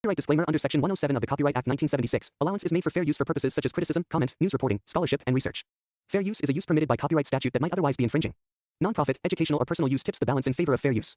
Copyright disclaimer under Section 107 of the Copyright Act 1976. Allowance is made for fair use for purposes such as criticism, comment, news reporting, scholarship, and research. Fair use is a use permitted by copyright statute that might otherwise be infringing. Nonprofit, educational, or personal use tips the balance in favor of fair use.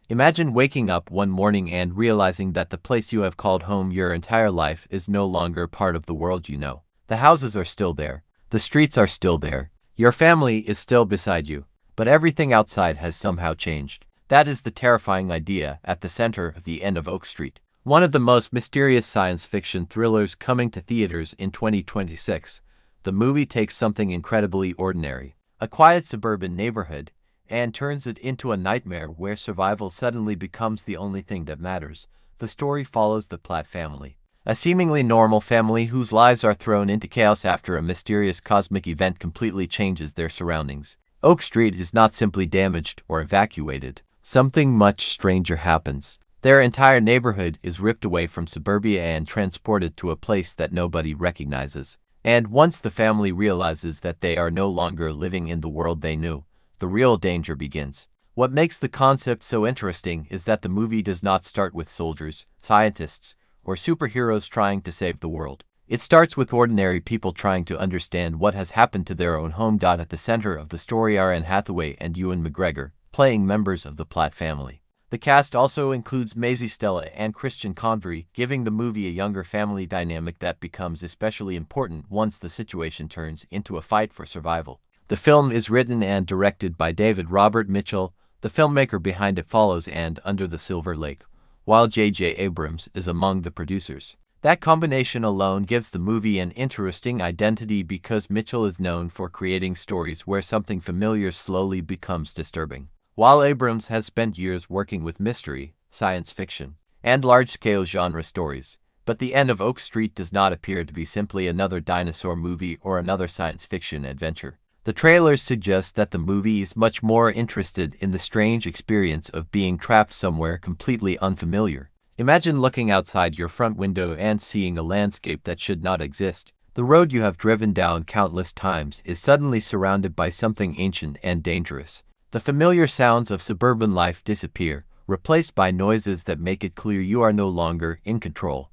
Imagine waking up one morning and realizing that the place you have called home your entire life is no longer part of the world you know. The houses are still there. The streets are still there. Your family is still beside you. But everything outside has somehow changed. That is the terrifying idea at the center of The End of Oak Street. One of the most mysterious science fiction thrillers coming to theaters in 2026. The movie takes something incredibly ordinary, a quiet suburban neighborhood, and turns it into a nightmare where survival suddenly becomes the only thing that matters. The story follows the Platt family, a seemingly normal family whose lives are thrown into chaos after a mysterious cosmic event completely changes their surroundings. Oak Street is not simply damaged or evacuated. Something much stranger happens. Their entire neighborhood is ripped away from suburbia and transported to a place that nobody recognizes. And once the family realizes that they are no longer living in the world they knew, the real danger begins. What makes the concept so interesting is that the movie does not start with soldiers, scientists, or superheroes trying to save the world. It starts with ordinary people trying to understand what has happened to their own home. At the center of the story are Anne Hathaway and Ewan McGregor, playing members of the Platt family. The cast also includes Maisie Stella and Christian Convery, giving the movie a younger family dynamic that becomes especially important once the situation turns into a fight for survival. The film is written and directed by David Robert Mitchell, the filmmaker behind It Follows and Under the Silver Lake, while J.J. Abrams is among the producers. That combination alone gives the movie an interesting identity because Mitchell is known for creating stories where something familiar slowly becomes disturbing, while Abrams has spent years working with mystery, science fiction, and large-scale genre stories. But The End of Oak Street does not appear to be simply another dinosaur movie or another science fiction adventure. The trailers suggest that the movie is much more interested in the strange experience of being trapped somewhere completely unfamiliar. Imagine looking outside your front window and seeing a landscape that should not exist. The road you have driven down countless times is suddenly surrounded by something ancient and dangerous. The familiar sounds of suburban life disappear, replaced by noises that make it clear you are no longer in control.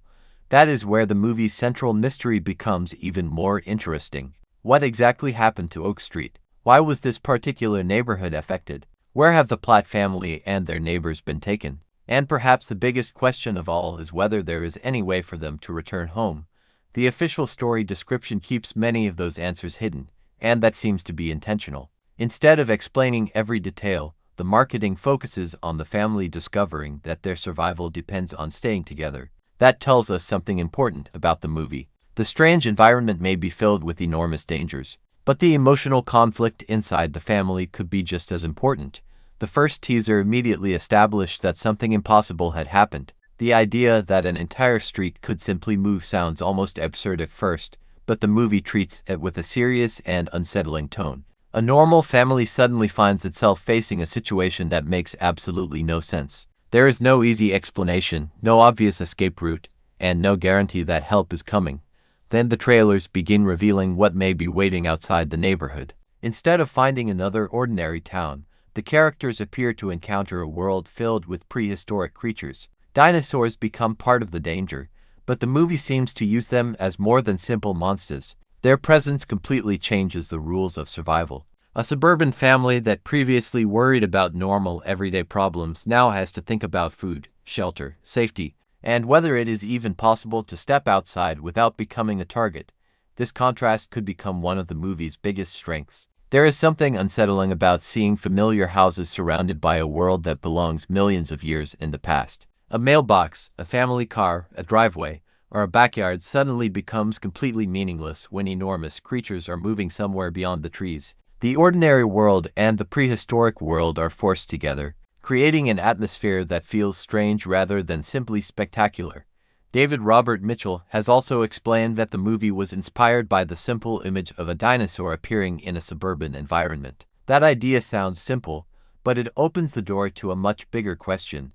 That is where the movie's central mystery becomes even more interesting. What exactly happened to Oak Street? Why was this particular neighborhood affected? Where have the Platt family and their neighbors been taken? And perhaps the biggest question of all is whether there is any way for them to return home. The official story description keeps many of those answers hidden, and that seems to be intentional. Instead of explaining every detail, the marketing focuses on the family discovering that their survival depends on staying together. That tells us something important about the movie. The strange environment may be filled with enormous dangers, but the emotional conflict inside the family could be just as important. The first teaser immediately established that something impossible had happened. The idea that an entire street could simply move sounds almost absurd at first, but the movie treats it with a serious and unsettling tone. A normal family suddenly finds itself facing a situation that makes absolutely no sense. There is no easy explanation, no obvious escape route, and no guarantee that help is coming. Then the trailers begin revealing what may be waiting outside the neighborhood. Instead of finding another ordinary town, the characters appear to encounter a world filled with prehistoric creatures. Dinosaurs become part of the danger, but the movie seems to use them as more than simple monsters. Their presence completely changes the rules of survival. A suburban family that previously worried about normal everyday problems now has to think about food, shelter, safety, and whether it is even possible to step outside without becoming a target. This contrast could become one of the movie's biggest strengths. There is something unsettling about seeing familiar houses surrounded by a world that belongs millions of years in the past. A mailbox, a family car, a driveway, or a backyard suddenly becomes completely meaningless when enormous creatures are moving somewhere beyond the trees. The ordinary world and the prehistoric world are forced together, creating an atmosphere that feels strange rather than simply spectacular. David Robert Mitchell has also explained that the movie was inspired by the simple image of a dinosaur appearing in a suburban environment. That idea sounds simple, but it opens the door to a much bigger question.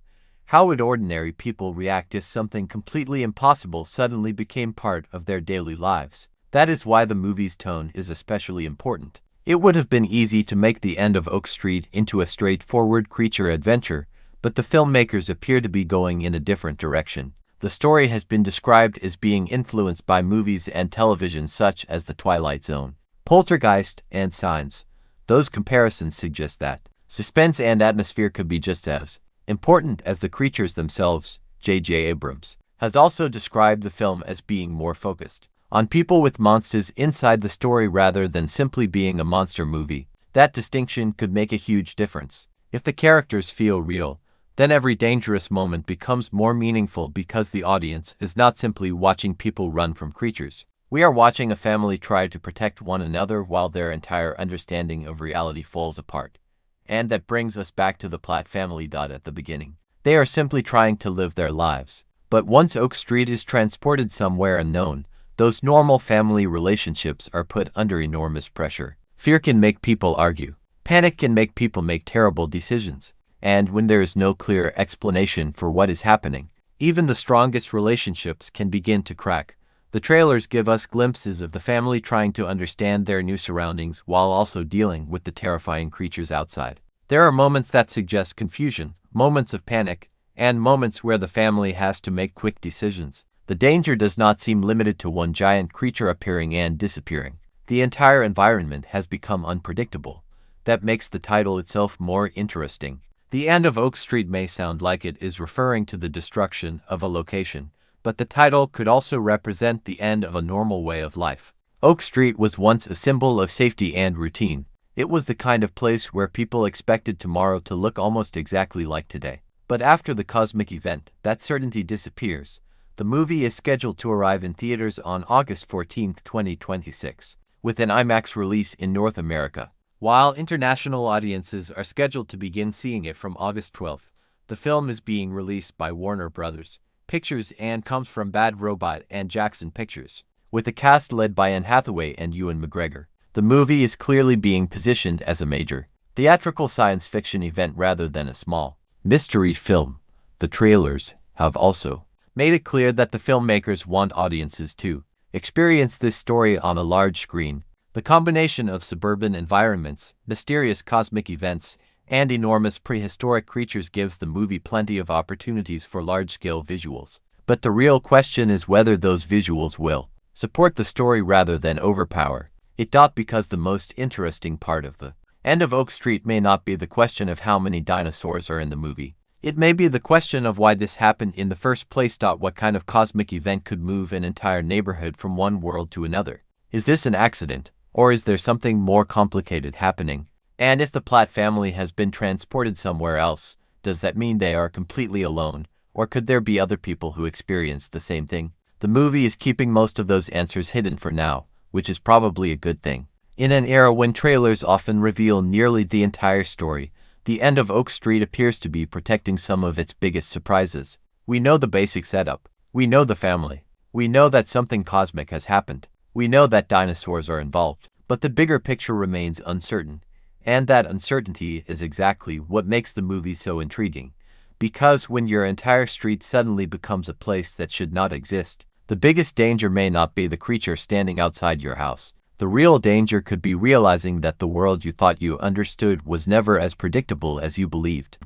How would ordinary people react if something completely impossible suddenly became part of their daily lives? That is why the movie's tone is especially important. It would have been easy to make The End of Oak Street into a straightforward creature adventure, but the filmmakers appear to be going in a different direction. The story has been described as being influenced by movies and television such as The Twilight Zone, Poltergeist, and Signs. Those comparisons suggest that suspense and atmosphere could be just as important as the creatures themselves. J.J. Abrams has also described the film as being more focused on people with monsters inside the story rather than simply being a monster movie. That distinction could make a huge difference. If the characters feel real, then every dangerous moment becomes more meaningful because the audience is not simply watching people run from creatures. We are watching a family try to protect one another while their entire understanding of reality falls apart. And that brings us back to the Platt family. At the beginning, they are simply trying to live their lives. But once Oak Street is transported somewhere unknown, those normal family relationships are put under enormous pressure. Fear can make people argue. Panic can make people make terrible decisions. And when there is no clear explanation for what is happening, even the strongest relationships can begin to crack. The trailers give us glimpses of the family trying to understand their new surroundings while also dealing with the terrifying creatures outside. There are moments that suggest confusion, moments of panic, and moments where the family has to make quick decisions. The danger does not seem limited to one giant creature appearing and disappearing. The entire environment has become unpredictable. That makes the title itself more interesting. The end of Oak Street may sound like it is referring to the destruction of a location, but the title could also represent the end of a normal way of life. Oak Street was once a symbol of safety and routine. It was the kind of place where people expected tomorrow to look almost exactly like today. But after the cosmic event, that certainty disappears. The movie is scheduled to arrive in theaters on August 14, 2026, with an IMAX release in North America, while international audiences are scheduled to begin seeing it from August 12th. The film is being released by Warner Brothers Pictures and comes from Bad Robot and Jackson Pictures, with a cast led by Anne Hathaway and Ewan McGregor. The movie is clearly being positioned as a major theatrical science fiction event rather than a small mystery film. The trailers have also made it clear that the filmmakers want audiences to experience this story on a large screen. The combination of suburban environments, mysterious cosmic events, and enormous prehistoric creatures gives the movie plenty of opportunities for large-scale visuals. But the real question is whether those visuals will support the story rather than overpower it. Because the most interesting part of the end of Oak Street may not be the question of how many dinosaurs are in the movie. It may be the question of why this happened in the first place. What kind of cosmic event could move an entire neighborhood from one world to another? Is this an accident, or is there something more complicated happening? And if the Platt family has been transported somewhere else, does that mean they are completely alone, or could there be other people who experience the same thing? The movie is keeping most of those answers hidden for now, which is probably a good thing. In an era when trailers often reveal nearly the entire story, the end of Oak Street appears to be protecting some of its biggest surprises. We know the basic setup. We know the family. We know that something cosmic has happened. We know that dinosaurs are involved. But the bigger picture remains uncertain. And that uncertainty is exactly what makes the movie so intriguing. Because when your entire street suddenly becomes a place that should not exist, the biggest danger may not be the creature standing outside your house. The real danger could be realizing that the world you thought you understood was never as predictable as you believed.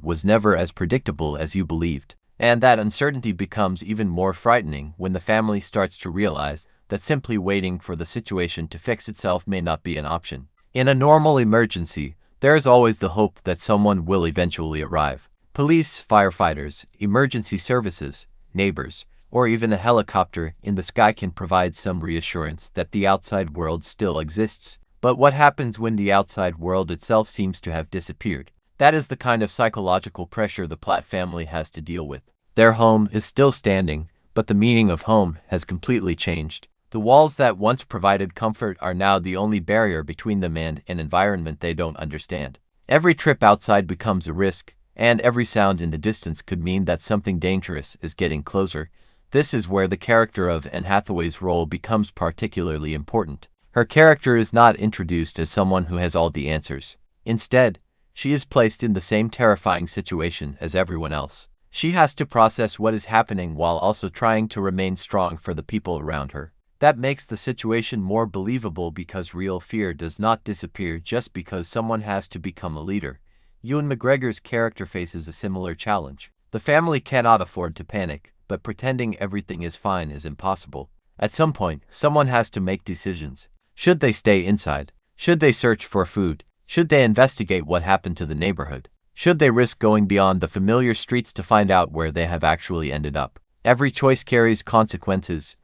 And that uncertainty becomes even more frightening when the family starts to realize that simply waiting for the situation to fix itself may not be an option. In a normal emergency, there is always the hope that someone will eventually arrive. Police, firefighters, emergency services, neighbors, or even a helicopter in the sky can provide some reassurance that the outside world still exists. But what happens when the outside world itself seems to have disappeared? That is the kind of psychological pressure the Platt family has to deal with. Their home is still standing, but the meaning of home has completely changed. The walls that once provided comfort are now the only barrier between them and an environment they don't understand. Every trip outside becomes a risk, and every sound in the distance could mean that something dangerous is getting closer. This is where the character of Anne Hathaway's role becomes particularly important. Her character is not introduced as someone who has all the answers. Instead, she is placed in the same terrifying situation as everyone else. She has to process what is happening while also trying to remain strong for the people around her. That makes the situation more believable because real fear does not disappear just because someone has to become a leader. Ewan McGregor's character faces a similar challenge. The family cannot afford to panic. but pretending everything is fine is impossible. At some point, someone has to make decisions. Should they stay inside? Should they search for food? Should they investigate what happened to the neighborhood? Should they risk going beyond the familiar streets to find out where they have actually ended up? Every choice carries consequences,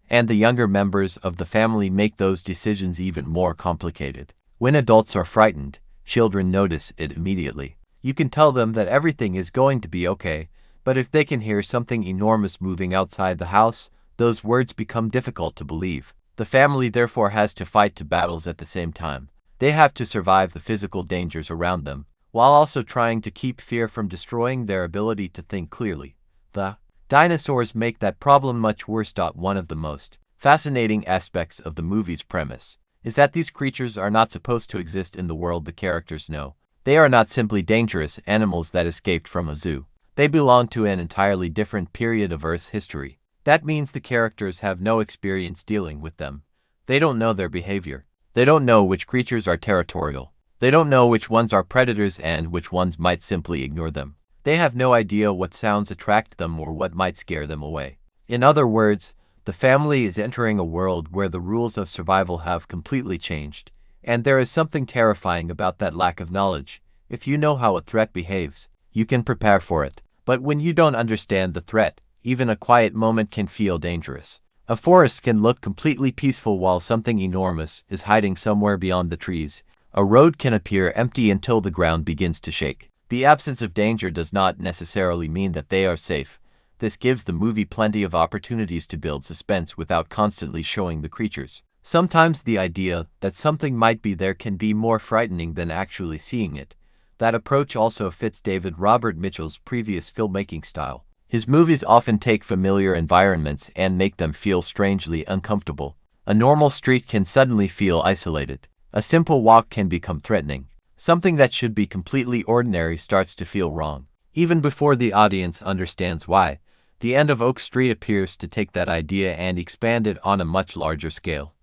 and the younger members of the family make those decisions even more complicated. When adults are frightened, children notice it immediately. You can tell them that everything is going to be okay, but if they can hear something enormous moving outside the house, those words become difficult to believe. The family therefore has to fight two battles at the same time. They have to survive the physical dangers around them, while also trying to keep fear from destroying their ability to think clearly. The dinosaurs make that problem much worse. One of the most fascinating aspects of the movie's premise is that these creatures are not supposed to exist in the world the characters know. They are not simply dangerous animals that escaped from a zoo. They belong to an entirely different period of Earth's history. That means the characters have no experience dealing with them. They don't know their behavior. They don't know which creatures are territorial. They don't know which ones are predators and which ones might simply ignore them. They have no idea what sounds attract them or what might scare them away. In other words, the family is entering a world where the rules of survival have completely changed, and there is something terrifying about that lack of knowledge. If you know how a threat behaves, you can prepare for it. But when you don't understand the threat, even a quiet moment can feel dangerous. A forest can look completely peaceful while something enormous is hiding somewhere beyond the trees. A road can appear empty until the ground begins to shake. The absence of danger does not necessarily mean that they are safe. This gives the movie plenty of opportunities to build suspense without constantly showing the creatures. Sometimes the idea that something might be there can be more frightening than actually seeing it. That approach also fits David Robert Mitchell's previous filmmaking style. His movies often take familiar environments and make them feel strangely uncomfortable. A normal street can suddenly feel isolated. A simple walk can become threatening. Something that should be completely ordinary starts to feel wrong. Even before the audience understands why, the end of Oak Street appears to take that idea and expand it on a much larger scale.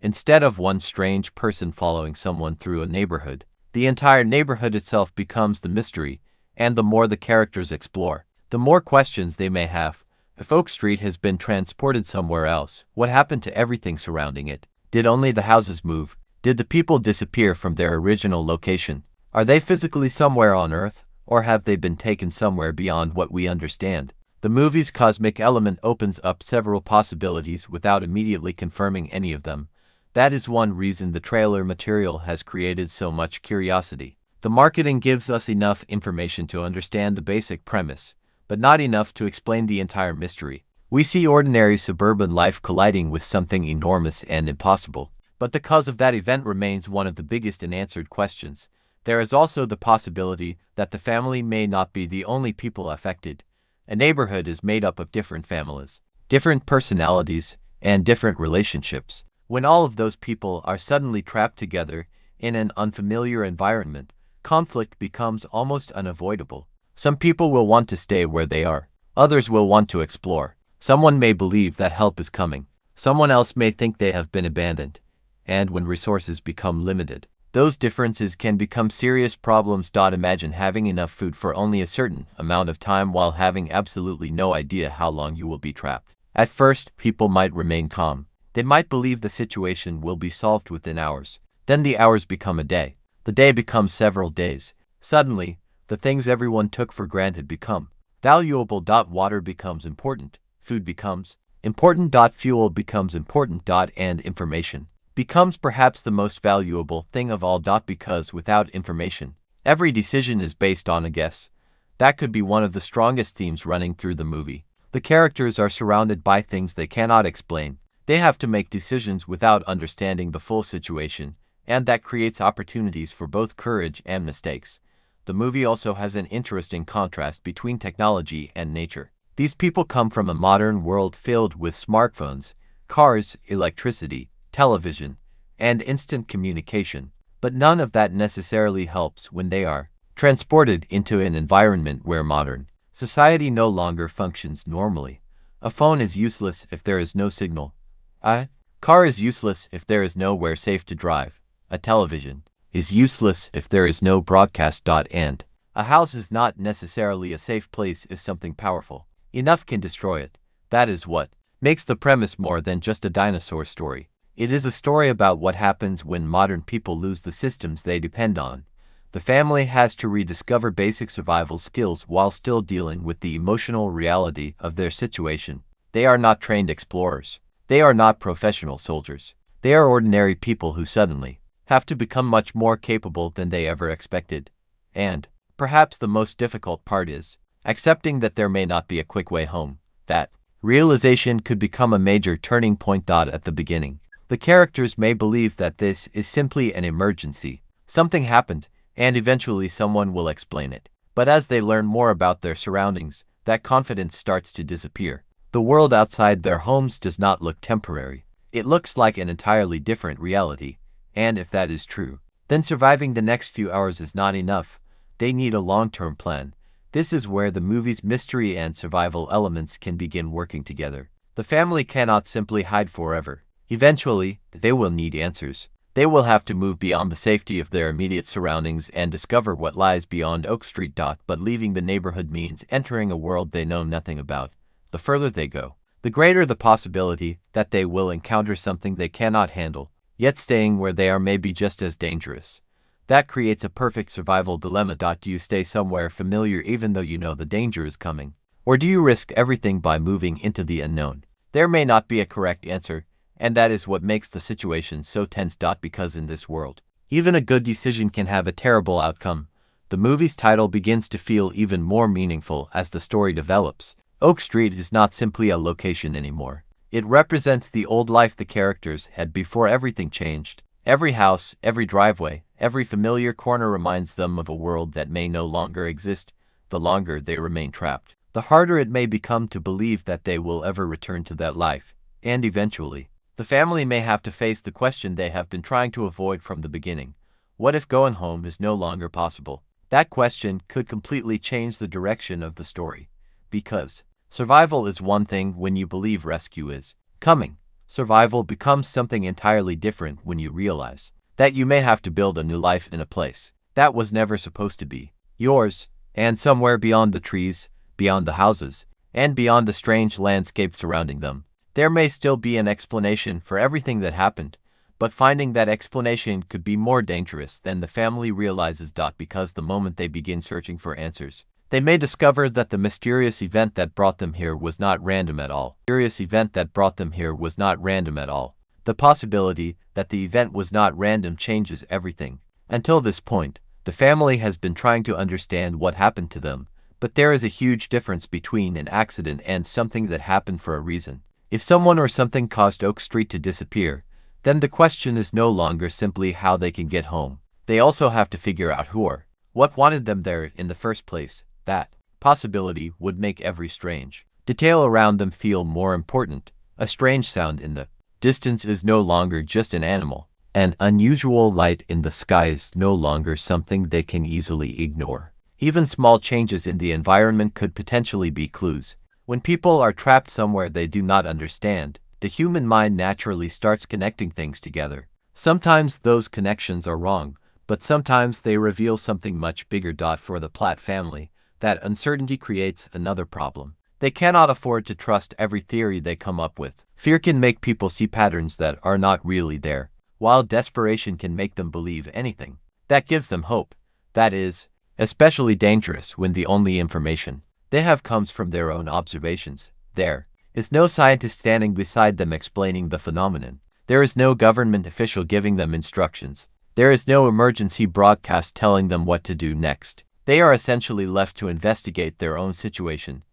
Instead of one strange person following someone through a neighborhood, the entire neighborhood itself becomes the mystery, and the more the characters explore, the more questions they may have. If Oak Street has been transported somewhere else, what happened to everything surrounding it? Did only the houses move? Did the people disappear from their original location? Are they physically somewhere on Earth, or have they been taken somewhere beyond what we understand? The movie's cosmic element opens up several possibilities without immediately confirming any of them. That is one reason the trailer material has created so much curiosity. The marketing gives us enough information to understand the basic premise, but not enough to explain the entire mystery. We see ordinary suburban life colliding with something enormous and impossible, but the cause of that event remains one of the biggest unanswered questions. There is also the possibility that the family may not be the only people affected. A neighborhood is made up of different families, different personalities, and different relationships. When all of those people are suddenly trapped together in an unfamiliar environment, conflict becomes almost unavoidable. Some people will want to stay where they are. Others will want to explore. Someone may believe that help is coming. Someone else may think they have been abandoned. And when resources become limited, those differences can become serious problems. Imagine having enough food for only a certain amount of time while having absolutely no idea how long you will be trapped. At first, people might remain calm. They might believe the situation will be solved within hours. Then the hours become a day. The day becomes several days. Suddenly, the things everyone took for granted become valuable. Water becomes important. Food becomes important. Fuel becomes important. And information becomes perhaps the most valuable thing of all. Because without information, every decision is based on a guess. That could be one of the strongest themes running through the movie. The characters are surrounded by things they cannot explain. They have to make decisions without understanding the full situation, and that creates opportunities for both courage and mistakes. The movie also has an interesting contrast between technology and nature. These people come from a modern world filled with smartphones, cars, electricity, television, and instant communication, but none of that necessarily helps when they are transported into an environment where modern society no longer functions normally. A phone is useless if there is no signal. A car is useless if there is nowhere safe to drive. A television is useless if there is no broadcast. And a house is not necessarily a safe place if something powerful Enough can destroy it. That is what makes the premise more than just a dinosaur story. It is a story about what happens when modern people lose the systems they depend on. The family has to rediscover basic survival skills while still dealing with the emotional reality of their situation. They are not trained explorers. They are not professional soldiers. They are ordinary people who suddenly have to become much more capable than they ever expected. And, perhaps the most difficult part is accepting that there may not be a quick way home. That realization could become a major turning point. At the beginning, the characters may believe that this is simply an emergency. Something happened, and eventually someone will explain it. But as they learn more about their surroundings, that confidence starts to disappear. The world outside their homes does not look temporary. It looks like an entirely different reality. And if that is true, then surviving the next few hours is not enough. They need a long-term plan. This is where the movie's mystery and survival elements can begin working together. The family cannot simply hide forever. Eventually, they will need answers. They will have to move beyond the safety of their immediate surroundings and discover what lies beyond Oak Street. But leaving the neighborhood means entering a world they know nothing about. The further they go, the greater the possibility that they will encounter something they cannot handle. Yet staying where they are may be just as dangerous. That creates a perfect survival dilemma. Do you stay somewhere familiar even though you know the danger is coming? Or do you risk everything by moving into the unknown? There may not be a correct answer, and that is what makes the situation so tense. Because in this world, even a good decision can have a terrible outcome. The movie's title begins to feel even more meaningful as the story develops. Oak Street is not simply a location anymore. It represents the old life the characters had before everything changed. Every house, every driveway, every familiar corner reminds them of a world that may no longer exist. The longer they remain trapped, the harder it may become to believe that they will ever return to that life. And eventually, the family may have to face the question they have been trying to avoid from the beginning. What if going home is no longer possible? That question could completely change the direction of the story. Because survival is one thing when you believe rescue is coming. Survival becomes something entirely different when you realize that you may have to build a new life in a place that was never supposed to be yours, and somewhere beyond the trees, beyond the houses, and beyond the strange landscape surrounding them. There may still be an explanation for everything that happened, but finding that explanation could be more dangerous than the family realizes. Because the moment they begin searching for answers, they may discover that the mysterious event that brought them here was not random at all. The possibility that the event was not random changes everything. Until this point, the family has been trying to understand what happened to them, but there is a huge difference between an accident and something that happened for a reason. If someone or something caused Oak Street to disappear, then the question is no longer simply how they can get home. They also have to figure out who or what wanted them there in the first place. That possibility would make every strange detail around them feel more important. A strange sound in the distance is no longer just an animal. An unusual light in the sky is no longer something they can easily ignore. Even small changes in the environment could potentially be clues. When people are trapped somewhere they do not understand, the human mind naturally starts connecting things together. Sometimes those connections are wrong, but sometimes they reveal something much bigger. For the Platt family, that uncertainty creates another problem. They cannot afford to trust every theory they come up with. Fear can make people see patterns that are not really there, while desperation can make them believe anything that gives them hope. That is especially dangerous when the only information they have comes from their own observations. There is no scientist standing beside them explaining the phenomenon. There is no government official giving them instructions. There is no emergency broadcast telling them what to do next. They are essentially left to investigate their own situation.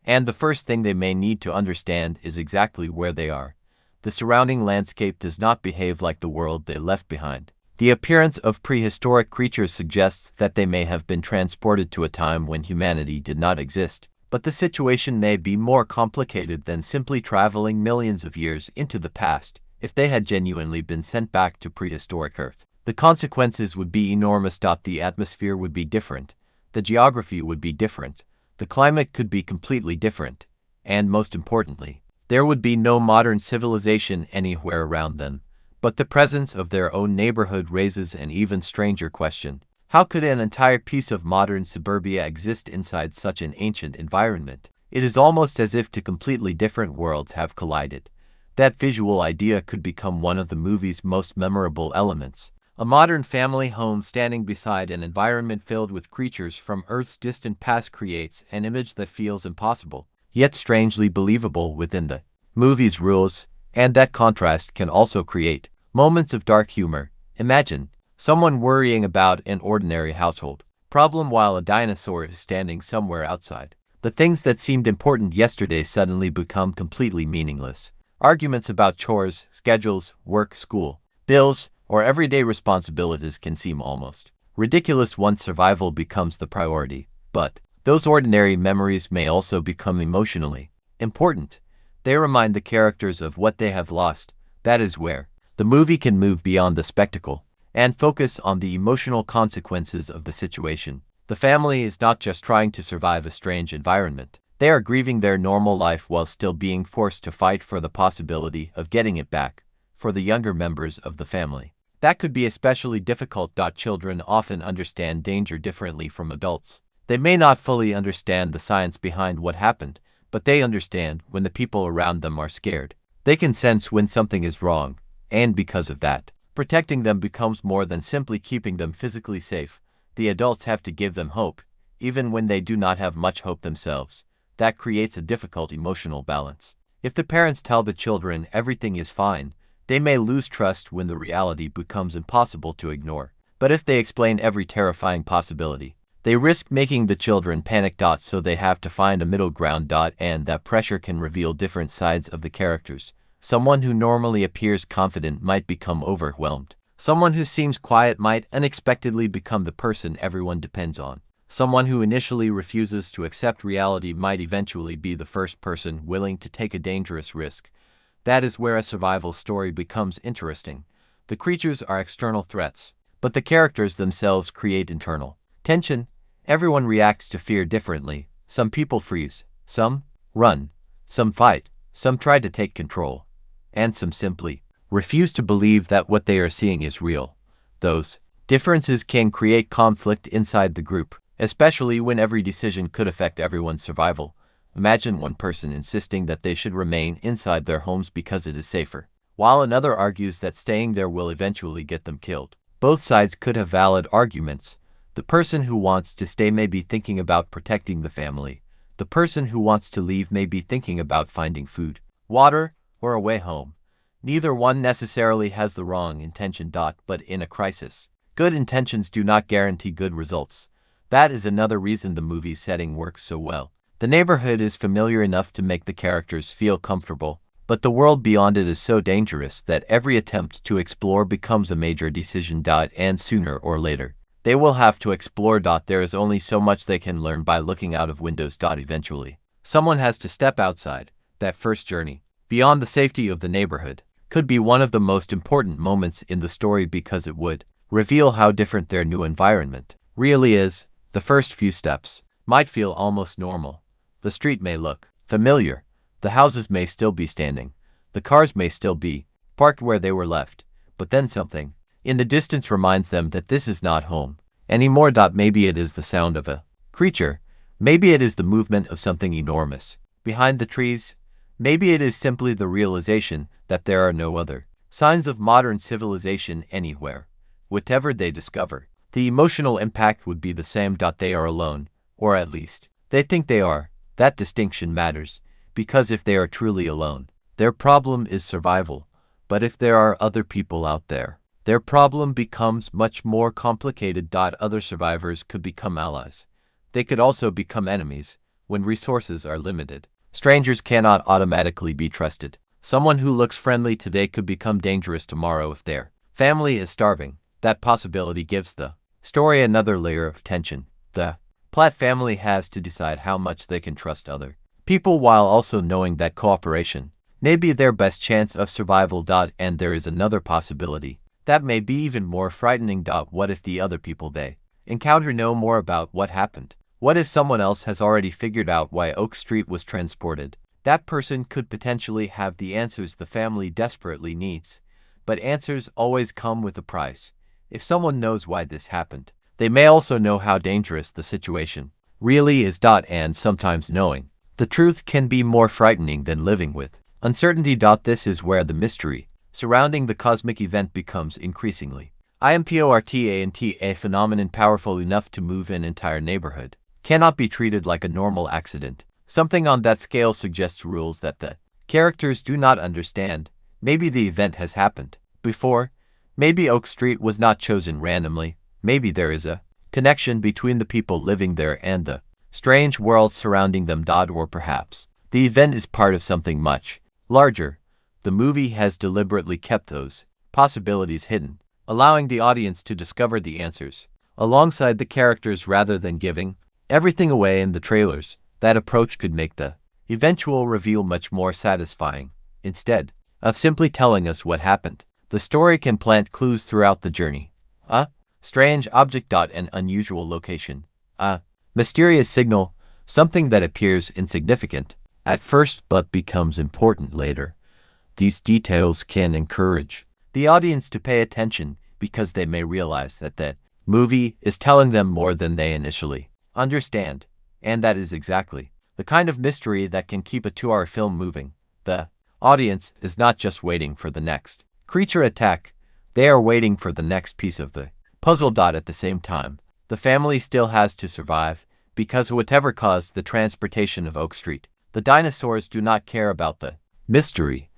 And the first thing they may need to understand is exactly where they are. The surrounding landscape does not behave like the world they left behind. The appearance of prehistoric creatures suggests that they may have been transported to a time when humanity did not exist. But the situation may be more complicated than simply traveling millions of years into the past. If they had genuinely been sent back to prehistoric Earth, the consequences would be enormous. The atmosphere would be different. The geography would be different. The climate could be completely different. And most importantly, there would be no modern civilization anywhere around them. But the presence of their own neighborhood raises an even stranger question. How could an entire piece of modern suburbia exist inside such an ancient environment? It is almost as if two completely different worlds have collided. That visual idea could become one of the movie's most memorable elements. A modern family home standing beside an environment filled with creatures from Earth's distant past creates an image that feels impossible, yet strangely believable within the movie's rules, and that contrast can also create moments of dark humor. Imagine someone worrying about an ordinary household problem while a dinosaur is standing somewhere outside. The things that seemed important yesterday suddenly become completely meaningless. Arguments about chores, schedules, work, school, bills, or everyday responsibilities can seem almost ridiculous once survival becomes the priority. But those ordinary memories may also become emotionally important. They remind the characters of what they have lost. That is where the movie can move beyond the spectacle and focus on the emotional consequences of the situation. The family is not just trying to survive a strange environment. They are grieving their normal life while still being forced to fight for the possibility of getting it back. For the younger members of the family, that could be especially difficult. Children often understand danger differently from adults. They may not fully understand the science behind what happened, but they understand when the people around them are scared. They can sense when something is wrong, and because of that, protecting them becomes more than simply keeping them physically safe. The adults have to give them hope, even when they do not have much hope themselves. That creates a difficult emotional balance. If the parents tell the children everything is fine, they may lose trust when the reality becomes impossible to ignore. But if they explain every terrifying possibility, they risk making the children panic. So they have to find a middle ground. And that pressure can reveal different sides of the characters. Someone who normally appears confident might become overwhelmed. Someone who seems quiet might unexpectedly become the person everyone depends on. Someone who initially refuses to accept reality might eventually be the first person willing to take a dangerous risk. That is where a survival story becomes interesting. The creatures are external threats, but the characters themselves create internal tension. Everyone reacts to fear differently. Some people freeze, some run, some fight, some try to take control, and some simply refuse to believe that what they are seeing is real. Those differences can create conflict inside the group, especially when every decision could affect everyone's survival. Imagine one person insisting that they should remain inside their homes because it is safer, while another argues that staying there will eventually get them killed. Both sides could have valid arguments. The person who wants to stay may be thinking about protecting the family. The person who wants to leave may be thinking about finding food, water, or a way home. Neither one necessarily has the wrong intention. But in a crisis, good intentions do not guarantee good results. That is another reason the movie's setting works so well. The neighborhood is familiar enough to make the characters feel comfortable, but the world beyond it is so dangerous that every attempt to explore becomes a major decision. And sooner or later, they will have to explore. There is only so much they can learn by looking out of windows. Eventually, someone has to step outside. That first journey, beyond the safety of the neighborhood, could be one of the most important moments in the story because it would reveal how different their new environment really is. The first few steps might feel almost normal. The street may look familiar. The houses may still be standing. The cars may still be parked where they were left. But then something in the distance reminds them that this is not home anymore. Maybe it is the sound of a creature. Maybe it is the movement of something enormous behind the trees. Maybe it is simply the realization that there are no other signs of modern civilization anywhere. Whatever they discover, the emotional impact would be the same. They are alone, or at least they think they are. That distinction matters, because if they are truly alone, their problem is survival. But if there are other people out there, their problem becomes much more complicated. Other survivors could become allies. They could also become enemies when resources are limited. Strangers cannot automatically be trusted. Someone who looks friendly today could become dangerous tomorrow if their family is starving. That possibility gives the story another layer of tension. The Platt family has to decide how much they can trust other people while also knowing that cooperation may be their best chance of survival. And there is another possibility that may be even more frightening. What if the other people they encounter know more about what happened? What if someone else has already figured out why Oak Street was transported? That person could potentially have the answers the family desperately needs. But answers always come with a price. If someone knows why this happened, They may also know how dangerous the situation really is. And sometimes knowing the truth can be more frightening than living with uncertainty. This is where the mystery surrounding the cosmic event becomes increasingly important. A phenomenon powerful enough to move an entire neighborhood cannot be treated like a normal accident. Something on that scale suggests rules that the characters do not understand. Maybe the event has happened before. Maybe Oak Street was not chosen randomly. Maybe there is a connection between the people living there and the strange world surrounding them. Or perhaps the event is part of something much larger. The movie has deliberately kept those possibilities hidden, allowing the audience to discover the answers alongside the characters rather than giving everything away in the trailers. That approach could make the eventual reveal much more satisfying. Instead of simply telling us what happened, the story can plant clues throughout the journey. A strange object. An unusual location. A mysterious signal. Something that appears insignificant at first but becomes important later. These details can encourage the audience to pay attention because they may realize that the movie is telling them more than they initially understand. And that is exactly the kind of mystery that can keep a 2-hour film moving. The audience is not just waiting for the next creature attack, they are waiting for the next piece of the puzzle. At the same time, the family still has to survive because whatever caused the transportation of Oak Street, the dinosaurs do not care about the mystery.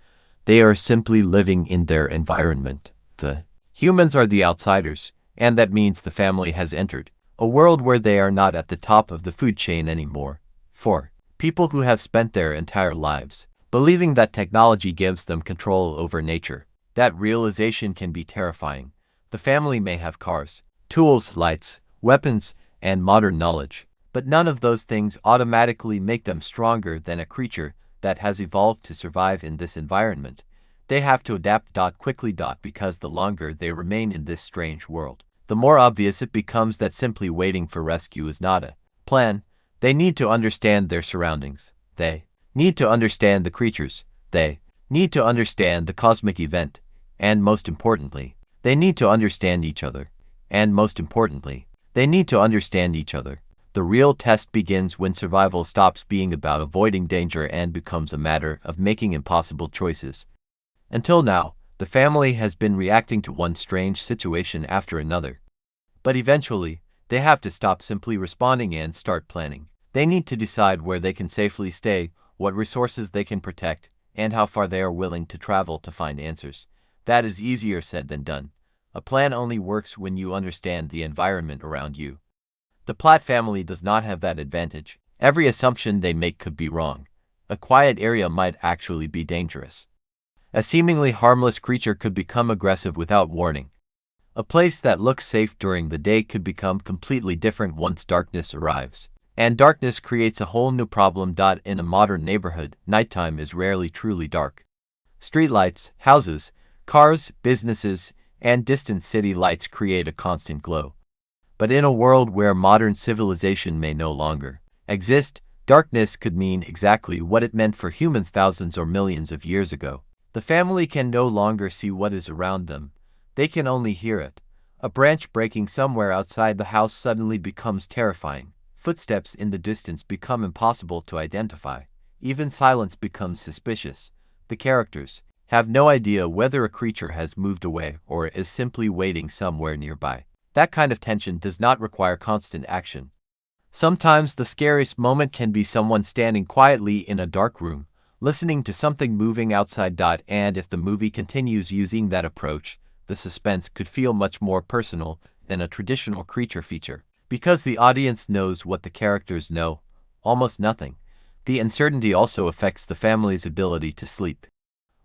They are simply living in their environment. The humans are the outsiders, and that means the family has entered a world where they are not at the top of the food chain anymore. For people who have spent their entire lives believing that technology gives them control over nature, that realization can be terrifying. The family may have cars, tools, lights, weapons, and modern knowledge, but none of those things automatically make them stronger than a creature that has evolved to survive in this environment. They have to adapt quickly because the longer they remain in this strange world, the more obvious it becomes that simply waiting for rescue is not a plan. They need to understand their surroundings. They need to understand the creatures. They need to understand the cosmic event. And most importantly, they need to understand each other. And most importantly, they need to understand each other. The real test begins when survival stops being about avoiding danger and becomes a matter of making impossible choices. Until now, the family has been reacting to one strange situation after another. But eventually, they have to stop simply responding and start planning. They need to decide where they can safely stay, what resources they can protect, and how far they are willing to travel to find answers. That is easier said than done. A plan only works when you understand the environment around you. The Platt family does not have that advantage. Every assumption they make could be wrong. A quiet area might actually be dangerous. A seemingly harmless creature could become aggressive without warning. A place that looks safe during the day could become completely different once darkness arrives. And darkness creates a whole new problem. In a modern neighborhood, nighttime is rarely truly dark. Streetlights, houses, cars, businesses, and distant city lights create a constant glow. But in a world where modern civilization may no longer exist, darkness could mean exactly what it meant for humans thousands or millions of years ago. The family can no longer see what is around them. They can only hear it. A branch breaking somewhere outside the house suddenly becomes terrifying. Footsteps in the distance become impossible to identify. Even silence becomes suspicious. The characters have no idea whether a creature has moved away or is simply waiting somewhere nearby. That kind of tension does not require constant action. Sometimes the scariest moment can be someone standing quietly in a dark room, listening to something moving outside. And if the movie continues using that approach, the suspense could feel much more personal than a traditional creature feature. Because the audience knows what the characters know, almost nothing. The uncertainty also affects the family's ability to sleep.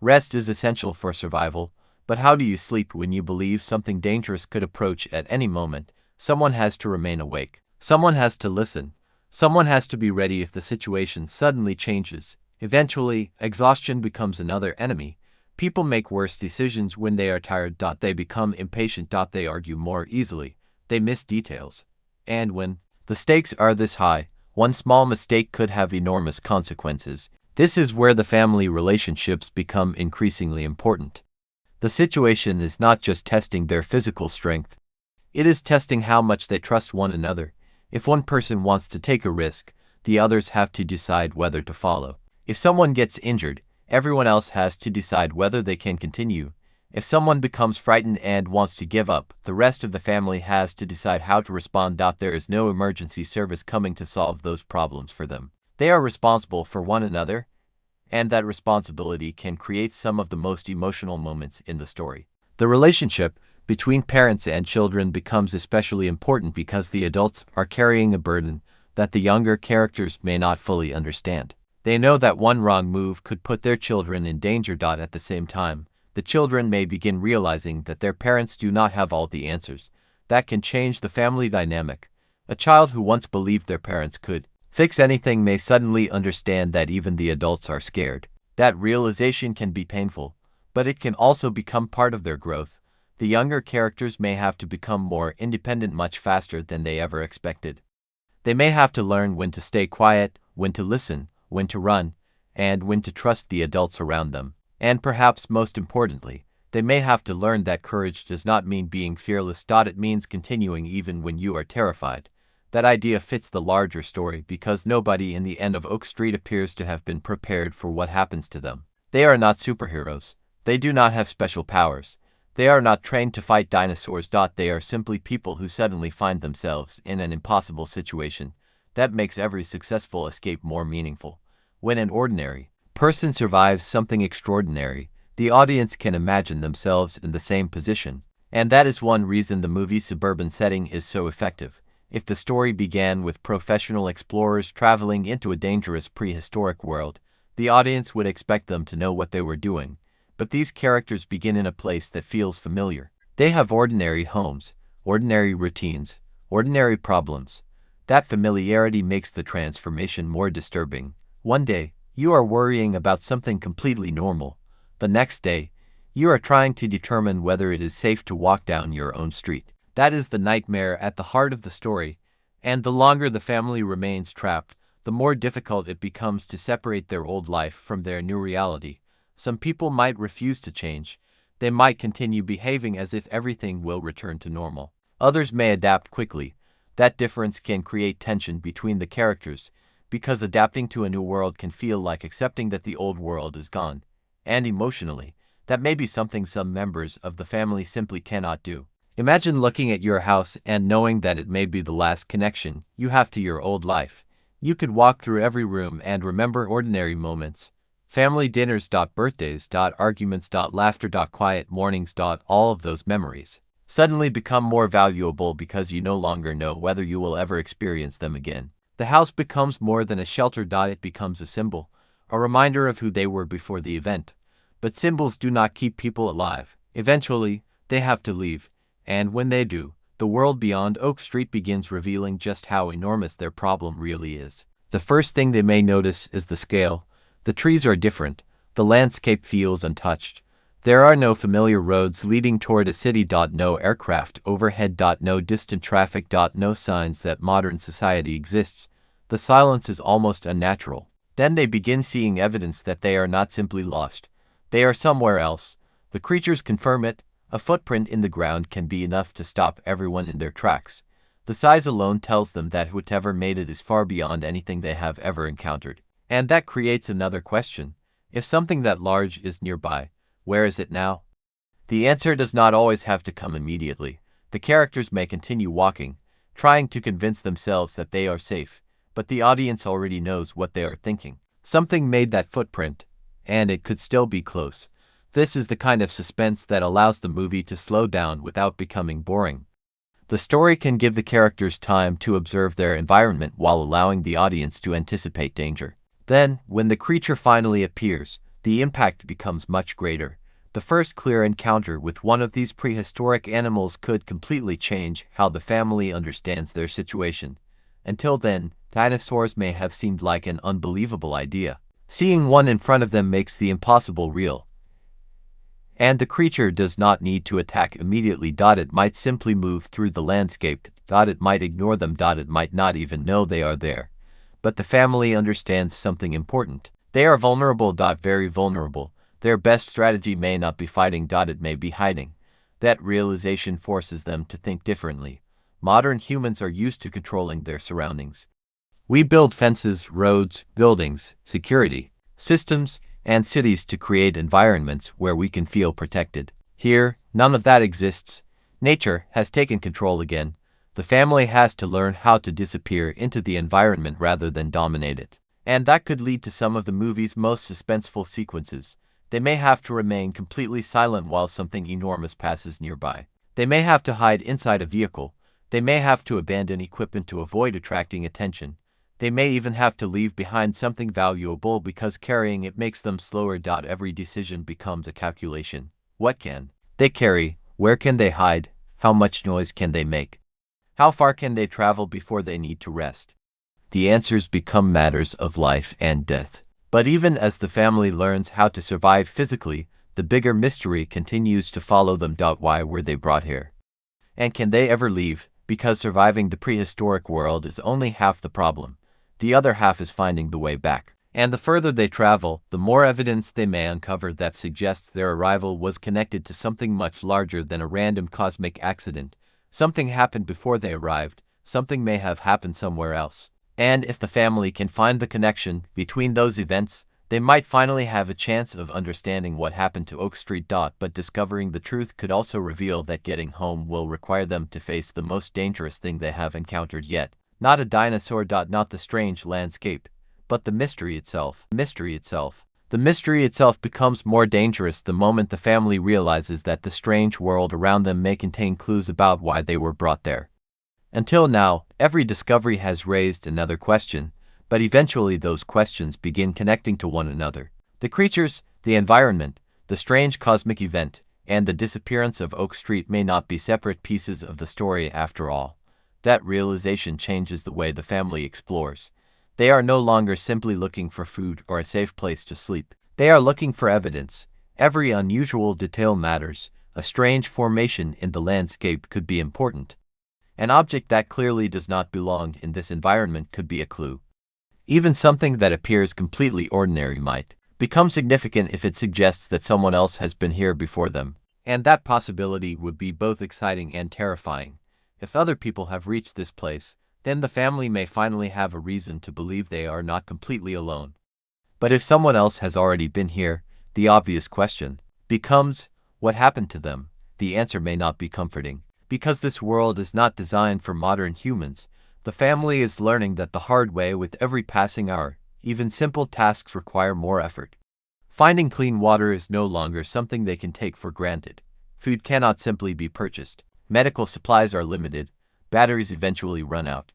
Rest is essential for survival, but how do you sleep when you believe something dangerous could approach at any moment? Someone has to remain awake. Someone has to listen. Someone has to be ready if the situation suddenly changes. Eventually, exhaustion becomes another enemy. People make worse decisions when they are tired. They become impatient. They argue more easily. They miss details. And when the stakes are this high, one small mistake could have enormous consequences. This is where the family relationships become increasingly important. The situation is not just testing their physical strength. It is testing how much they trust one another. If one person wants to take a risk, the others have to decide whether to follow. If someone gets injured, everyone else has to decide whether they can continue. If someone becomes frightened and wants to give up, the rest of the family has to decide how to respond. There is no emergency service coming to solve those problems for them. They are responsible for one another, and that responsibility can create some of the most emotional moments in the story. The relationship between parents and children becomes especially important because the adults are carrying a burden that the younger characters may not fully understand. They know that one wrong move could put their children in danger. At the same time, the children may begin realizing that their parents do not have all the answers. That can change the family dynamic. A child who once believed their parents could fix anything may suddenly understand that even the adults are scared. That realization can be painful, but it can also become part of their growth. The younger characters may have to become more independent much faster than they ever expected. They may have to learn when to stay quiet, when to listen, when to run, and when to trust the adults around them. And perhaps most importantly, they may have to learn that courage does not mean being fearless. It means continuing even when you are terrified. That idea fits the larger story because nobody in the end of Oak Street appears to have been prepared for what happens to them. They are not superheroes. They do not have special powers. They are not trained to fight dinosaurs. They are simply people who suddenly find themselves in an impossible situation. That makes every successful escape more meaningful. When an ordinary person survives something extraordinary, the audience can imagine themselves in the same position. And that is one reason the movie's suburban setting is so effective. If the story began with professional explorers traveling into a dangerous prehistoric world, the audience would expect them to know what they were doing. But these characters begin in a place that feels familiar. They have ordinary homes, ordinary routines, ordinary problems. That familiarity makes the transformation more disturbing. One day, you are worrying about something completely normal. The next day, you are trying to determine whether it is safe to walk down your own street. That is the nightmare at the heart of the story, and the longer the family remains trapped, the more difficult it becomes to separate their old life from their new reality. Some people might refuse to change. They might continue behaving as if everything will return to normal. Others may adapt quickly. That difference can create tension between the characters, because adapting to a new world can feel like accepting that the old world is gone. And emotionally, that may be something some members of the family simply cannot do. Imagine looking at your house and knowing that it may be the last connection you have to your old life. You could walk through every room and remember ordinary moments. Family dinners, birthdays, arguments, laughter, quiet mornings, all of those memories suddenly become more valuable because you no longer know whether you will ever experience them again. The house becomes more than a shelter. It becomes a symbol, a reminder of who they were before the event. But symbols do not keep people alive. Eventually, they have to leave, and when they do, the world beyond Oak Street begins revealing just how enormous their problem really is. The first thing they may notice is the scale. The trees are different. The landscape feels untouched. There are no familiar roads leading toward a city. No aircraft overhead. No distant traffic. No signs that modern society exists. The silence is almost unnatural. Then they begin seeing evidence that they are not simply lost. They are somewhere else. The creatures confirm it. A footprint in the ground can be enough to stop everyone in their tracks. The size alone tells them that whatever made it is far beyond anything they have ever encountered. And that creates another question. If something that large is nearby, where is it now? The answer does not always have to come immediately. The characters may continue walking, trying to convince themselves that they are safe, but the audience already knows what they are thinking. Something made that footprint, and it could still be close. This is the kind of suspense that allows the movie to slow down without becoming boring. The story can give the characters time to observe their environment while allowing the audience to anticipate danger. Then, when the creature finally appears, the impact becomes much greater. The first clear encounter with one of these prehistoric animals could completely change how the family understands their situation. Until then, dinosaurs may have seemed like an unbelievable idea. Seeing one in front of them makes the impossible real. And the creature does not need to attack immediately. It might simply move through the landscape. It might ignore them. It might not even know they are there. But the family understands something important. They are vulnerable. Very vulnerable. Their best strategy may not be fighting. It may be hiding. That realization forces them to think differently. Modern humans are used to controlling their surroundings. We build fences, roads, buildings, security systems, and cities to create environments where we can feel protected. Here, none of that exists. Nature has taken control again. The family has to learn how to disappear into the environment rather than dominate it. And that could lead to some of the movie's most suspenseful sequences. They may have to remain completely silent while something enormous passes nearby. They may have to hide inside a vehicle. They may have to abandon equipment to avoid attracting attention. They may even have to leave behind something valuable because carrying it makes them slower. Every decision becomes a calculation. What can they carry? Where can they hide? How much noise can they make? How far can they travel before they need to rest? The answers become matters of life and death. But even as the family learns how to survive physically, the bigger mystery continues to follow them. Why were they brought here? And can they ever leave? Because surviving the prehistoric world is only half the problem. The other half is finding the way back. And the further they travel, the more evidence they may uncover that suggests their arrival was connected to something much larger than a random cosmic accident. Something happened before they arrived. Something may have happened somewhere else. And if the family can find the connection between those events, they might finally have a chance of understanding what happened to Oak Street. But discovering the truth could also reveal that getting home will require them to face the most dangerous thing they have encountered yet. Not a dinosaur. Not the strange landscape, but the mystery itself. The mystery itself becomes more dangerous the moment the family realizes that the strange world around them may contain clues about why they were brought there. Until now, every discovery has raised another question, but eventually those questions begin connecting to one another. The creatures, the environment, the strange cosmic event, and the disappearance of Oak Street may not be separate pieces of the story after all. That realization changes the way the family explores. They are no longer simply looking for food or a safe place to sleep. They are looking for evidence. Every unusual detail matters. A strange formation in the landscape could be important. An object that clearly does not belong in this environment could be a clue. Even something that appears completely ordinary might become significant if it suggests that someone else has been here before them. And that possibility would be both exciting and terrifying. If other people have reached this place, then the family may finally have a reason to believe they are not completely alone. But if someone else has already been here, the obvious question becomes, what happened to them? The answer may not be comforting. Because this world is not designed for modern humans, the family is learning that the hard way with every passing hour. Even simple tasks require more effort. Finding clean water is no longer something they can take for granted. Food cannot simply be purchased. Medical supplies are limited. Batteries eventually run out.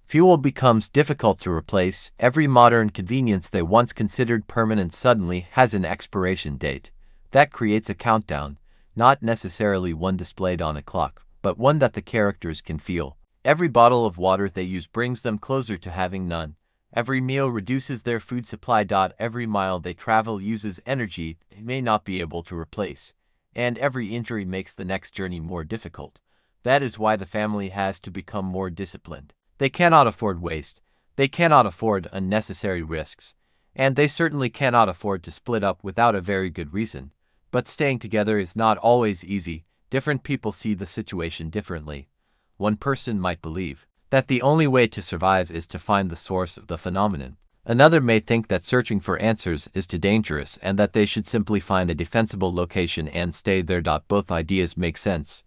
Fuel becomes difficult to replace. Every modern convenience they once considered permanent suddenly has an expiration date. That creates a countdown, not necessarily one displayed on a clock, but one that the characters can feel. Every bottle of water they use brings them closer to having none. Every meal reduces their food supply. Every mile they travel uses energy they may not be able to replace. And every injury makes the next journey more difficult. That is why the family has to become more disciplined. They cannot afford waste. They cannot afford unnecessary risks. And they certainly cannot afford to split up without a very good reason. But staying together is not always easy. Different people see the situation differently. One person might believe that the only way to survive is to find the source of the phenomenon. Another may think that searching for answers is too dangerous and that they should simply find a defensible location and stay there. Both ideas make sense.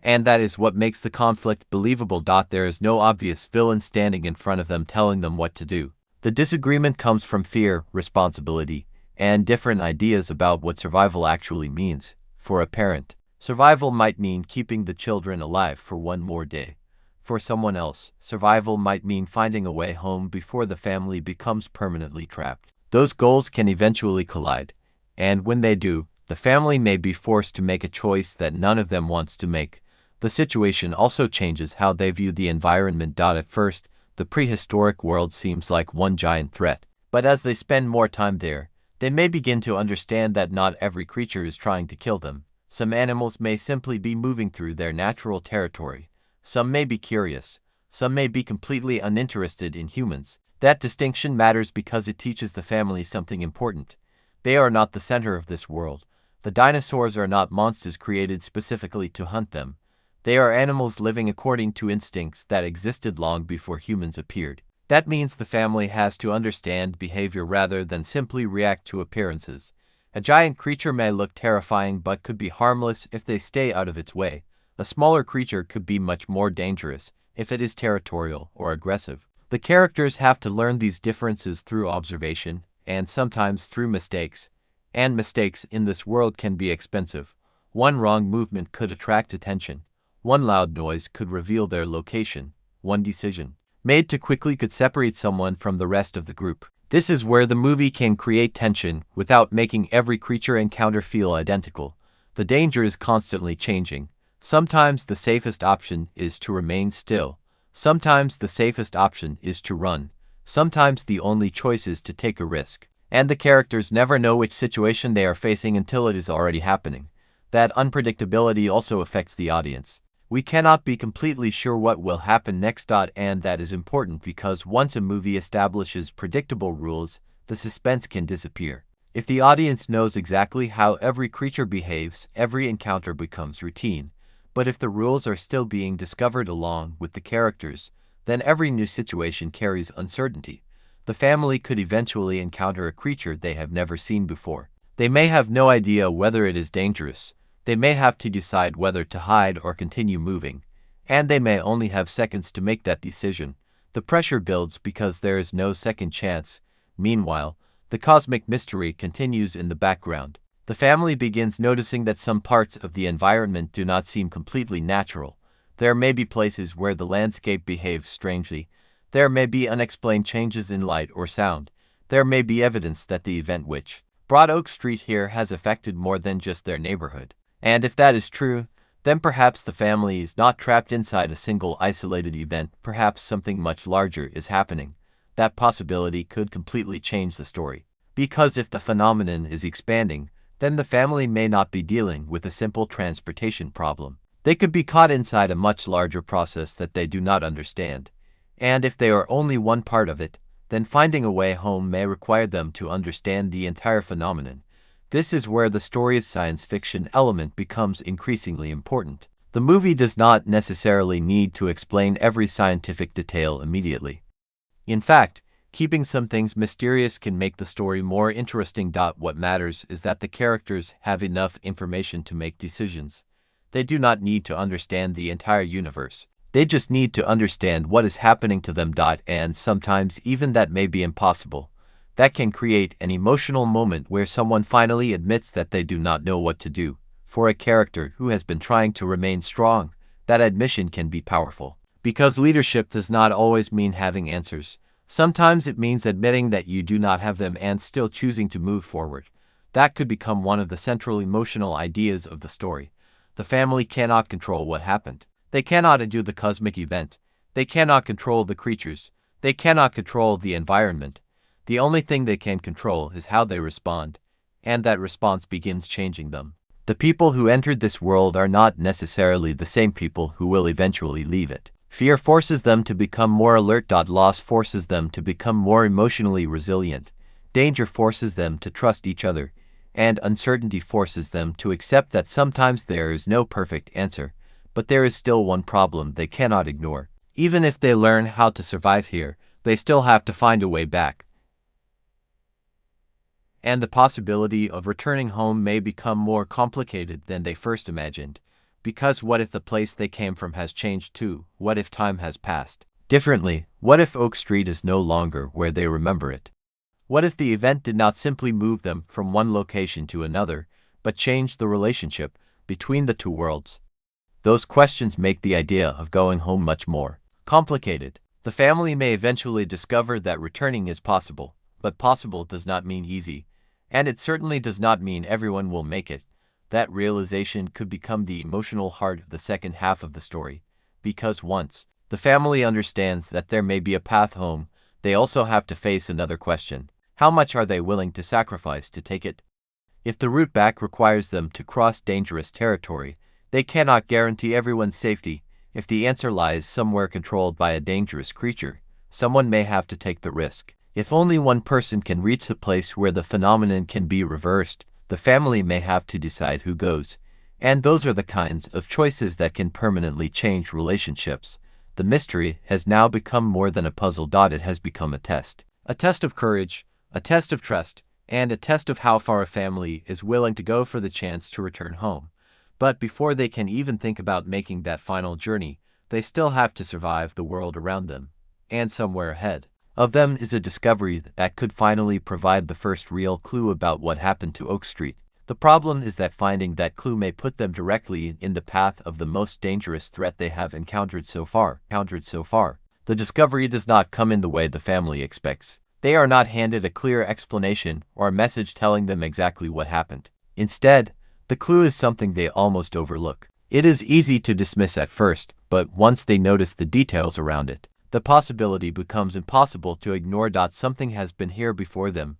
And that is what makes the conflict believable. There is no obvious villain standing in front of them telling them what to do. The disagreement comes from fear, responsibility, and different ideas about what survival actually means. For a parent, survival might mean keeping the children alive for one more day. For someone else, survival might mean finding a way home before the family becomes permanently trapped. Those goals can eventually collide, and when they do, the family may be forced to make a choice that none of them wants to make. The situation also changes how they view the environment. At first, the prehistoric world seems like one giant threat, but as they spend more time there, they may begin to understand that not every creature is trying to kill them. Some animals may simply be moving through their natural territory. Some may be curious. Some may be completely uninterested in humans. That distinction matters because it teaches the family something important. They are not the center of this world. The dinosaurs are not monsters created specifically to hunt them. They are animals living according to instincts that existed long before humans appeared. That means the family has to understand behavior rather than simply react to appearances. A giant creature may look terrifying but could be harmless if they stay out of its way. A smaller creature could be much more dangerous if it is territorial or aggressive. The characters have to learn these differences through observation, and sometimes through mistakes. And mistakes in this world can be expensive. One wrong movement could attract attention. One loud noise could reveal their location. One decision made too quickly could separate someone from the rest of the group. This is where the movie can create tension without making every creature encounter feel identical. The danger is constantly changing. Sometimes the safest option is to remain still. Sometimes the safest option is to run. Sometimes the only choice is to take a risk. And the characters never know which situation they are facing until it is already happening. That unpredictability also affects the audience. We cannot be completely sure what will happen next. And that is important because once a movie establishes predictable rules, the suspense can disappear. If the audience knows exactly how every creature behaves, every encounter becomes routine. But if the rules are still being discovered along with the characters, then every new situation carries uncertainty. The family could eventually encounter a creature they have never seen before. They may have no idea whether it is dangerous. They may have to decide whether to hide or continue moving, and they may only have seconds to make that decision. The pressure builds because there is no second chance. Meanwhile, the cosmic mystery continues in the background. The family begins noticing that some parts of the environment do not seem completely natural. There may be places where the landscape behaves strangely. There may be unexplained changes in light or sound. There may be evidence that the event which brought Oak Street here has affected more than just their neighborhood. And if that is true, then perhaps the family is not trapped inside a single isolated event. Perhaps something much larger is happening. That possibility could completely change the story. Because if the phenomenon is expanding, then the family may not be dealing with a simple transportation problem. They could be caught inside a much larger process that they do not understand. And if they are only one part of it, then finding a way home may require them to understand the entire phenomenon. This is where the story's science fiction element becomes increasingly important. The movie does not necessarily need to explain every scientific detail immediately. In fact, keeping some things mysterious can make the story more interesting. What matters is that the characters have enough information to make decisions. They do not need to understand the entire universe. They just need to understand what is happening to them. And sometimes even that may be impossible. That can create an emotional moment where someone finally admits that they do not know what to do. For a character who has been trying to remain strong, that admission can be powerful. Because leadership does not always mean having answers. Sometimes it means admitting that you do not have them and still choosing to move forward. That could become one of the central emotional ideas of the story. The family cannot control what happened. They cannot undo the cosmic event. They cannot control the creatures. They cannot control the environment. The only thing they can control is how they respond, and that response begins changing them. The people who entered this world are not necessarily the same people who will eventually leave it. Fear forces them to become more alert. Loss forces them to become more emotionally resilient. Danger forces them to trust each other, and uncertainty forces them to accept that sometimes there is no perfect answer, but there is still one problem they cannot ignore. Even if they learn how to survive here, they still have to find a way back. And the possibility of returning home may become more complicated than they first imagined. Because what if the place they came from has changed too? What if time has passed differently? What if Oak Street is no longer where they remember it? What if the event did not simply move them from one location to another, but changed the relationship between the two worlds? Those questions make the idea of going home much more complicated. The family may eventually discover that returning is possible, but possible does not mean easy. And it certainly does not mean everyone will make it. That realization could become the emotional heart of the second half of the story. Because once the family understands that there may be a path home, they also have to face another question. How much are they willing to sacrifice to take it? If the route back requires them to cross dangerous territory, they cannot guarantee everyone's safety. If the answer lies somewhere controlled by a dangerous creature, someone may have to take the risk. If only one person can reach the place where the phenomenon can be reversed, the family may have to decide who goes. And those are the kinds of choices that can permanently change relationships. The mystery has now become more than a puzzle. It has become a test. A test of courage, a test of trust, and a test of how far a family is willing to go for the chance to return home. But before they can even think about making that final journey, they still have to survive the world around them. And somewhere ahead of them is a discovery that could finally provide the first real clue about what happened to Oak Street. The problem is that finding that clue may put them directly in the path of the most dangerous threat they have encountered so far. The discovery does not come in the way the family expects. They are not handed a clear explanation or a message telling them exactly what happened. Instead, the clue is something they almost overlook. It is easy to dismiss at first, but once they notice the details around it, the possibility becomes impossible to ignore. Something has been here before them.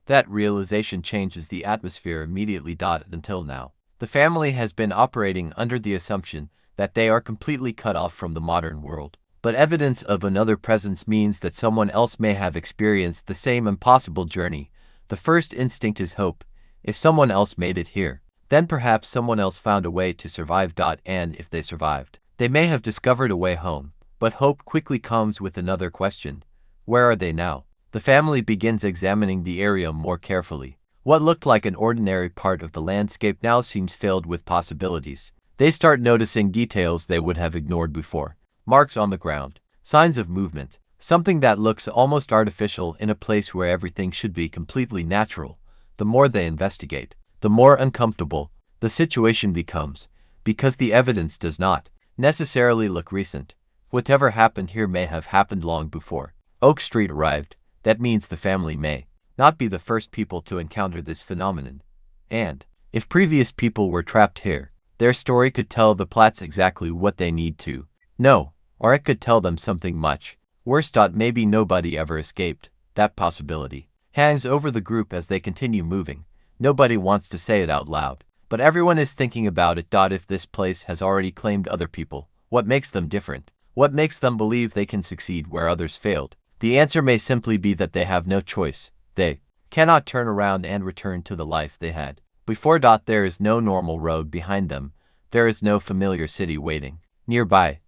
That realization changes the atmosphere immediately. Until now, the family has been operating under the assumption that they are completely cut off from the modern world. But evidence of another presence means that someone else may have experienced the same impossible journey. The first instinct is hope. If someone else made it here, then perhaps someone else found a way to survive. And if they survived, they may have discovered a way home. But hope quickly comes with another question. Where are they now? The family begins examining the area more carefully. What looked like an ordinary part of the landscape now seems filled with possibilities. They start noticing details they would have ignored before. Marks on the ground, signs of movement, something that looks almost artificial in a place where everything should be completely natural. The more they investigate, the more uncomfortable the situation becomes, because the evidence does not necessarily look recent. Whatever happened here may have happened long before Oak Street arrived. That means the family may not be the first people to encounter this phenomenon. And if previous people were trapped here, their story could tell the Platts exactly what they need to know, or it could tell them something much worse. Maybe nobody ever escaped. That possibility hangs over the group as they continue moving. Nobody wants to say it out loud, but everyone is thinking about it. If this place has already claimed other people, what makes them different? What makes them believe they can succeed where others failed? The answer may simply be that they have no choice. They cannot turn around and return to the life they had before. There is no normal road behind them. There is no familiar city waiting nearby.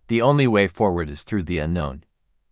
The only way forward is through the unknown.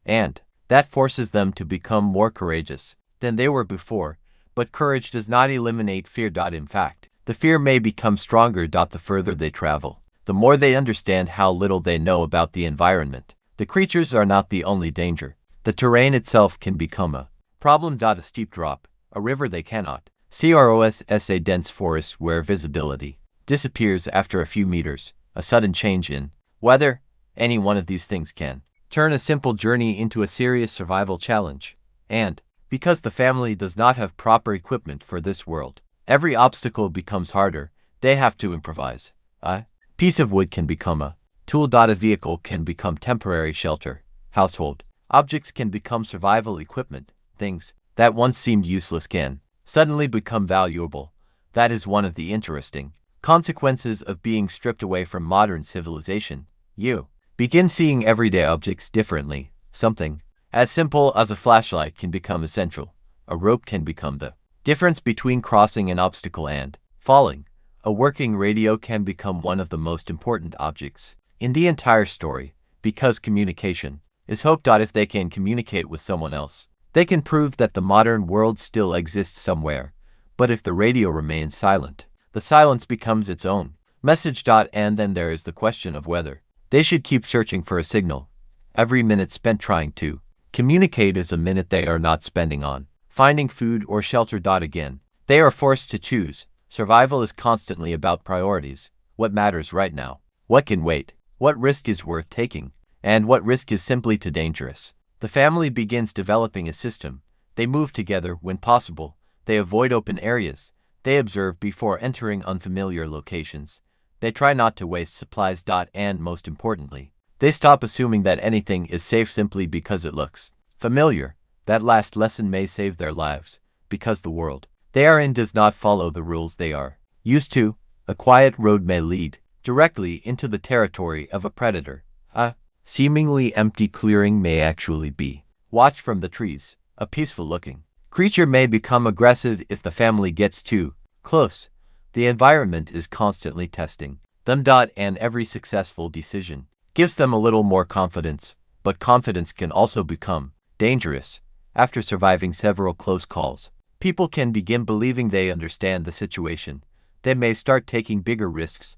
And that forces them to become more courageous than they were before. But courage does not eliminate fear. In fact, the fear may become stronger. The further they travel, the more they understand how little they know about the environment. The creatures are not the only danger. The terrain itself can become a problem. A steep drop, a river they cannot cross, a dense forest where visibility disappears after a few meters, a sudden change in weather. Any one of these things can turn a simple journey into a serious survival challenge. And because the family does not have proper equipment for this world, every obstacle becomes harder. They have to improvise. A piece of wood can become a tool. A vehicle can become temporary shelter. Household objects can become survival equipment. Things that once seemed useless can suddenly become valuable. That is one of the interesting consequences of being stripped away from modern civilization. You begin seeing everyday objects differently. Something as simple as a flashlight can become essential. A rope can become the difference between crossing an obstacle and falling. A working radio can become one of the most important objects in the entire story, because communication is hope. If they can communicate with someone else, they can prove that the modern world still exists somewhere. But if the radio remains silent, the silence becomes its own message. And then there is the question of whether they should keep searching for a signal. Every minute spent trying to communicate is a minute they are not spending on finding food or shelter. Again, they are forced to choose. Survival is constantly about priorities. What matters right now? What can wait? What risk is worth taking? And what risk is simply too dangerous? The family begins developing a system. They move together when possible. They avoid open areas. They observe before entering unfamiliar locations. They try not to waste supplies. And most importantly, they stop assuming that anything is safe simply because it looks familiar. That last lesson may save their lives, because the world they are in does not follow the rules they are used to. A quiet road may lead directly into the territory of a predator. A seemingly empty clearing may actually be watched from the trees. A peaceful-looking creature may become aggressive if the family gets too close. The environment is constantly testing them. And every successful decision gives them a little more confidence, but confidence can also become dangerous. After surviving several close calls, people can begin believing they understand the situation. They may start taking bigger risks.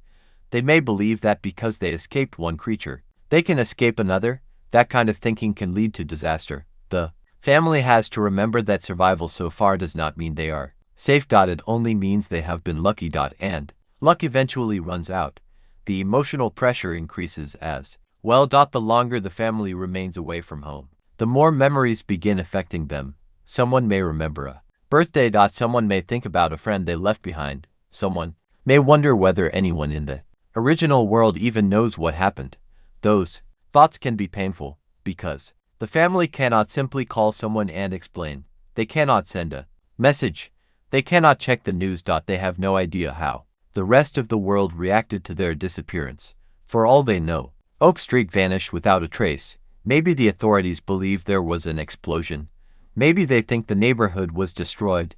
They may believe that because they escaped one creature, they can escape another. That kind of thinking can lead to disaster. The family has to remember that survival so far does not mean they are safe. It only means they have been lucky. And luck eventually runs out. The emotional pressure increases as well. The longer the family remains away from home, the more memories begin affecting them. Someone may remember a birthday. Someone may think about a friend they left behind. Someone may wonder whether anyone in the original world even knows what happened. Those thoughts can be painful because the family cannot simply call someone and explain. They cannot send a message. They cannot check the news. They have no idea how the rest of the world reacted to their disappearance. For all they know, Oak Street vanished without a trace. Maybe the authorities believe there was an explosion. Maybe they think the neighborhood was destroyed.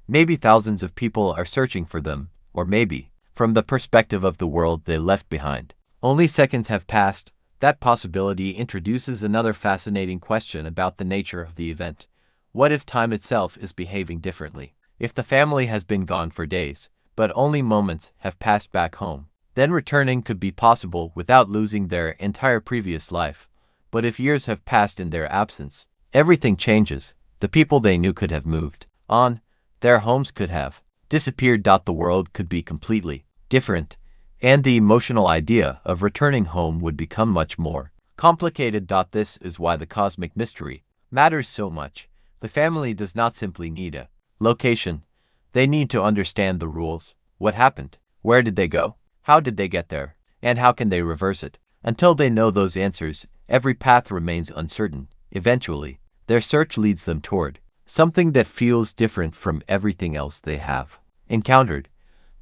Maybe thousands of people are searching for them. Or maybe, from the perspective of the world they left behind, only seconds have passed. That possibility introduces another fascinating question about the nature of the event. What if time itself is behaving differently? If the family has been gone for days, but only moments have passed back home, then returning could be possible without losing their entire previous life. But if years have passed in their absence, everything changes. The people they knew could have moved on. Their homes could have disappeared. The world could be completely different, and the emotional idea of returning home would become much more complicated. This is why the cosmic mystery matters so much. The family does not simply need a location. They need to understand the rules. What happened? Where did they go? How did they get there? And how can they reverse it? Until they know those answers, every path remains uncertain. Eventually, their search leads them toward something that feels different from everything else they have encountered.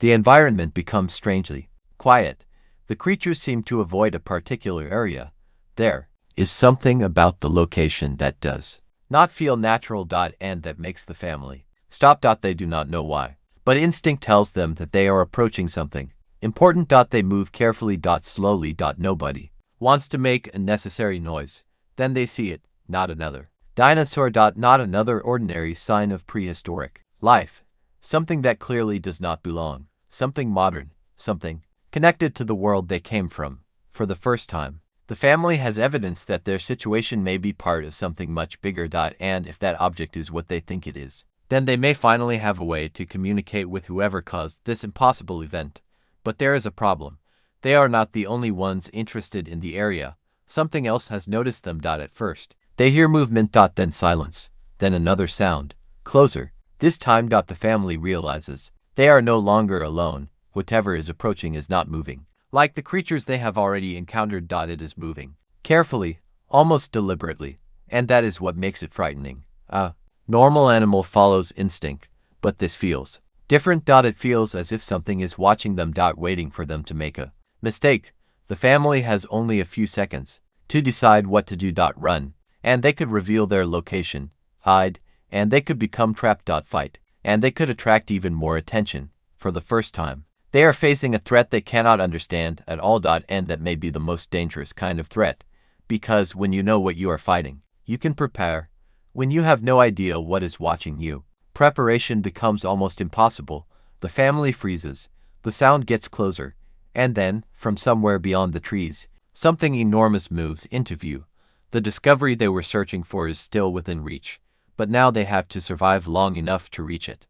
The environment becomes strangely quiet. The creatures seem to avoid a particular area. There is something about the location that does not feel natural. And that makes the family stop. They do not know why, but instinct tells them that they are approaching something important. They move carefully. Slowly. Nobody wants to make unnecessary noise. Then they see it, not another dinosaur. Not another ordinary sign of prehistoric life. Something that clearly does not belong. Something modern. Something connected to the world they came from. For the first time, the family has evidence that their situation may be part of something much bigger. And if that object is what they think it is, then they may finally have a way to communicate with whoever caused this impossible event. But there is a problem. They are not the only ones interested in the area. Something else has noticed them. At first, they hear movement. Then silence. Then another sound. Closer. This time. The family realizes they are no longer alone. Whatever is approaching is not moving like the creatures they have already encountered. It is moving carefully, almost deliberately, and that is what makes it frightening. A normal animal follows instinct, but this feels different. It feels as if something is watching them. Waiting for them to make a mistake. The family has only a few seconds to decide what to do. Run, and they could reveal their location. Hide, and they could become trapped. Fight, and they could attract even more attention. For the first time, they are facing a threat they cannot understand at all. And that may be the most dangerous kind of threat, because when you know what you are fighting, you can prepare. When you have no idea what is watching you, preparation becomes almost impossible. The family freezes. The sound gets closer, and then, from somewhere beyond the trees, something enormous moves into view. The discovery they were searching for is still within reach, but now they have to survive long enough to reach it.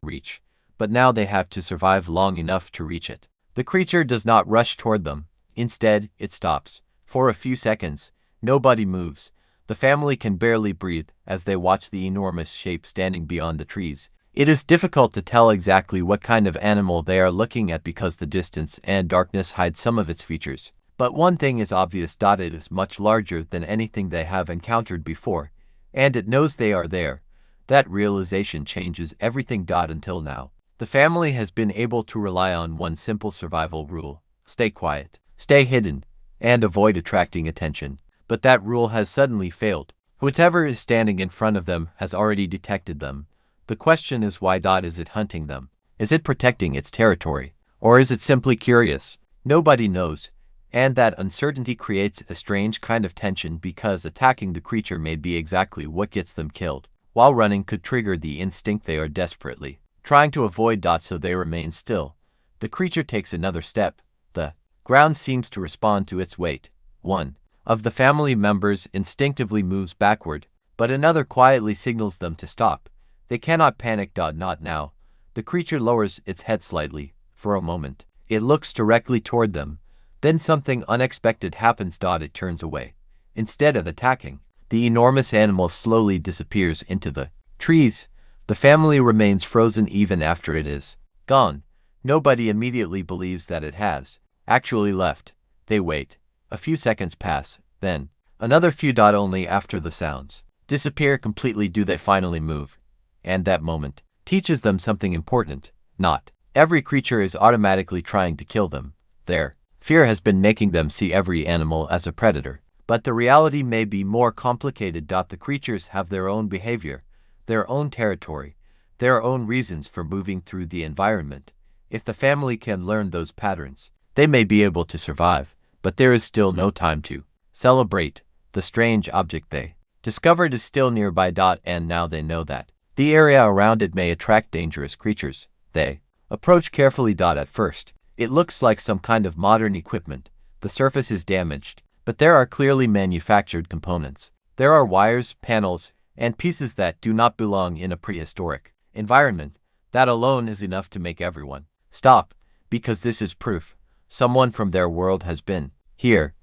But now they have to survive long enough to reach it. The creature does not rush toward them. Instead, it stops. For a few seconds, nobody moves. The family can barely breathe as they watch the enormous shape standing beyond the trees. It is difficult to tell exactly what kind of animal they are looking at because the distance and darkness hide some of its features. But one thing is obvious. It is much larger than anything they have encountered before, and it knows they are there. That realization changes everything. Until now, the family has been able to rely on one simple survival rule: stay quiet, stay hidden, and avoid attracting attention. But that rule has suddenly failed. Whatever is standing in front of them has already detected them. The question is why. Is it hunting them? Is it protecting its territory? Or is it simply curious? Nobody knows. And that uncertainty creates a strange kind of tension because attacking the creature may be exactly what gets them killed, while running could trigger the instinct they are desperately trying to avoid. So they remain still. The creature takes another step. The ground seems to respond to its weight. One of the family members instinctively moves backward, but another quietly signals them to stop. They cannot panic. Not now. The creature lowers its head slightly. For a moment, it looks directly toward them. Then something unexpected happens. It turns away. Instead of attacking, the enormous animal slowly disappears into the trees. The family remains frozen even after it is gone. Nobody immediately believes that it has actually left. They wait. A few seconds pass, then another few. Only after the sounds disappear completely do they finally move. And that moment teaches them something important. Not every creature is automatically trying to kill them. Their fear has been making them see every animal as a predator. But the reality may be more complicated. The creatures have their own behavior, their own territory, their own reasons for moving through the environment. If the family can learn those patterns, they may be able to survive. But there is still no time to celebrate. The strange object they discovered is still nearby. And now they know that the area around it may attract dangerous creatures. They approach carefully. At first, it looks like some kind of modern equipment. The surface is damaged, but there are clearly manufactured components. There are wires, panels, and pieces that do not belong in a prehistoric environment. That alone is enough to make everyone stop, because this is proof someone from their world has been here,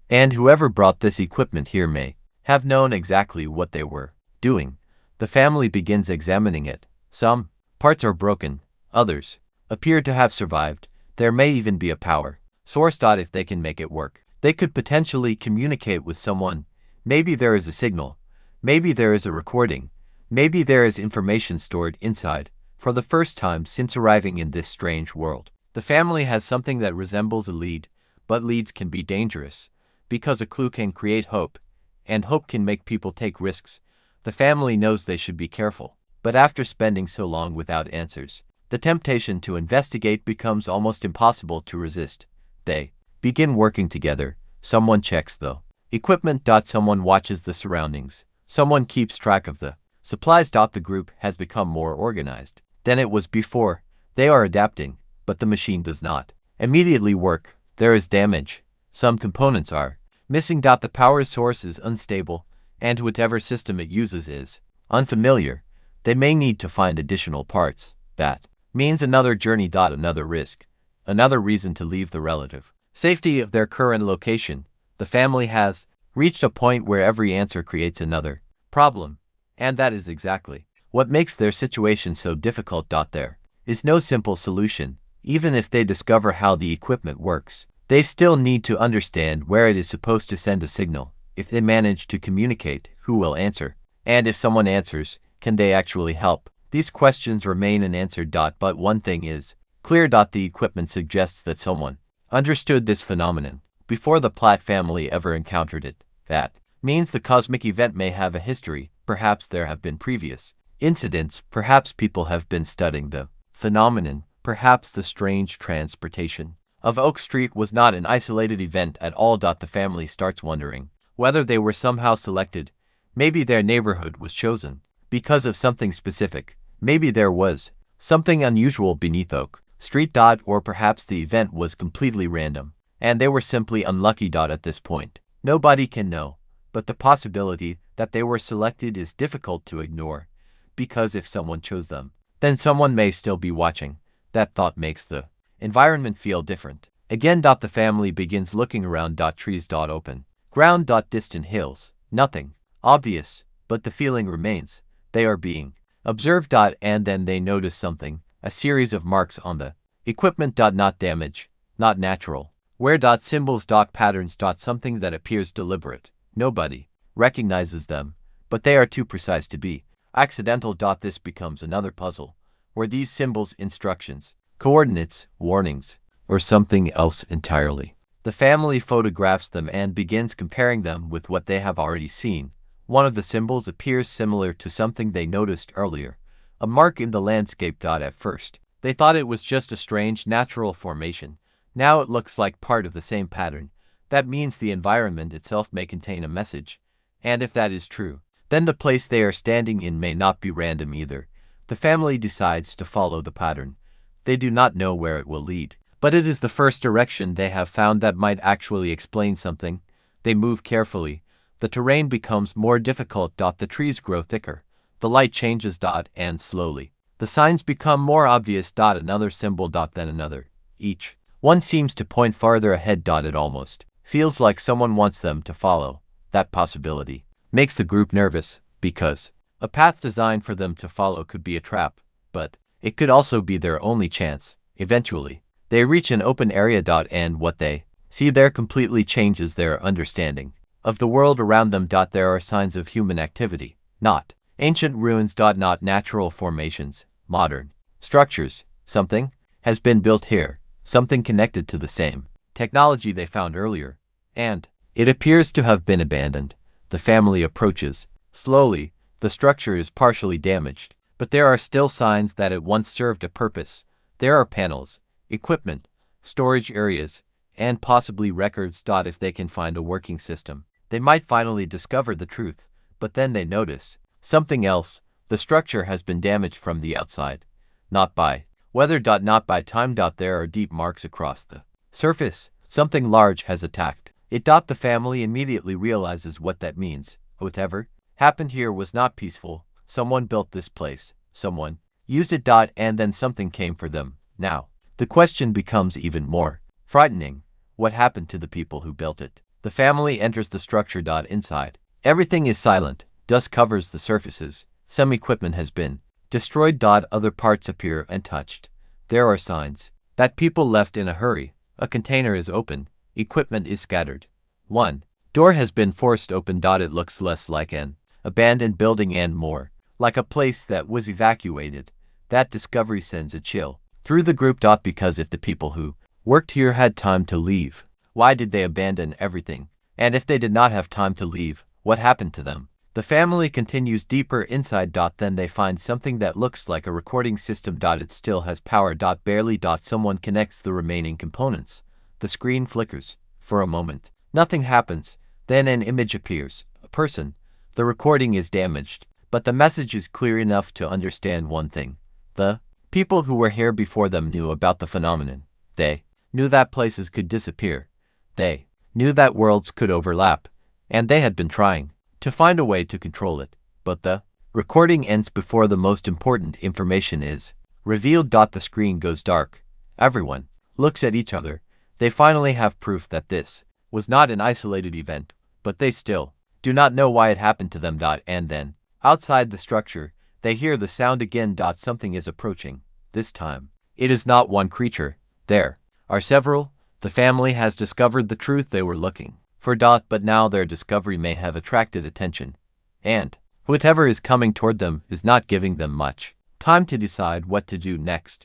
and whoever brought this equipment here may have known exactly what they were doing. The family begins examining it. Some parts are broken, others appear to have survived. There may even be a power source. If they can make it work, they could potentially communicate with someone. Maybe there is a signal. Maybe there is a recording. Maybe there is information stored inside. For the first time since arriving in this strange world, the family has something that resembles a lead, but leads can be dangerous, because a clue can create hope, and hope can make people take risks. The family knows they should be careful, but after spending so long without answers, the temptation to investigate becomes almost impossible to resist. They begin working together. Someone checks the equipment. Someone watches the surroundings. Someone keeps track of the supplies. The group has become more organized than it was before. They are adapting, but the machine does not immediately work. There is damage. Some components are missing. The power source is unstable, and whatever system it uses is unfamiliar. They may need to find additional parts. That means another journey. Another risk. Another reason to leave the relative safety of their current location. The family has reached a point where every answer creates another problem. And that is exactly what makes their situation so difficult. There is no simple solution. Even if they discover how the equipment works, they still need to understand where it is supposed to send a signal. If they manage to communicate, who will answer? And if someone answers, can they actually help? These questions remain unanswered. But one thing is clear. The equipment suggests that someone understood this phenomenon before the Platt family ever encountered it. That means the cosmic event may have a history. Perhaps there have been previous incidents. Perhaps people have been studying the phenomenon. Perhaps the strange transportation of Oak Street was not an isolated event at all. The family starts wondering whether they were somehow selected. Maybe their neighborhood was chosen because of something specific. Maybe there was something unusual beneath Oak Street. Or perhaps the event was completely random, and they were simply unlucky. At this point, nobody can know. But the possibility that they were selected is difficult to ignore, because if someone chose them, then someone may still be watching. That thought makes the environment feel different. Again. The family begins looking around. Trees. Open ground. Distant hills. Nothing obvious, but the feeling remains. They are being observed. And then they notice something. A series of marks on the equipment. Not damage, not natural. Where? Symbols. Patterns. Something that appears deliberate. Nobody recognizes them, but they are too precise to be accidental. This becomes another puzzle. Were these symbols instructions, coordinates, warnings, or something else entirely? The family photographs them and begins comparing them with what they have already seen. One of the symbols appears similar to something they noticed earlier, a mark in the landscape. At first, They thought it was just a strange natural formation. Now it looks like part of the same pattern. That means the environment itself may contain a message. And if that is true, then the place they are standing in may not be random either. The family decides to follow the pattern. They do not know where it will lead, but it is the first direction they have found that might actually explain something. They move carefully. The terrain becomes more difficult. The trees grow thicker. The light changes. And slowly, the signs become more obvious. Another symbol. Then another. Each one seems to point farther ahead. It almost feels like someone wants them to follow. That possibility makes the group nervous, because a path designed for them to follow could be a trap, but it could also be their only chance. Eventually, they reach an open area. And what they see there completely changes their understanding of the world around them. There are signs of human activity, not ancient ruins. Not natural formations, modern structures. Something has been built here, something connected to the same technology they found earlier, and it appears to have been abandoned. The family approaches. Slowly, the structure is partially damaged, but there are still signs that it once served a purpose. There are panels, equipment, storage areas, and possibly records. If they can find a working system, they might finally discover the truth. But then they notice something else. The structure has been damaged from the outside, not by weather. Not by time. There are deep marks across the surface. Something large has attacked it. The family immediately realizes what that means. Whatever happened here was not peaceful. Someone built this place. Someone used it. And then something came for them. Now, the question becomes even more frightening. What happened to the people who built it? The family enters the structure. Inside, everything is silent. Dust covers the surfaces. Some equipment has been destroyed. Other parts appear untouched. There are signs that people left in a hurry. A container is open. Equipment is scattered. One door has been forced open. It looks less like an abandoned building and more like a place that was evacuated. That discovery sends a chill through the group. Because if the people who worked here had time to leave, why did they abandon everything? And if they did not have time to leave, what happened to them? The family continues deeper inside. Then they find something that looks like a recording system. It still has power. Barely. Someone connects the remaining components. The screen flickers. For a moment, nothing happens. Then an image appears. A person. The recording is damaged, but the message is clear enough to understand one thing. The people who were here before them knew about the phenomenon. They knew that places could disappear. They knew that worlds could overlap, and they had been trying to find a way to control it. But the recording ends before the most important information is revealed. The screen goes dark. Everyone looks at each other. They finally have proof that this was not an isolated event, but they still do not know why it happened to them. And then, outside the structure, they hear the sound again. Something is approaching. This time, it is not one creature. There are several. The family has discovered the truth they were looking for. But now their discovery may have attracted attention, and whatever is coming toward them is not giving them much time to decide what to do next.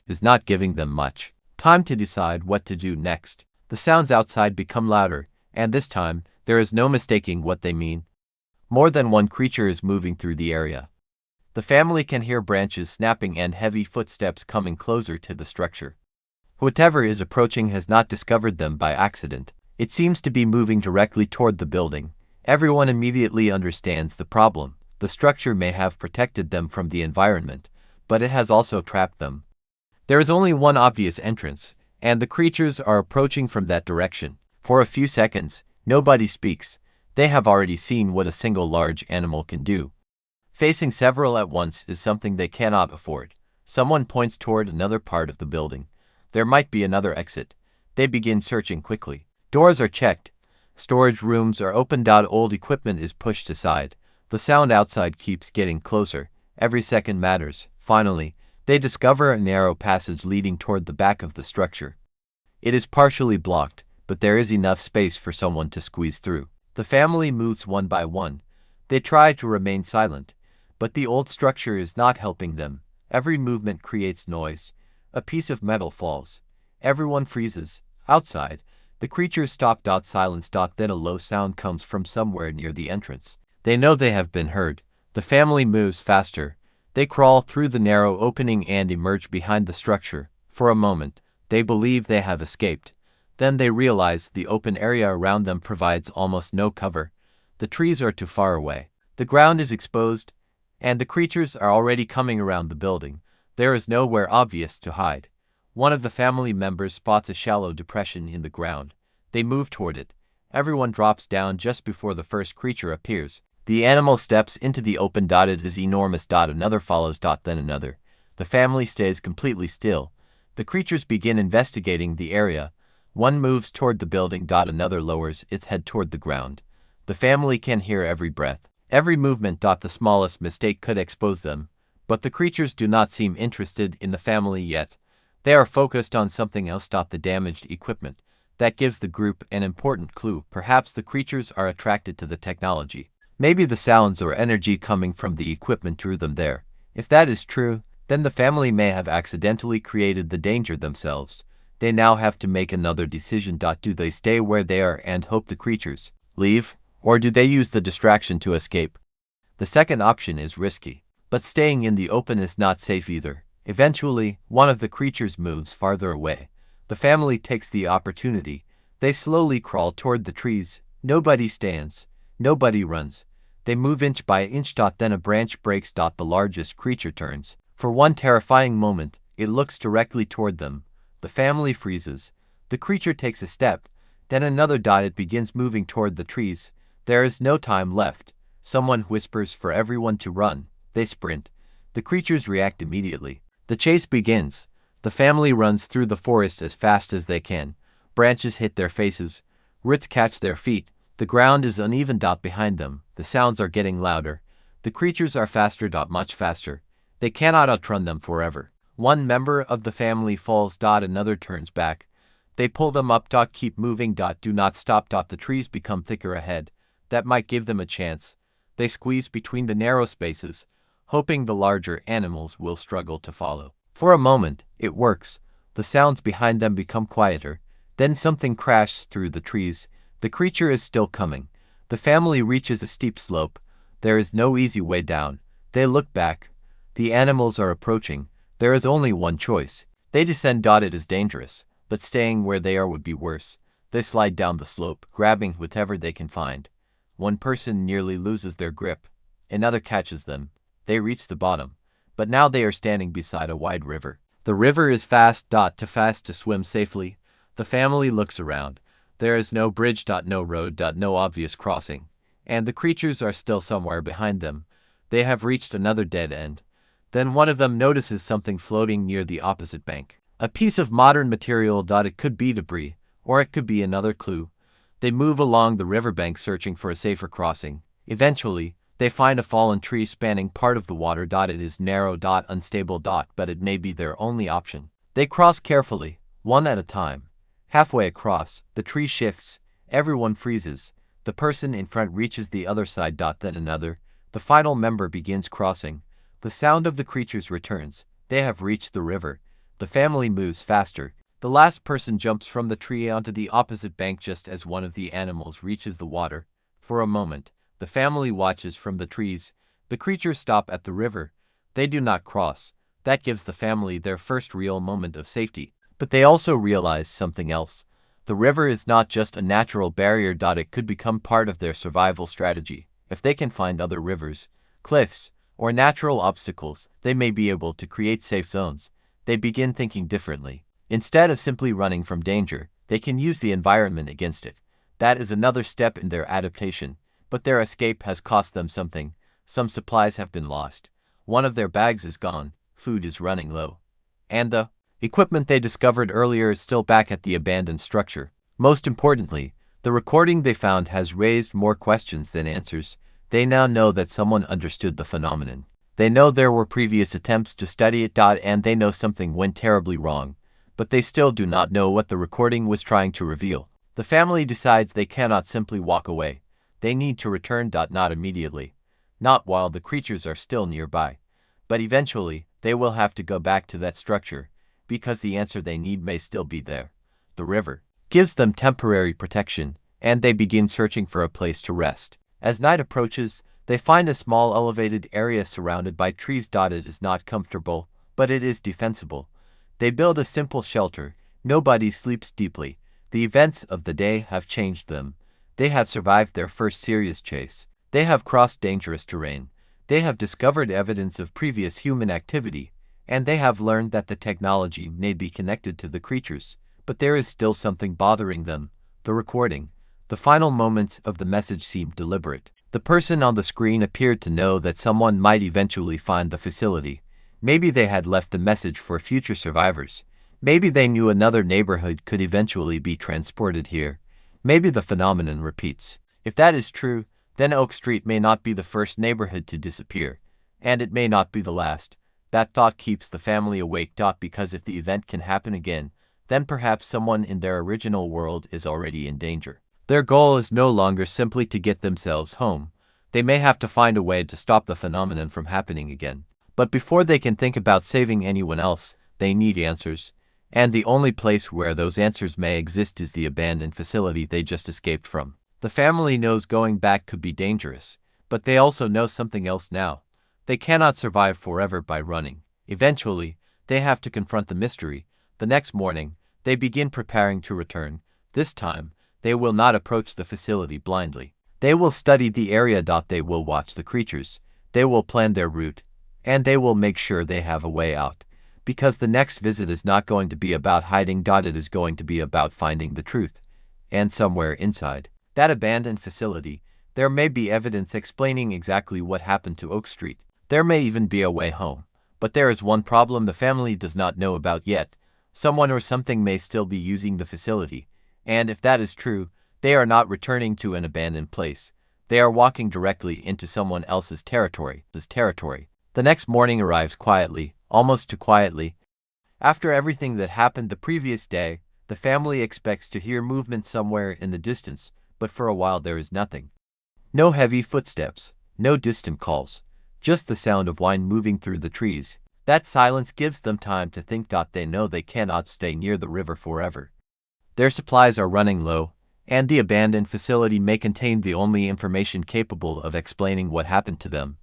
The sounds outside become louder, and this time, there is no mistaking what they mean. More than one creature is moving through the area. The family can hear branches snapping and heavy footsteps coming closer to the structure. Whatever is approaching has not discovered them by accident. It seems to be moving directly toward the building. Everyone immediately understands the problem. The structure may have protected them from the environment, but it has also trapped them. There is only one obvious entrance, and the creatures are approaching from that direction. For a few seconds, nobody speaks. They have already seen what a single large animal can do. Facing several at once is something they cannot afford. Someone points toward another part of the building. There might be another exit. They begin searching quickly. Doors are checked. Storage rooms are opened. Old equipment is pushed aside. The sound outside keeps getting closer. Every second matters. Finally, they discover a narrow passage leading toward the back of the structure. It is partially blocked, but there is enough space for someone to squeeze through. The family moves one by one. They try to remain silent, but the old structure is not helping them. Every movement creates noise. A piece of metal falls. Everyone freezes. Outside, the creatures stop. Silence. Then a low sound comes from somewhere near the entrance. They know they have been heard. The family moves faster. They crawl through the narrow opening and emerge behind the structure. For a moment, they believe they have escaped. Then they realize the open area around them provides almost no cover. The trees are too far away. The ground is exposed, and the creatures are already coming around the building. There is nowhere obvious to hide. One of the family members spots a shallow depression in the ground. They move toward it. Everyone drops down just before the first creature appears. The animal steps into the open. It is enormous. Another follows. Then another. The family stays completely still. The creatures begin investigating the area. One moves toward the building. Another lowers its head toward the ground. The family can hear every breath, every movement. The smallest mistake could expose them. But the creatures do not seem interested in the family yet. They are focused on something else. The damaged equipment. That gives the group an important clue. Perhaps the creatures are attracted to the technology. Maybe the sounds or energy coming from the equipment drew them there. If that is true, then the family may have accidentally created the danger themselves. They now have to make another decision. Do they stay where they are and hope the creatures leave, or do they use the distraction to escape? The second option is risky, but staying in the open is not safe either. Eventually, one of the creatures moves farther away. The family takes the opportunity. They slowly crawl toward the trees. Nobody stands. Nobody runs. They move inch by inch. Then a branch breaks. The largest creature turns. For one terrifying moment, it looks directly toward them. The family freezes. The creature takes a step. Then another. It begins moving toward the trees. There is no time left. Someone whispers for everyone to run. They sprint. The creatures react immediately. The chase begins. The family runs through the forest as fast as they can. Branches hit their faces. Roots catch their feet. The ground is uneven. Behind them, the sounds are getting louder. The creatures are faster. Much faster. They cannot outrun them forever. One member of the family falls. Another turns back. They pull them up. Keep moving. Do not stop. The trees become thicker ahead. That might give them a chance. They squeeze between the narrow spaces, hoping the larger animals will struggle to follow. For a moment, it works. The sounds behind them become quieter. Then something crashes through the trees. The creature is still coming. The family reaches a steep slope. There is no easy way down. They look back. The animals are approaching. There is only one choice. They descend. It is dangerous, but staying where they are would be worse. They slide down the slope, grabbing whatever they can find. One person nearly loses their grip. Another catches them. They reach the bottom. But now they are standing beside a wide river. The river is too fast to swim safely. The family looks around. There is no bridge. No road. No obvious crossing. And the creatures are still somewhere behind them. They have reached another dead end. Then one of them notices something floating near the opposite bank. A piece of modern material. It could be debris, or it could be another clue. They move along the riverbank searching for a safer crossing. Eventually, they find a fallen tree spanning part of the water. It is narrow. Unstable. But it may be their only option. They cross carefully, one at a time. Halfway across, the tree shifts. Everyone freezes. The person in front reaches the other side. Then another. The final member begins crossing. The sound of the creatures returns. They have reached the river. The family moves faster. The last person jumps from the tree onto the opposite bank just as one of the animals reaches the water. For a moment, the family watches from the trees. The creatures stop at the river. They do not cross. That gives the family their first real moment of safety. But they also realize something else. The river is not just a natural barrier. It could become part of their survival strategy. If they can find other rivers, cliffs, or natural obstacles, they may be able to create safe zones. They begin thinking differently. Instead of simply running from danger, they can use the environment against it. That is another step in their adaptation. But their escape has cost them something. Some supplies have been lost. One of their bags is gone. Food is running low. And the equipment they discovered earlier is still back at the abandoned structure. Most importantly, the recording they found has raised more questions than answers. They now know that someone understood the phenomenon. They know there were previous attempts to study it. And they know something went terribly wrong. But they still do not know what the recording was trying to reveal. The family decides they cannot simply walk away. They need to return. Not immediately. Not while the creatures are still nearby. But eventually, they will have to go back to that structure, because the answer they need may still be there. The river gives them temporary protection, and they begin searching for a place to rest. As night approaches, They find a small elevated area surrounded by trees. It is not comfortable, but it is defensible. They build a simple shelter. Nobody sleeps deeply. The events of the day have changed them. They have survived their first serious chase. They have crossed dangerous terrain. They have discovered evidence of previous human activity, and they have learned that the technology may be connected to the creatures, but there is still something bothering them. The recording. The final moments of the message seemed deliberate. The person on the screen appeared to know that someone might eventually find the facility. Maybe they had left the message for future survivors. Maybe they knew another neighborhood could eventually be transported here. Maybe the phenomenon repeats. If that is true, then Oak Street may not be the first neighborhood to disappear, and it may not be the last. That thought keeps the family awake. Because if the event can happen again, then perhaps someone in their original world is already in danger. Their goal is no longer simply to get themselves home. They may have to find a way to stop the phenomenon from happening again. But before they can think about saving anyone else, they need answers. And the only place where those answers may exist is the abandoned facility they just escaped from. The family knows going back could be dangerous, but they also know something else now. They cannot survive forever by running. Eventually, they have to confront the mystery. The next morning, they begin preparing to return. This time, they will not approach the facility blindly. They will study the area. They will watch the creatures. They will plan their route, and they will make sure they have a way out. Because the next visit is not going to be about hiding. It is going to be about finding the truth. And somewhere inside that abandoned facility, there may be evidence explaining exactly what happened to Oak Street. There may even be a way home. But there is one problem the family does not know about yet. Someone or something may still be using the facility. And if that is true, they are not returning to an abandoned place. They are walking directly into someone else's territory. The next morning arrives quietly, almost too quietly. After everything that happened the previous day, the family expects to hear movement somewhere in the distance, but for a while there is nothing. No heavy footsteps, no distant calls, just the sound of wind moving through the trees. That silence gives them time to think. They know they cannot stay near the river forever. Their supplies are running low, and the abandoned facility may contain the only information capable of explaining what happened to them.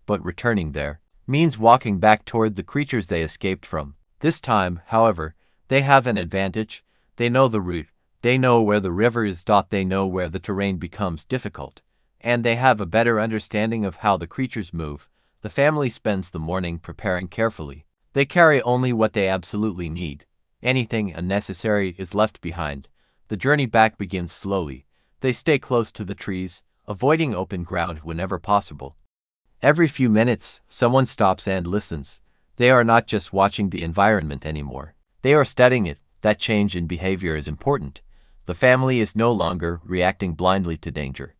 But returning there means walking back toward the creatures they escaped from. This time, however, they have an advantage. They know the route. They know where the river is. They know where the terrain becomes difficult, and they have a better understanding of how the creatures move. The family spends the morning preparing carefully. They carry only what they absolutely need. Anything unnecessary is left behind. The journey back begins slowly. They stay close to the trees, avoiding open ground whenever possible. Every few minutes, someone stops and listens. They are not just watching the environment anymore. They are studying it. That change in behavior is important. The family is no longer reacting blindly to danger.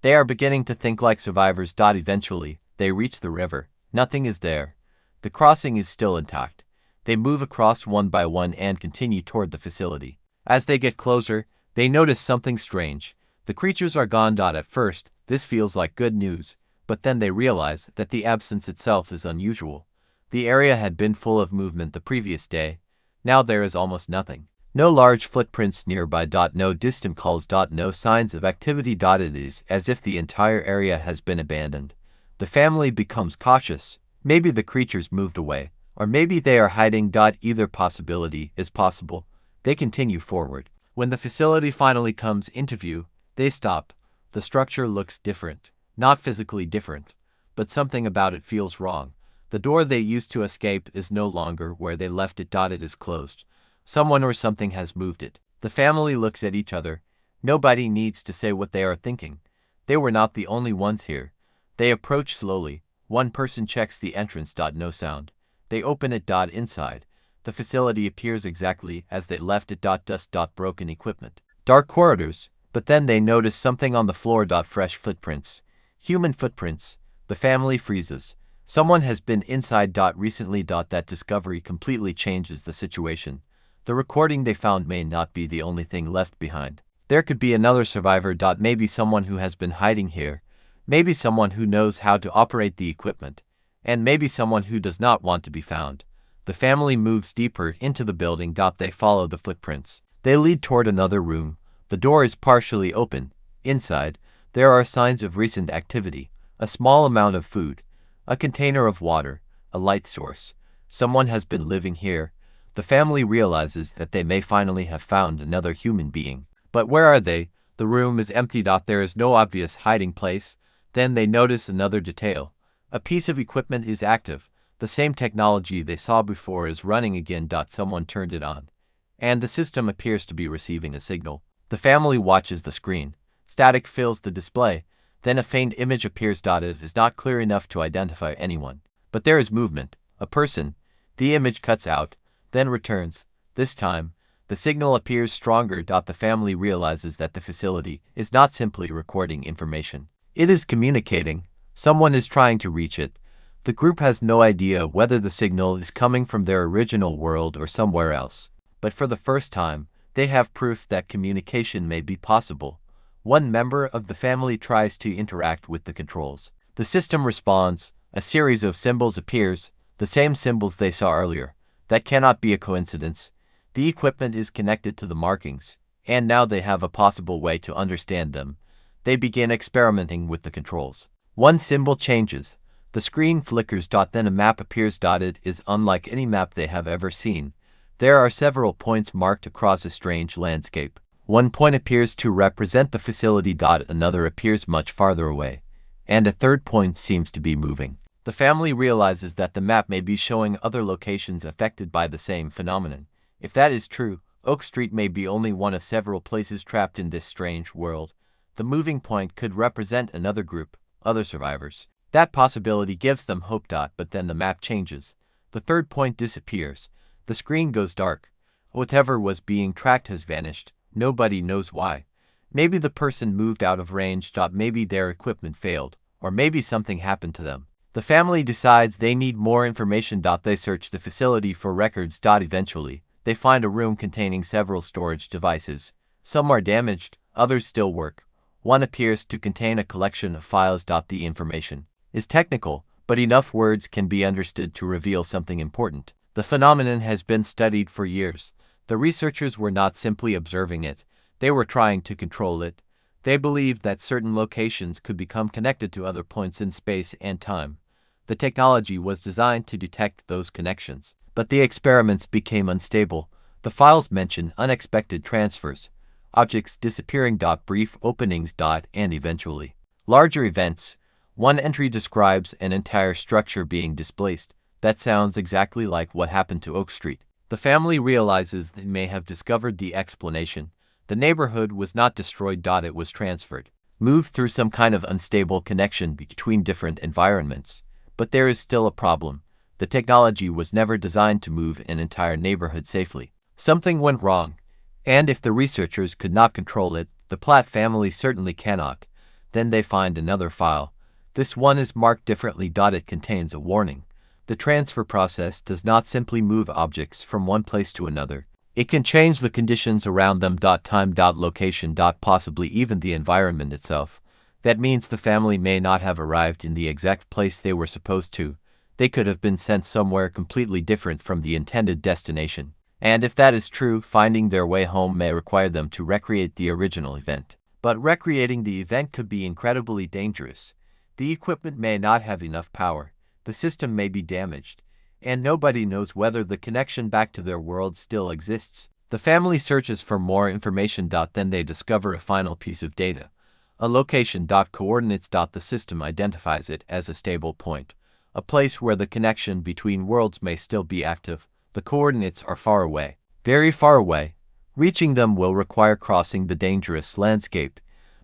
They are beginning to think like survivors. Eventually, they reach the river. Nothing is there. The crossing is still intact. They move across one by one and continue toward the facility. As they get closer, they notice something strange. The creatures are gone. At first, this feels like good news, but then they realize that the absence itself is unusual. The area had been full of movement the previous day. Now there is almost nothing. No large footprints nearby. No distant calls. No signs of activity. It is as if the entire area has been abandoned. The family becomes cautious. Maybe the creatures moved away, or maybe they are hiding. Either possibility is possible. They continue forward. When the facility finally comes into view, they stop. The structure looks different. Not physically different, but something about it feels wrong. The door they used to escape is no longer where they left it. It is closed. Someone or something has moved it. The family looks at each other. Nobody needs to say what they are thinking. They were not the only ones here. They approach slowly. One person checks the entrance. No sound. They open it. Inside, the facility appears exactly as they left it. Dust. Broken equipment. Dark corridors. But then they notice something on the floor. Fresh footprints. Human footprints. The family freezes. Someone has been inside. Recently. That discovery completely changes the situation. The recording they found may not be the only thing left behind. There could be another survivor. Maybe someone who has been hiding here. Maybe someone who knows how to operate the equipment. And maybe someone who does not want to be found. The family moves deeper into the building. They follow the footprints. They lead toward another room. The door is partially open. Inside, there are signs of recent activity. A small amount of food, a container of water, a light source. Someone has been living here. The family realizes that they may finally have found another human being. But where are they? The room is empty. There is no obvious hiding place. Then they notice another detail. A piece of equipment is active. The same technology they saw before is running again. Someone turned it on, and the system appears to be receiving a signal. The family watches the screen. Static fills the display. Then a faint image appears. It is not clear enough to identify anyone. But there is movement. A person. The image cuts out, then returns. This time, the signal appears stronger. The family realizes that the facility is not simply recording information. It is communicating. Someone is trying to reach it. The group has no idea whether the signal is coming from their original world or somewhere else. But for the first time, they have proof that communication may be possible. One member of the family tries to interact with the controls. The system responds. A series of symbols appears, the same symbols they saw earlier. That cannot be a coincidence. The equipment is connected to the markings, and now they have a possible way to understand them. They begin experimenting with the controls. One symbol changes. The screen flickers. Then a map appears. It is unlike any map they have ever seen. There are several points marked across a strange landscape. One point appears to represent the facility. Another appears much farther away, and a third point seems to be moving. The family realizes that the map may be showing other locations affected by the same phenomenon. If that is true, Oak Street may be only one of several places trapped in this strange world. The moving point could represent another group, other survivors. That possibility gives them hope. But then the map changes. The third point disappears. The screen goes dark. Whatever was being tracked has vanished. Nobody knows why. Maybe the person moved out of range. Maybe their equipment failed. Or maybe something happened to them. The family decides they need more information. They search the facility for records. Eventually, they find a room containing several storage devices. Some are damaged, others still work. One appears to contain a collection of files. The information is technical, but enough words can be understood to reveal something important. The phenomenon has been studied for years. The researchers were not simply observing it, they were trying to control it. They believed that certain locations could become connected to other points in space and time. The technology was designed to detect those connections, but the experiments became unstable. The files mention unexpected transfers, objects disappearing. Brief openings. And eventually, larger events. One entry describes an entire structure being displaced. That sounds exactly like what happened to Oak Street. The family realizes they may have discovered the explanation. The neighborhood was not destroyed. It was transferred, moved through some kind of unstable connection between different environments. But there is still a problem. The technology was never designed to move an entire neighborhood safely. Something went wrong, and if the researchers could not control it, the Platt family certainly cannot. Then they find another file. This one is marked differently. It contains a warning. The transfer process does not simply move objects from one place to another. It can change the conditions around them. Time. Location. Possibly even the environment itself. That means the family may not have arrived in the exact place they were supposed to. They could have been sent somewhere completely different from the intended destination. And if that is true, finding their way home may require them to recreate the original event. But recreating the event could be incredibly dangerous. The equipment may not have enough power. The system may be damaged, and nobody knows whether the connection back to their world still exists. The family searches for more information. Then they discover a final piece of data. A location. Coordinates. The system identifies it as a stable point, a place where the connection between worlds may still be active. The coordinates are far away, very far away. Reaching them will require crossing the dangerous landscape.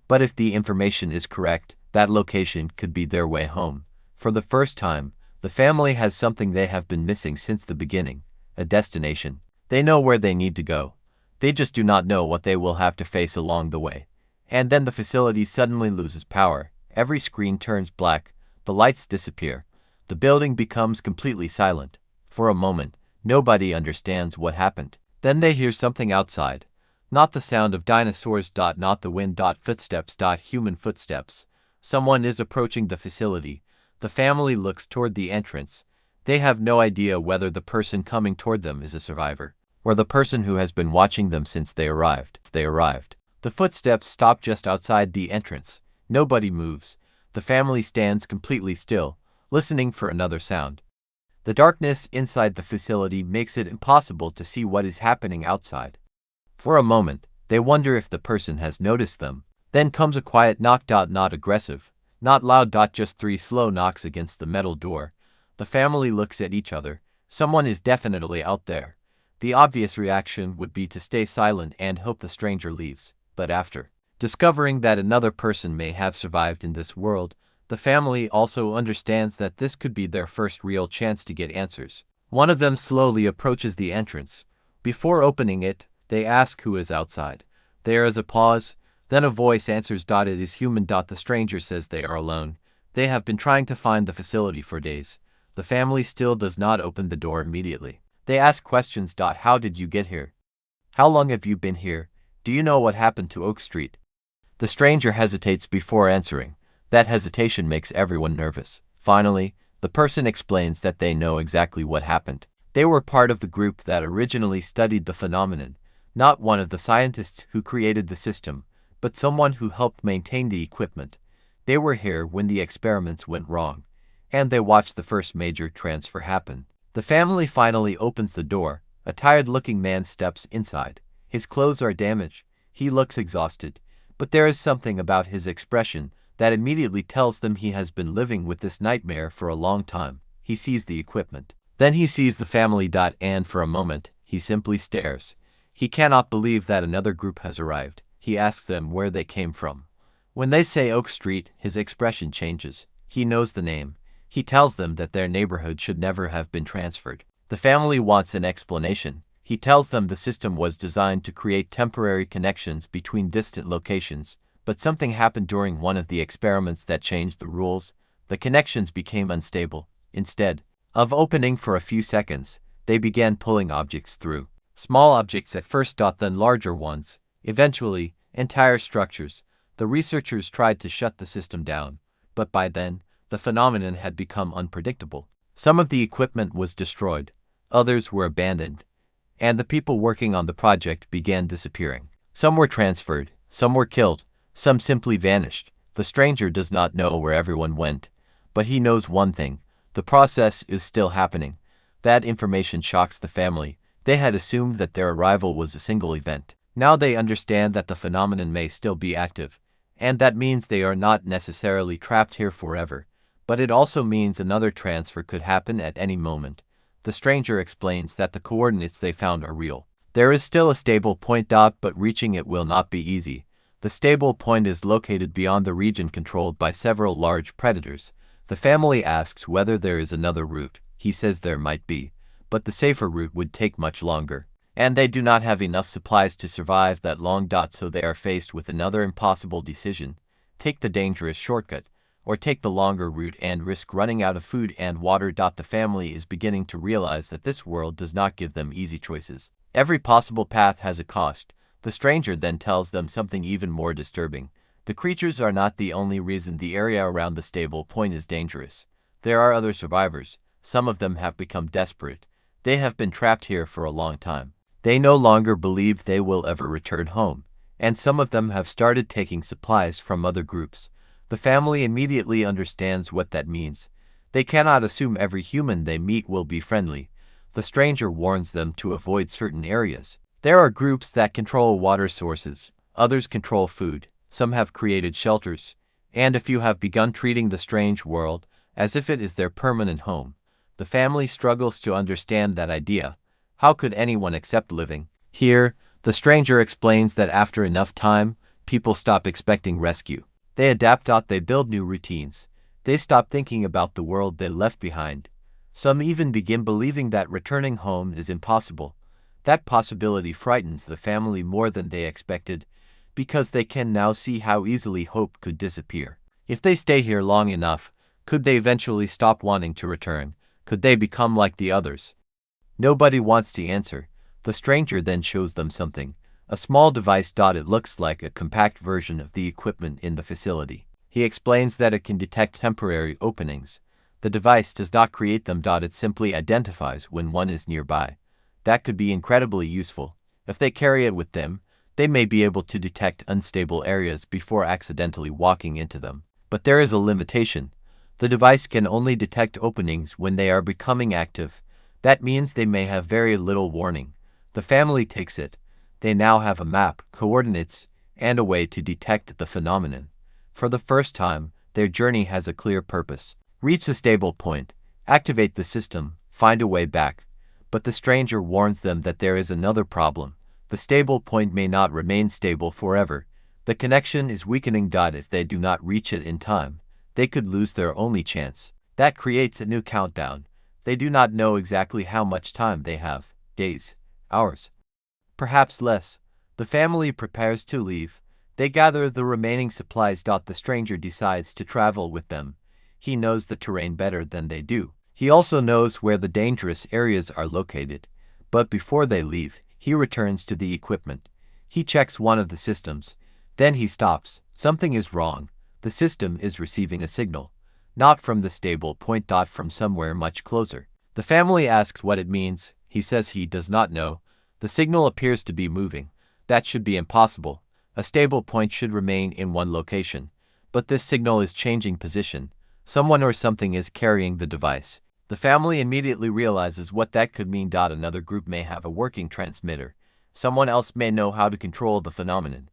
But if the information is correct, that location could be their way home. For the first time, the family has something they have been missing since the beginning, a destination. They know where they need to go. They just do not know what they will have to face along the way. And then the facility suddenly loses power. Every screen turns black. The lights disappear. The building becomes completely silent. For a moment, nobody understands what happened. Then they hear something outside. Not the sound of dinosaurs. Not the wind. Footsteps. Human footsteps. Someone is approaching the facility. The family looks toward the entrance. They have no idea whether the person coming toward them is a survivor, or the person who has been watching them since they arrived. The footsteps stop just outside the entrance. Nobody moves. The family stands completely still, listening for another sound. The darkness inside the facility makes it impossible to see what is happening outside. For a moment, they wonder if the person has noticed them. Then comes a quiet knock. Not aggressive, not loud. Just 3 slow knocks against the metal door. The family looks at each other. Someone is definitely out there. The obvious reaction would be to stay silent and hope the stranger leaves. But after discovering that another person may have survived in this world, the family also understands that this could be their first real chance to get answers. One of them slowly approaches the entrance. Before opening it, they ask who is outside. There is a pause, then a voice answers. It is human. The stranger says they are alone. They have been trying to find the facility for days. The family still does not open the door immediately. They ask questions. How did you get here? How long have you been here? Do you know what happened to Oak Street? The stranger hesitates before answering. That hesitation makes everyone nervous. Finally, the person explains that they know exactly what happened. They were part of the group that originally studied the phenomenon, not one of the scientists who created the system, but someone who helped maintain the equipment. They were here when the experiments went wrong, and they watched the first major transfer happen. The family finally opens the door. A tired-looking man steps inside. His clothes are damaged. He looks exhausted, but there is something about his expression that immediately tells them he has been living with this nightmare for a long time. He sees the equipment. Then he sees the family. And for a moment, he simply stares. He cannot believe that another group has arrived. He asks them where they came from. When they say Oak Street, his expression changes. He knows the name. He tells them that their neighborhood should never have been transferred. The family wants an explanation. He tells them the system was designed to create temporary connections between distant locations, but something happened during one of the experiments that changed the rules. The connections became unstable. Instead of opening for a few seconds, they began pulling objects through. Small objects at first, then larger ones, eventually, entire structures. The researchers tried to shut the system down, but by then, the phenomenon had become unpredictable. Some of the equipment was destroyed, others were abandoned, and the people working on the project began disappearing. Some were transferred, some were killed, some simply vanished. The stranger does not know where everyone went, but he knows one thing: the process is still happening. That information shocks the family. They had assumed that their arrival was a single event. Now they understand that the phenomenon may still be active, and that means they are not necessarily trapped here forever. But it also means another transfer could happen at any moment. The stranger explains that the coordinates they found are real. There is still a stable point. But reaching it will not be easy. The stable point is located beyond the region controlled by several large predators. The family asks whether there is another route. He says there might be, but the safer route would take much longer, and they do not have enough supplies to survive that long. So they are faced with another impossible decision: take the dangerous shortcut, or take the longer route and risk running out of food and water. The family is beginning to realize that this world does not give them easy choices. Every possible path has a cost. The stranger then tells them something even more disturbing. The creatures are not the only reason the area around the stable point is dangerous. There are other survivors. Some of them have become desperate. They have been trapped here for a long time. They no longer believe they will ever return home, and some of them have started taking supplies from other groups. The family immediately understands what that means. They cannot assume every human they meet will be friendly. The stranger warns them to avoid certain areas. There are groups that control water sources, others control food, some have created shelters, and a few have begun treating the strange world as if it is their permanent home. The family struggles to understand that idea. How could anyone accept living here? The stranger explains that after enough time, people stop expecting rescue. They adapt. They build new routines. They stop thinking about the world they left behind. Some even begin believing that returning home is impossible. That possibility frightens the family more than they expected, because they can now see how easily hope could disappear. If they stay here long enough, could they eventually stop wanting to return? Could they become like the others? Nobody wants to answer. The stranger then shows them something. A small device. It looks like a compact version of the equipment in the facility. He explains that it can detect temporary openings. The device does not create them. It simply identifies when one is nearby. That could be incredibly useful. If they carry it with them, they may be able to detect unstable areas before accidentally walking into them. But there is a limitation. The device can only detect openings when they are becoming active. That means they may have very little warning. The family takes it. They now have a map, coordinates, and a way to detect the phenomenon. For the first time, their journey has a clear purpose. Reach the stable point, activate the system, find a way back. But the stranger warns them that there is another problem. The stable point may not remain stable forever. The connection is weakening. If they do not reach it in time, they could lose their only chance. That creates a new countdown. They do not know exactly how much time they have. Days, hours, perhaps less. The family prepares to leave. They gather the remaining supplies. The stranger decides to travel with them. He knows the terrain better than they do. He also knows where the dangerous areas are located. But before they leave, he returns to the equipment. He checks one of the systems. Then he stops. Something is wrong. The system is receiving a signal. Not from the stable point. From somewhere much closer. The family asks what it means. He says he does not know. The signal appears to be moving. That should be impossible. A stable point should remain in one location. But this signal is changing position. Someone or something is carrying the device. The family immediately realizes what that could mean. Another group may have a working transmitter. Someone else may know how to control the phenomenon.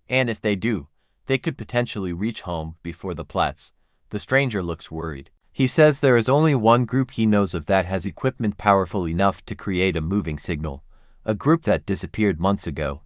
And if they do, they could potentially reach home before the Platts. The stranger looks worried. He says there is only one group he knows of that has equipment powerful enough to create a moving signal. A group that disappeared months ago.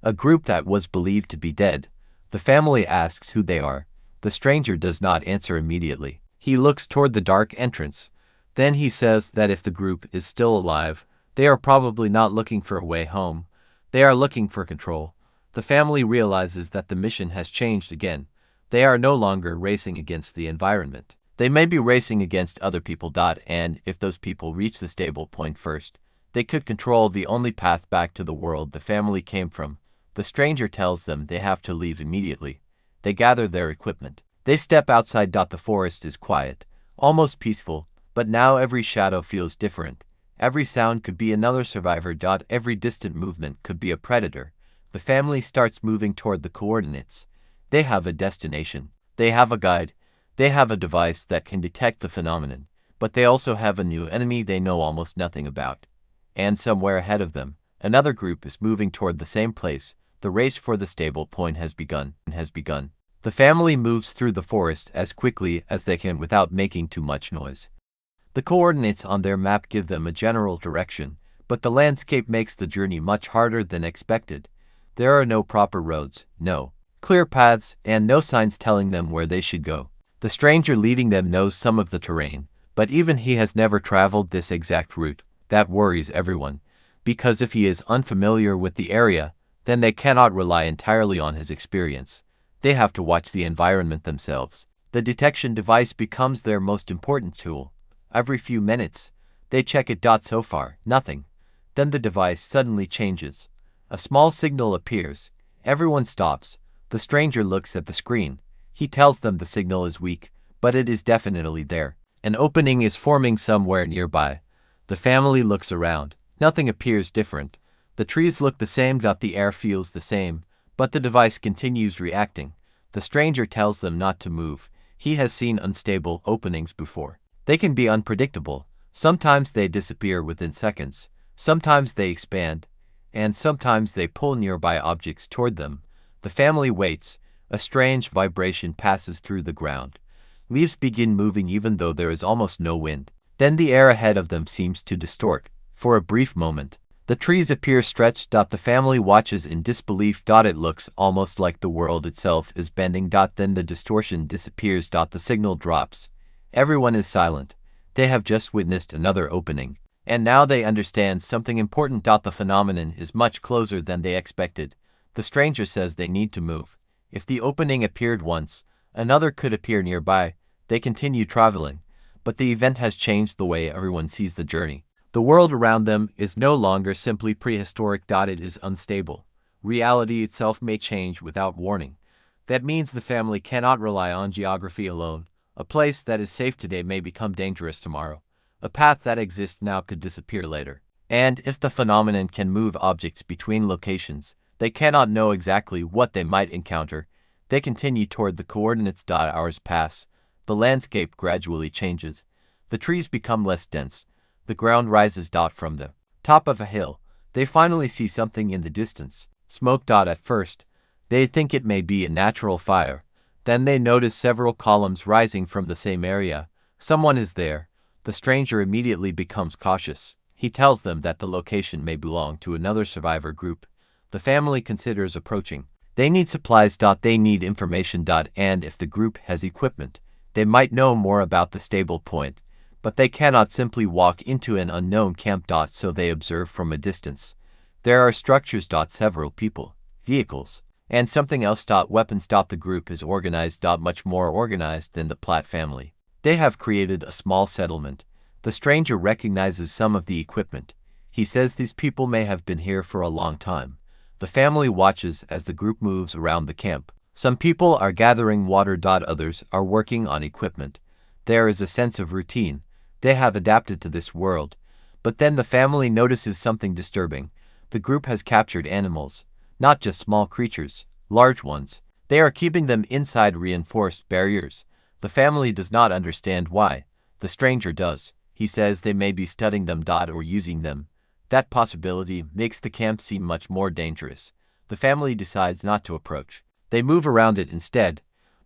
A group that was believed to be dead. The family asks who they are. The stranger does not answer immediately. He looks toward the dark entrance. Then he says that if the group is still alive, they are probably not looking for a way home. They are looking for control. The family realizes that the mission has changed again. They are no longer racing against the environment. They may be racing against other people. And if those people reach the stable point first, they could control the only path back to the world the family came from. The stranger tells them they have to leave immediately. They gather their equipment. They step outside. The forest is quiet, almost peaceful, but now every shadow feels different. Every sound could be another survivor. Every distant movement could be a predator. The family starts moving toward the coordinates. They have a destination. They have a guide. They have a device that can detect the phenomenon. But they also have a new enemy they know almost nothing about. And somewhere ahead of them, another group is moving toward the same place. The race for the stable point has begun. The family moves through the forest as quickly as they can without making too much noise. The coordinates on their map give them a general direction, but the landscape makes the journey much harder than expected. There are no proper roads, no clear paths, and no signs telling them where they should go. The stranger leading them knows some of the terrain, but even he has never traveled this exact route. That worries everyone, because if he is unfamiliar with the area, then they cannot rely entirely on his experience. They have to watch the environment themselves. The detection device becomes their most important tool. Every few minutes, they check it. So far, nothing. Then the device suddenly changes. A small signal appears. Everyone stops. The stranger looks at the screen. He tells them the signal is weak, but it is definitely there. An opening is forming somewhere nearby. The family looks around. Nothing appears different. The trees look the same. The air feels the same, but the device continues reacting. The stranger tells them not to move. He has seen unstable openings before. They can be unpredictable. Sometimes they disappear within seconds. Sometimes they expand. And sometimes they pull nearby objects toward them. The family waits. A strange vibration passes through the ground. Leaves begin moving even though there is almost no wind. Then the air ahead of them seems to distort. For a brief moment, the trees appear stretched. The family watches in disbelief. It looks almost like the world itself is bending. Then the distortion disappears. The signal drops. Everyone is silent. They have just witnessed another opening. And now they understand something important. The phenomenon is much closer than they expected. The stranger says they need to move. If the opening appeared once, another could appear nearby. They continue traveling. But the event has changed the way everyone sees the journey. The world around them is no longer simply prehistoric. It is unstable. Reality itself may change without warning. That means the family cannot rely on geography alone. A place that is safe today may become dangerous tomorrow. A path that exists now could disappear later. And if the phenomenon can move objects between locations, they cannot know exactly what they might encounter. They continue toward the coordinates. Hours pass. The landscape gradually changes. The trees become less dense. The ground rises. From the top of a hill, they finally see something in the distance. Smoke. At first, they think it may be a natural fire. Then they notice several columns rising from the same area. Someone is there. The stranger immediately becomes cautious. He tells them that the location may belong to another survivor group. The family considers approaching. They need supplies. They need information. And if the group has equipment, they might know more about the stable point. But they cannot simply walk into an unknown camp. So they observe from a distance. There are structures. Several people, vehicles, and something else. Weapons. The group is organized. Much more organized than the Platt family. They have created a small settlement. The stranger recognizes some of the equipment. He says these people may have been here for a long time. The family watches as the group moves around the camp. Some people are gathering water. Others are working on equipment. There is a sense of routine. They have adapted to this world. But then the family notices something disturbing. The group has captured animals. Not just small creatures, large ones. They are keeping them inside reinforced barriers. The family does not understand why. The stranger does. He says they may be studying them. Or using them. That possibility makes the camp seem much more dangerous. The family decides not to approach. They move around it instead.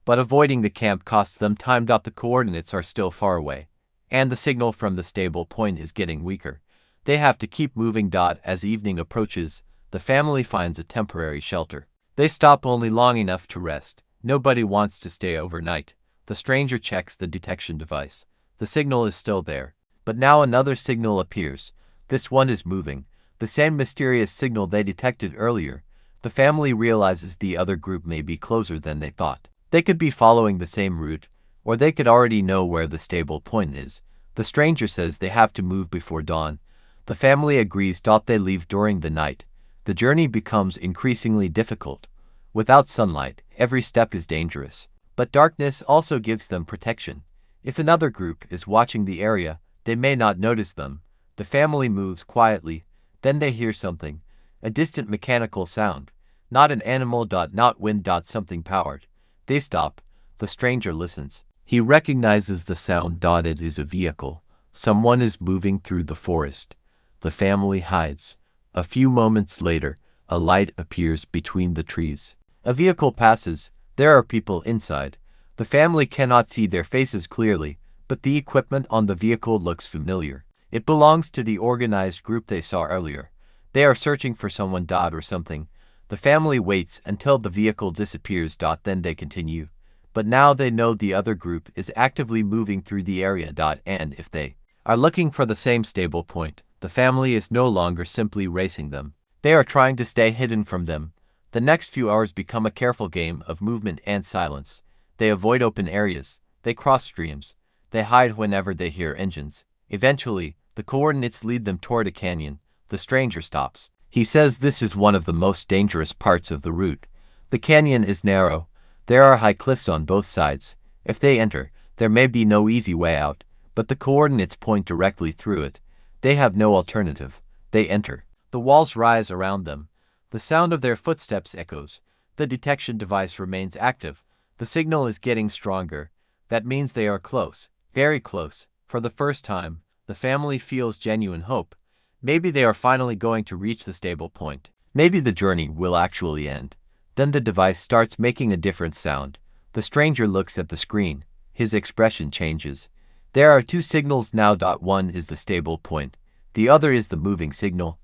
But avoiding the camp costs them time. The coordinates are still far away. And the signal from the stable point is getting weaker. They have to keep moving. As evening approaches, the family finds a temporary shelter. They stop only long enough to rest. Nobody wants to stay overnight. The stranger checks the detection device. The signal is still there. But now another signal appears. This one is moving. The same mysterious signal they detected earlier. The family realizes the other group may be closer than they thought. They could be following the same route, or they could already know where the stable point is. The stranger says they have to move before dawn. The family agrees. They leave during the night. The journey becomes increasingly difficult. Without sunlight, every step is dangerous. But darkness also gives them protection. If another group is watching the area, they may not notice them. The family moves quietly. Then they hear something. A distant mechanical sound. Not an animal. Not wind. Something powered. They stop. The stranger listens. He recognizes the sound. It is a vehicle. Someone is moving through the forest. The family hides. A few moments later, a light appears between the trees. A vehicle passes. There are people inside. The family cannot see their faces clearly, but the equipment on the vehicle looks familiar. It belongs to the organized group they saw earlier. They are searching for someone. Or something. The family waits until the vehicle disappears. Then they continue. But now they know the other group is actively moving through the area. And if they are looking for the same stable point, the family is no longer simply racing them. They are trying to stay hidden from them. The next few hours become a careful game of movement and silence. They avoid open areas. They cross streams. They hide whenever they hear engines. Eventually, the coordinates lead them toward a canyon. The stranger stops. He says this is one of the most dangerous parts of the route. The canyon is narrow. There are high cliffs on both sides. If they enter, there may be no easy way out, but the coordinates point directly through it. They have no alternative. They enter. The walls rise around them. The sound of their footsteps echoes. The detection device remains active. The signal is getting stronger. That means they are close. Very close. For the first time, the family feels genuine hope. Maybe they are finally going to reach the stable point. Maybe the journey will actually end. Then the device starts making a different sound. The stranger looks at the screen. His expression changes. There are two signals now. One is the stable point. The other is the moving signal.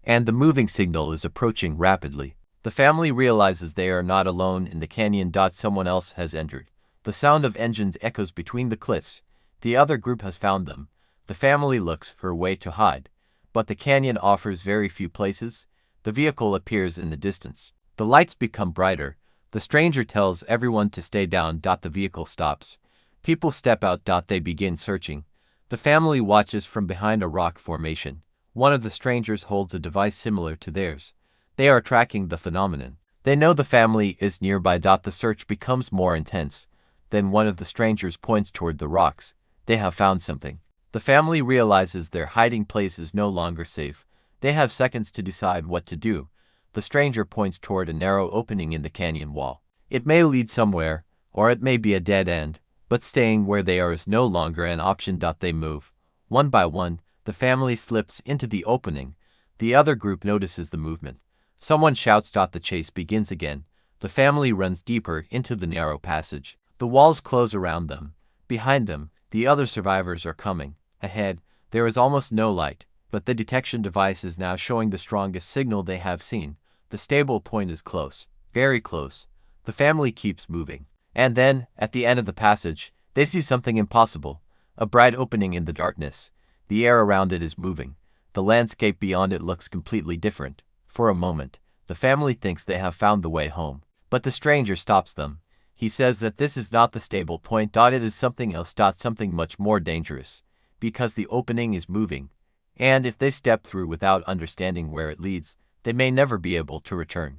And the moving signal is approaching rapidly. The family realizes they are not alone in the canyon. Someone else has entered. The sound of engines echoes between the cliffs. The other group has found them. The family looks for a way to hide. But the canyon offers very few places. The vehicle appears in the distance. The lights become brighter. The stranger tells everyone to stay down. The vehicle stops. People step out. They begin searching. The family watches from behind a rock formation. One of the strangers holds a device similar to theirs. They are tracking the phenomenon. They know the family is nearby. The search becomes more intense. Then one of the strangers points toward the rocks. They have found something. The family realizes their hiding place is no longer safe. They have seconds to decide what to do. The stranger points toward a narrow opening in the canyon wall. It may lead somewhere, or it may be a dead end, but staying where they are is no longer an option. They move. One by one, the family slips into the opening. The other group notices the movement. Someone shouts. The chase begins again. The family runs deeper into the narrow passage. The walls close around them. Behind them, the other survivors are coming. Ahead, there is almost no light, but the detection device is now showing the strongest signal they have seen. The stable point is close, very close. The family keeps moving. And then, at the end of the passage, they see something impossible. A bright opening in the darkness. The air around it is moving. The landscape beyond it looks completely different. For a moment, the family thinks they have found the way home. But the stranger stops them. He says that this is not the stable point. It is something else. Something much more dangerous. Because the opening is moving. And if they step through without understanding where it leads, they may never be able to return.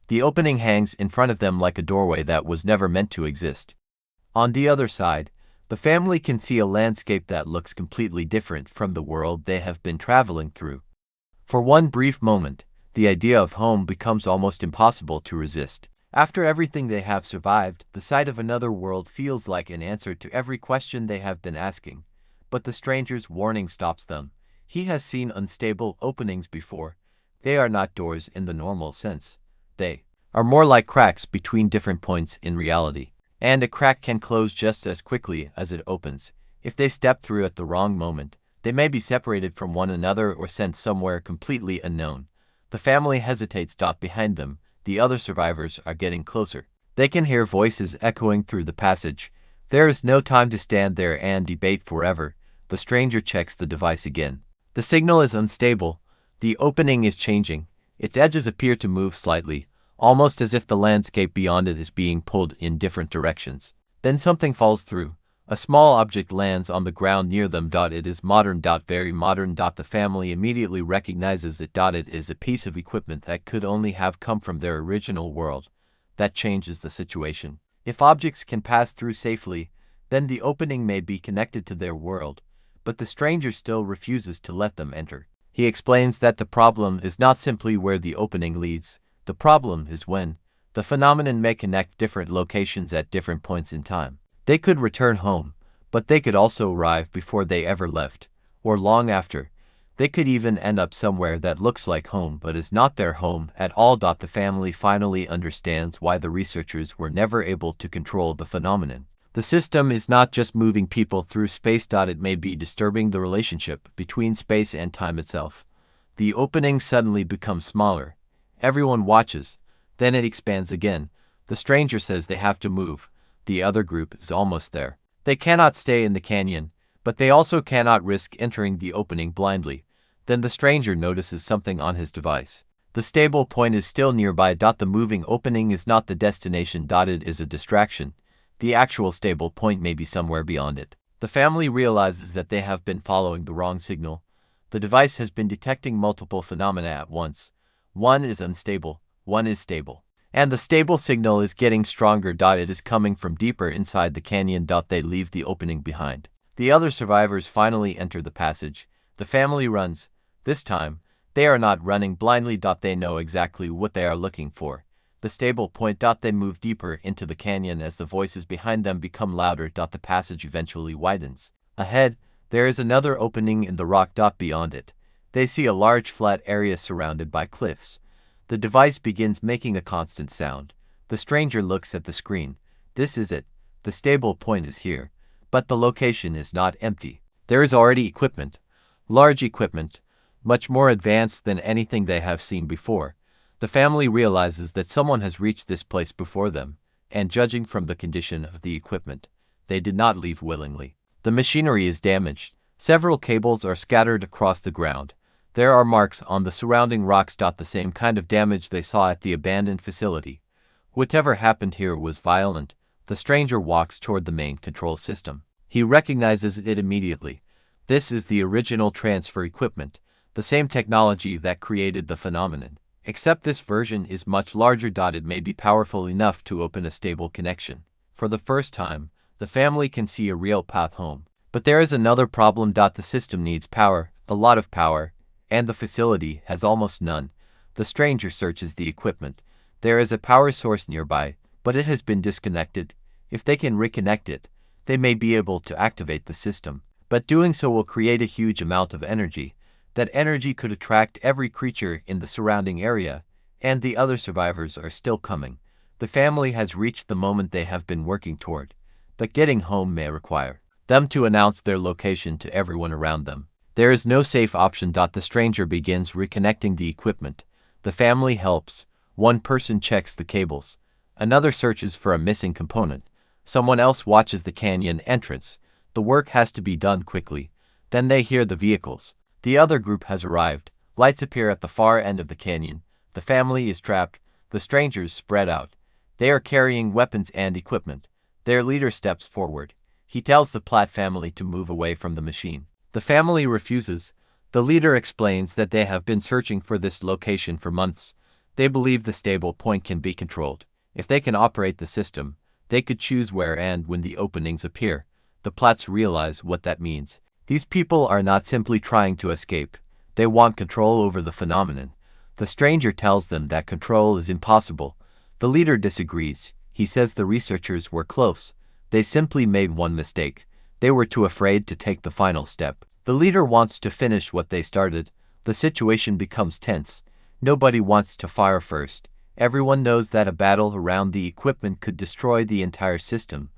The opening hangs in front of them like a doorway that was never meant to exist. On the other side, the family can see a landscape that looks completely different from the world they have been traveling through. For one brief moment, the idea of home becomes almost impossible to resist. After everything they have survived, the sight of another world feels like an answer to every question they have been asking. But the stranger's warning stops them. He has seen unstable openings before. They are not doors in the normal sense. They are more like cracks between different points in reality. And a crack can close just as quickly as it opens. If they step through at the wrong moment, they may be separated from one another or sent somewhere completely unknown. The family hesitates. Behind them, the other survivors are getting closer. They can hear voices echoing through the passage. There is no time to stand there and debate forever. The stranger checks the device again. The signal is unstable. The opening is changing. Its edges appear to move slightly, almost as if the landscape beyond it is being pulled in different directions. Then something falls through. A small object lands on the ground near them. It is modern. Very modern. The family immediately recognizes it. It is a piece of equipment that could only have come from their original world. That changes the situation. If objects can pass through safely, then the opening may be connected to their world, but the stranger still refuses to let them enter. He explains that the problem is not simply where the opening leads. The problem is when. The phenomenon may connect different locations at different points in time. They could return home, but they could also arrive before they ever left, or long after. They could even end up somewhere that looks like home but is not their home at all. The family finally understands why the researchers were never able to control the phenomenon. The system is not just moving people through space. It may be disturbing the relationship between space and time itself. The opening suddenly becomes smaller. Everyone watches. Then it expands again. The stranger says they have to move. The other group is almost there. They cannot stay in the canyon, but they also cannot risk entering the opening blindly. Then the stranger notices something on his device. The stable point is still nearby. The moving opening is not the destination. It is a distraction. The actual stable point may be somewhere beyond it. The family realizes that they have been following the wrong signal. The device has been detecting multiple phenomena at once. One is unstable, one is stable. And the stable signal is getting stronger. It is coming from deeper inside the canyon. They leave the opening behind. The other survivors finally enter the passage. The family runs. This time, they are not running blindly. They know exactly what they are looking for. The stable point. They move deeper into the canyon as the voices behind them become louder. The passage eventually widens. Ahead, there is another opening in the rock. Beyond it, they see a large flat area surrounded by cliffs. The device begins making a constant sound. The stranger looks at the screen. This is it. The stable point is here. But the location is not empty. There is already equipment. Large equipment. Much more advanced than anything they have seen before. The family realizes that someone has reached this place before them, and judging from the condition of the equipment, they did not leave willingly. The machinery is damaged. Several cables are scattered across the ground. There are marks on the surrounding rocks. The same kind of damage they saw at the abandoned facility. Whatever happened here was violent. The stranger walks toward the main control system. He recognizes it immediately. This is the original transfer equipment, the same technology that created the phenomenon. Except this version is much larger. It may be powerful enough to open a stable connection. For the first time, the family can see a real path home. But there is another problem. The system needs power, a lot of power, and the facility has almost none. The stranger searches the equipment. There is a power source nearby, but it has been disconnected. If they can reconnect it, they may be able to activate the system. But doing so will create a huge amount of energy. That energy could attract every creature in the surrounding area, and the other survivors are still coming. The family has reached the moment they have been working toward, but getting home may require them to announce their location to everyone around them. There is no safe option. The stranger begins reconnecting the equipment. The family helps. One person checks the cables. Another searches for a missing component. Someone else watches the canyon entrance. The work has to be done quickly. Then they hear the vehicles. The other group has arrived. Lights appear at the far end of the canyon. The family is trapped. The strangers spread out. They are carrying weapons and equipment. Their leader steps forward. He tells the Platt family to move away from the machine. The family refuses. The leader explains that they have been searching for this location for months. They believe the stable point can be controlled. If they can operate the system, they could choose where and when the openings appear. The Platts realize what that means. These people are not simply trying to escape. They want control over the phenomenon. The stranger tells them that control is impossible. The leader disagrees. He says the researchers were close. They simply made one mistake. They were too afraid to take the final step. The leader wants to finish what they started. The situation becomes tense. Nobody wants to fire first. Everyone knows that a battle around the equipment could destroy the entire system.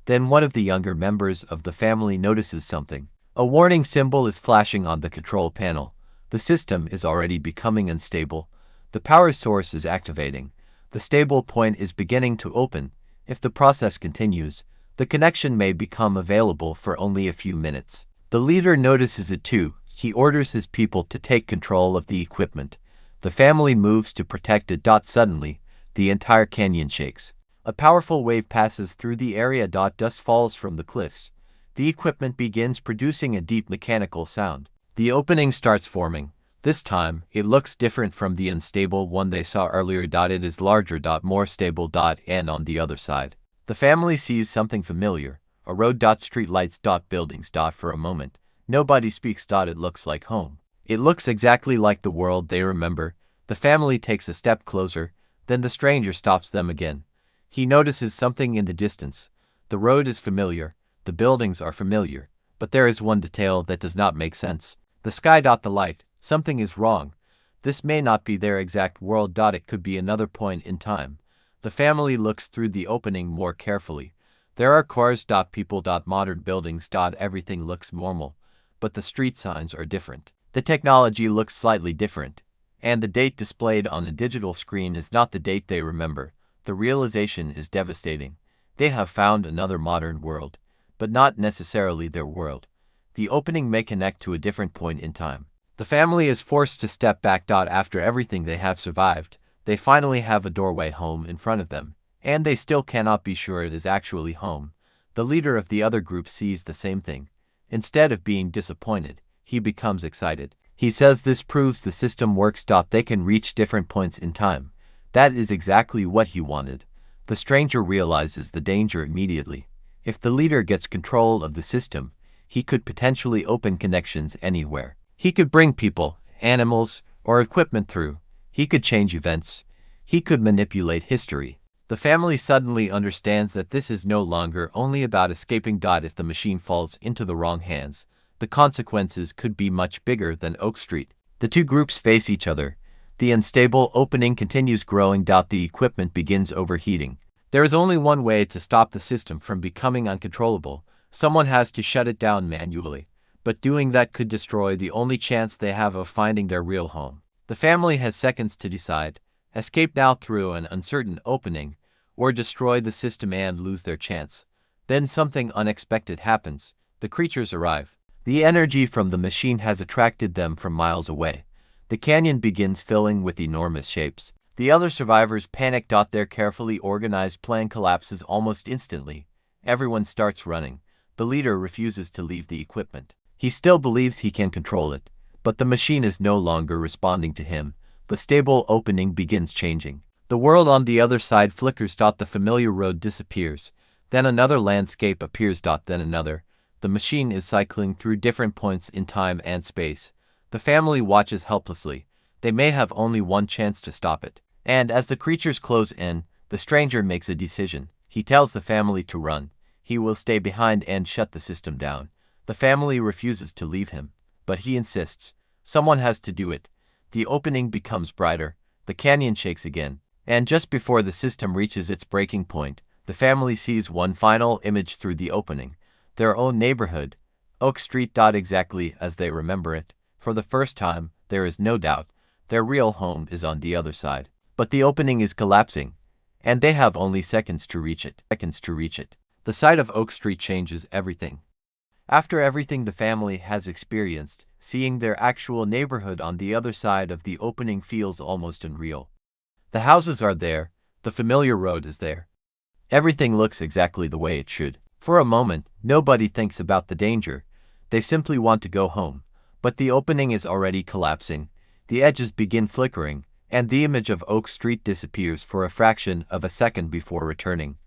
Then one of the younger members of the family notices something. A warning symbol is flashing on the control panel. The system is already becoming unstable. The power source is activating. The stable point is beginning to open. If the process continues, the connection may become available for only a few minutes. The leader notices it too. He orders his people to take control of the equipment. The family moves to protect it. Suddenly, the entire canyon shakes. A powerful wave passes through the area. Dust falls from the cliffs. The equipment begins producing a deep mechanical sound. The opening starts forming. This time, it looks different from the unstable one they saw earlier. It is larger, more stable, and on the other side. The family sees something familiar. A road, street lights, buildings. For a moment, nobody speaks. It looks like home. It looks exactly like the world they remember. The family takes a step closer, then the stranger stops them again. He notices something in the distance. The road is familiar, the buildings are familiar, but there is one detail that does not make sense. The sky. The light. Something is wrong. This may not be their exact world. It could be another point in time. The family looks through the opening more carefully. There are cars. People. Modern buildings. Everything looks normal, but the street signs are different. The technology looks slightly different, and the date displayed on a digital screen is not the date they remember. The realization is devastating. They have found another modern world, but not necessarily their world. The opening may connect to a different point in time. The family is forced to step back. After everything they have survived, they finally have a doorway home in front of them, and they still cannot be sure it is actually home. The leader of the other group sees the same thing. Instead of being disappointed, he becomes excited. He says this proves the system works. They can reach different points in time. That is exactly what he wanted. The stranger realizes the danger immediately. If the leader gets control of the system, he could potentially open connections anywhere. He could bring people, animals, or equipment through. He could change events. He could manipulate history. The family suddenly understands that this is no longer only about escaping. If the machine falls into the wrong hands, the consequences could be much bigger than Oak Street. The two groups face each other. The unstable opening continues growing. The equipment begins overheating. There is only one way to stop the system from becoming uncontrollable. Someone has to shut it down manually. But doing that could destroy the only chance they have of finding their real home. The family has seconds to decide: escape now through an uncertain opening, or destroy the system and lose their chance. Then something unexpected happens. The creatures arrive. The energy from the machine has attracted them from miles away. The canyon begins filling with enormous shapes. The other survivors panic. Their carefully organized plan collapses almost instantly. Everyone starts running. The leader refuses to leave the equipment. He still believes he can control it, but the machine is no longer responding to him. The stable opening begins changing. The world on the other side flickers. The familiar road disappears. Then another landscape appears. Then another. The machine is cycling through different points in time and space. The family watches helplessly. They may have only one chance to stop it. And as the creatures close in, The stranger makes a decision. He tells the family to run. He will stay behind and shut the system down. The family refuses to leave him, but he insists. Someone has to do it. The opening becomes brighter. The canyon shakes again. And just before the system reaches its breaking point, the family sees one final image through the opening. Their own neighborhood, Oak Street. Exactly as they remember it. For the first time, there is no doubt. Their real home is on the other side. But the opening is collapsing, and they have only seconds to reach it. The sight of Oak Street changes everything. After everything the family has experienced, seeing their actual neighborhood on the other side of the opening feels almost unreal. The houses are there, the familiar road is there. Everything looks exactly the way it should. For a moment, nobody thinks about the danger. They simply want to go home. But the opening is already collapsing. The edges begin flickering, and the image of Oak Street disappears for a fraction of a second before returning.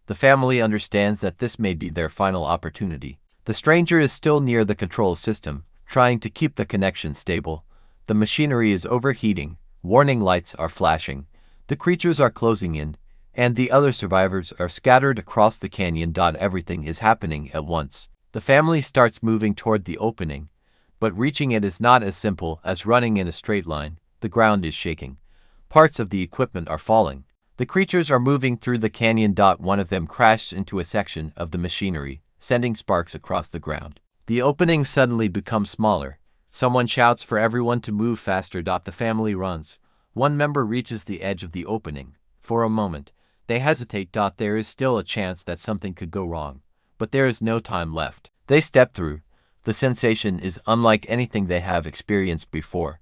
The family understands that this may be their final opportunity. The stranger is still near the control system, trying to keep the connection stable. The machinery is overheating, warning lights are flashing, the creatures are closing in, and the other survivors are scattered across the canyon. Everything is happening at once. The family starts moving toward the opening, but reaching it is not as simple as running in a straight line. The ground is shaking. Parts of the equipment are falling. The creatures are moving through the canyon. One of them crashes into a section of the machinery, sending sparks across the ground. The opening suddenly becomes smaller. Someone shouts for everyone to move faster. The family runs. One member reaches the edge of the opening. For a moment, they hesitate. There is still a chance that something could go wrong, but there is no time left. They step through. The sensation is unlike anything they have experienced before.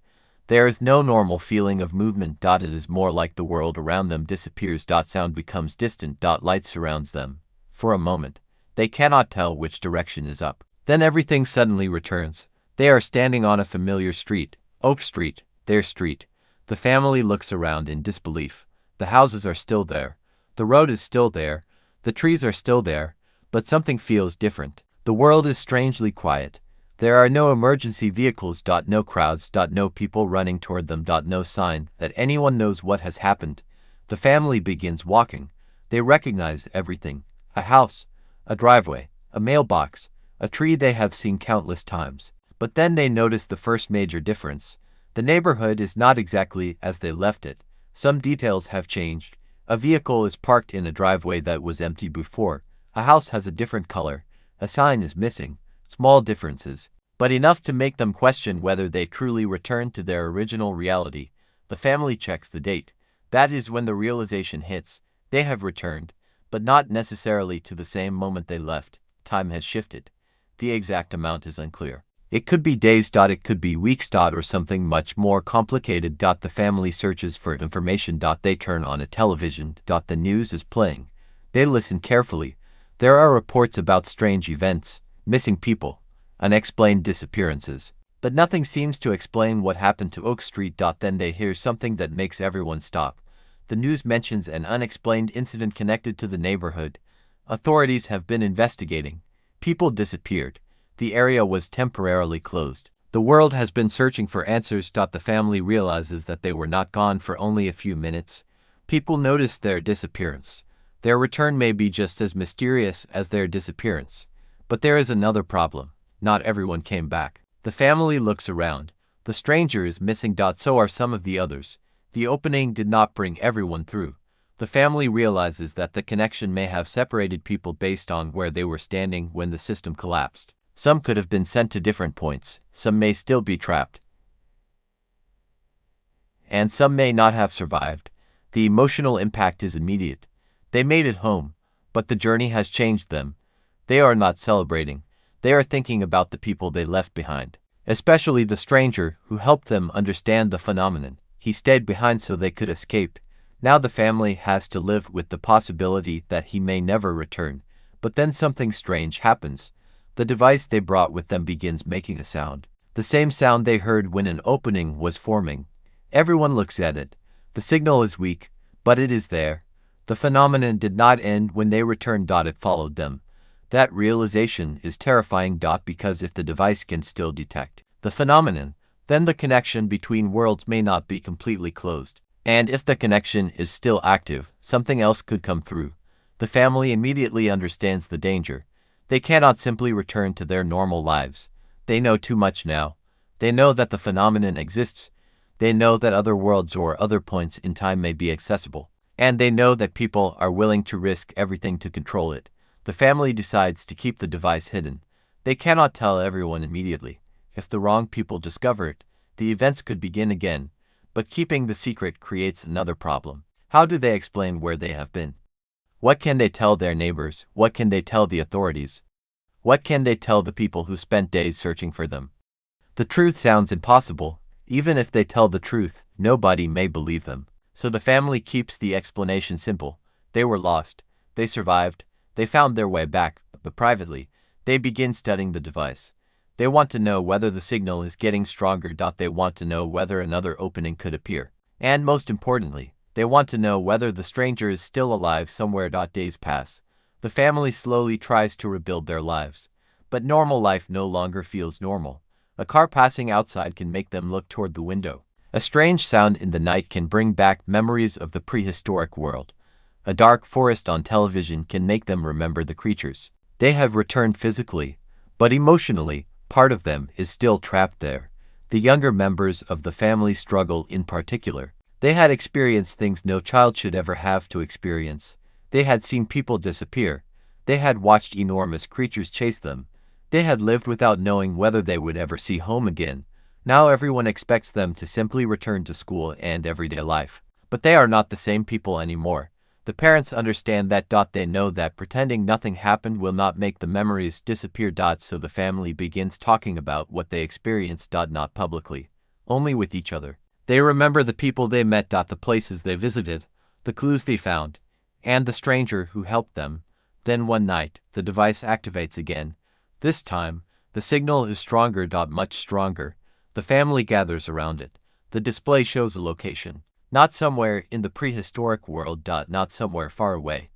There is no normal feeling of movement. It is more like the world around them disappears. Sound becomes distant. Light surrounds them. For a moment, they cannot tell which direction is up. Then everything suddenly returns. They are standing on a familiar street, Oak Street, their street. The family looks around in disbelief. The houses are still there. The road is still there. The trees are still there. But something feels different. The world is strangely quiet. There are no emergency vehicles. No crowds. No people running toward them. No sign that anyone knows what has happened. The family begins walking. They recognize everything. A house, a driveway, a mailbox, a tree they have seen countless times. But then they notice the first major difference. The neighborhood is not exactly as they left it. Some details have changed. A vehicle is parked in a driveway that was empty before. A house has a different color. A sign is missing. Small differences, but enough to make them question whether they truly returned to their original reality. The family checks the date. That is when the realization hits. They have returned, but not necessarily to the same moment they left. Time has shifted. The exact amount is unclear. It could be days. It could be weeks. Or something much more complicated. The family searches for information. They turn on a television. The news is playing. They listen carefully. There are reports about strange events, missing people, unexplained disappearances. But nothing seems to explain what happened to Oak Street. Then they hear something that makes everyone stop. The news mentions an unexplained incident connected to the neighborhood. Authorities have been investigating. People disappeared. The area was temporarily closed. The world has been searching for answers. The family realizes that they were not gone for only a few minutes. People noticed their disappearance. Their return may be just as mysterious as their disappearance. But there is another problem. Not everyone came back. The family looks around. The stranger is missing. So are some of the others. The opening did not bring everyone through. The family realizes that the connection may have separated people based on where they were standing when the system collapsed. Some could have been sent to different points. Some may still be trapped. And some may not have survived. The emotional impact is immediate. They made it home, but the journey has changed them. They are not celebrating. They are thinking about the people they left behind, especially the stranger who helped them understand the phenomenon. He stayed behind so they could escape. Now the family has to live with the possibility that he may never return. But then something strange happens. The device they brought with them begins making a sound. The same sound they heard when an opening was forming. Everyone looks at it. The signal is weak, but it is there. The phenomenon did not end when they returned. It followed them. That realization is terrifying. Because if the device can still detect the phenomenon, then the connection between worlds may not be completely closed. And if the connection is still active, something else could come through. The family immediately understands the danger. They cannot simply return to their normal lives. They know too much now. They know that the phenomenon exists. They know that other worlds or other points in time may be accessible. And they know that people are willing to risk everything to control it. The family decides to keep the device hidden. They cannot tell everyone immediately. If the wrong people discover it, the events could begin again. But keeping the secret creates another problem. How do they explain where they have been? What can they tell their neighbors? What can they tell the authorities? What can they tell the people who spent days searching for them? The truth sounds impossible. Even if they tell the truth, nobody may believe them. So the family keeps the explanation simple. They were lost. They survived. They found their way back, but privately, they begin studying the device. They want to know whether the signal is getting stronger. They want to know whether another opening could appear. And most importantly, they want to know whether the stranger is still alive somewhere. Days pass. The family slowly tries to rebuild their lives. But normal life no longer feels normal. A car passing outside can make them look toward the window. A strange sound in the night can bring back memories of the prehistoric world. A dark forest on television can make them remember the creatures. They have returned physically, but emotionally, part of them is still trapped there. The younger members of the family struggle in particular. They had experienced things no child should ever have to experience. They had seen people disappear. They had watched enormous creatures chase them. They had lived without knowing whether they would ever see home again. Now everyone expects them to simply return to school and everyday life. But they are not the same people anymore. The parents understand that. They know that pretending nothing happened will not make the memories disappear. So the family begins talking about what they experienced. Not publicly, only with each other. They remember the people they met. The places they visited, the clues they found, and the stranger who helped them. Then one night, the device activates again. This time, the signal is stronger. Much stronger. The family gathers around it. The display shows a location. Not somewhere in the prehistoric world. Not somewhere far away.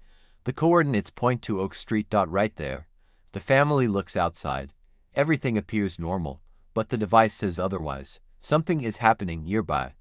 The coordinates point to Oak Street. Right there. The family looks outside. Everything appears normal, but the device says otherwise. Something is happening nearby.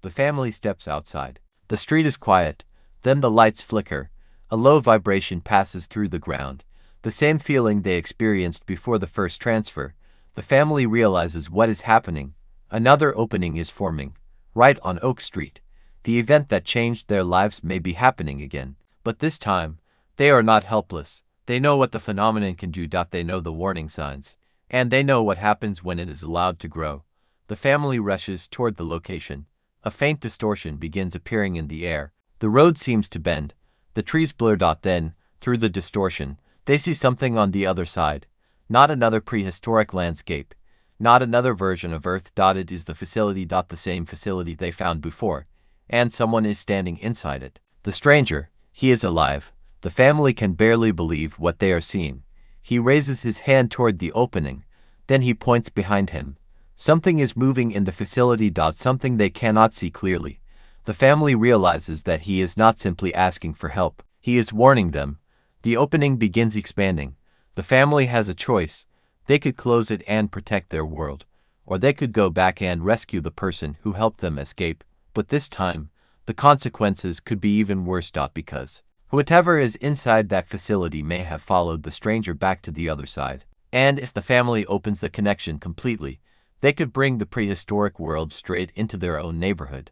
The family steps outside. The street is quiet. Then the lights flicker. A low vibration passes through the ground. The same feeling they experienced before the first transfer. The family realizes what is happening. Another opening is forming. Right on Oak Street. The event that changed their lives may be happening again. But this time, they are not helpless. They know what the phenomenon can do. They know the warning signs. And they know what happens when it is allowed to grow. The family rushes toward the location. A faint distortion begins appearing in the air. The road seems to bend. The trees blur. Then, through the distortion, they see something on the other side. Not another prehistoric landscape. Not another version of Earth. It is the facility. The same facility they found before. And someone is standing inside it. The stranger, he is alive. The family can barely believe what they are seeing. He raises his hand toward the opening. Then he points behind him. Something is moving in the facility. Something they cannot see clearly. The family realizes that he is not simply asking for help. He is warning them. The opening begins expanding. The family has a choice. They could close it and protect their world. Or they could go back and rescue the person who helped them escape. But this time, the consequences could be even worse. Because whatever is inside that facility may have followed the stranger back to the other side. And if the family opens the connection completely, they could bring the prehistoric world straight into their own neighborhood.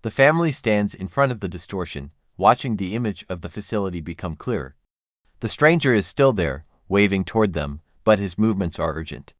The family stands in front of the distortion, watching the image of the facility become clearer. The stranger is still there, waving toward them, but his movements are urgent.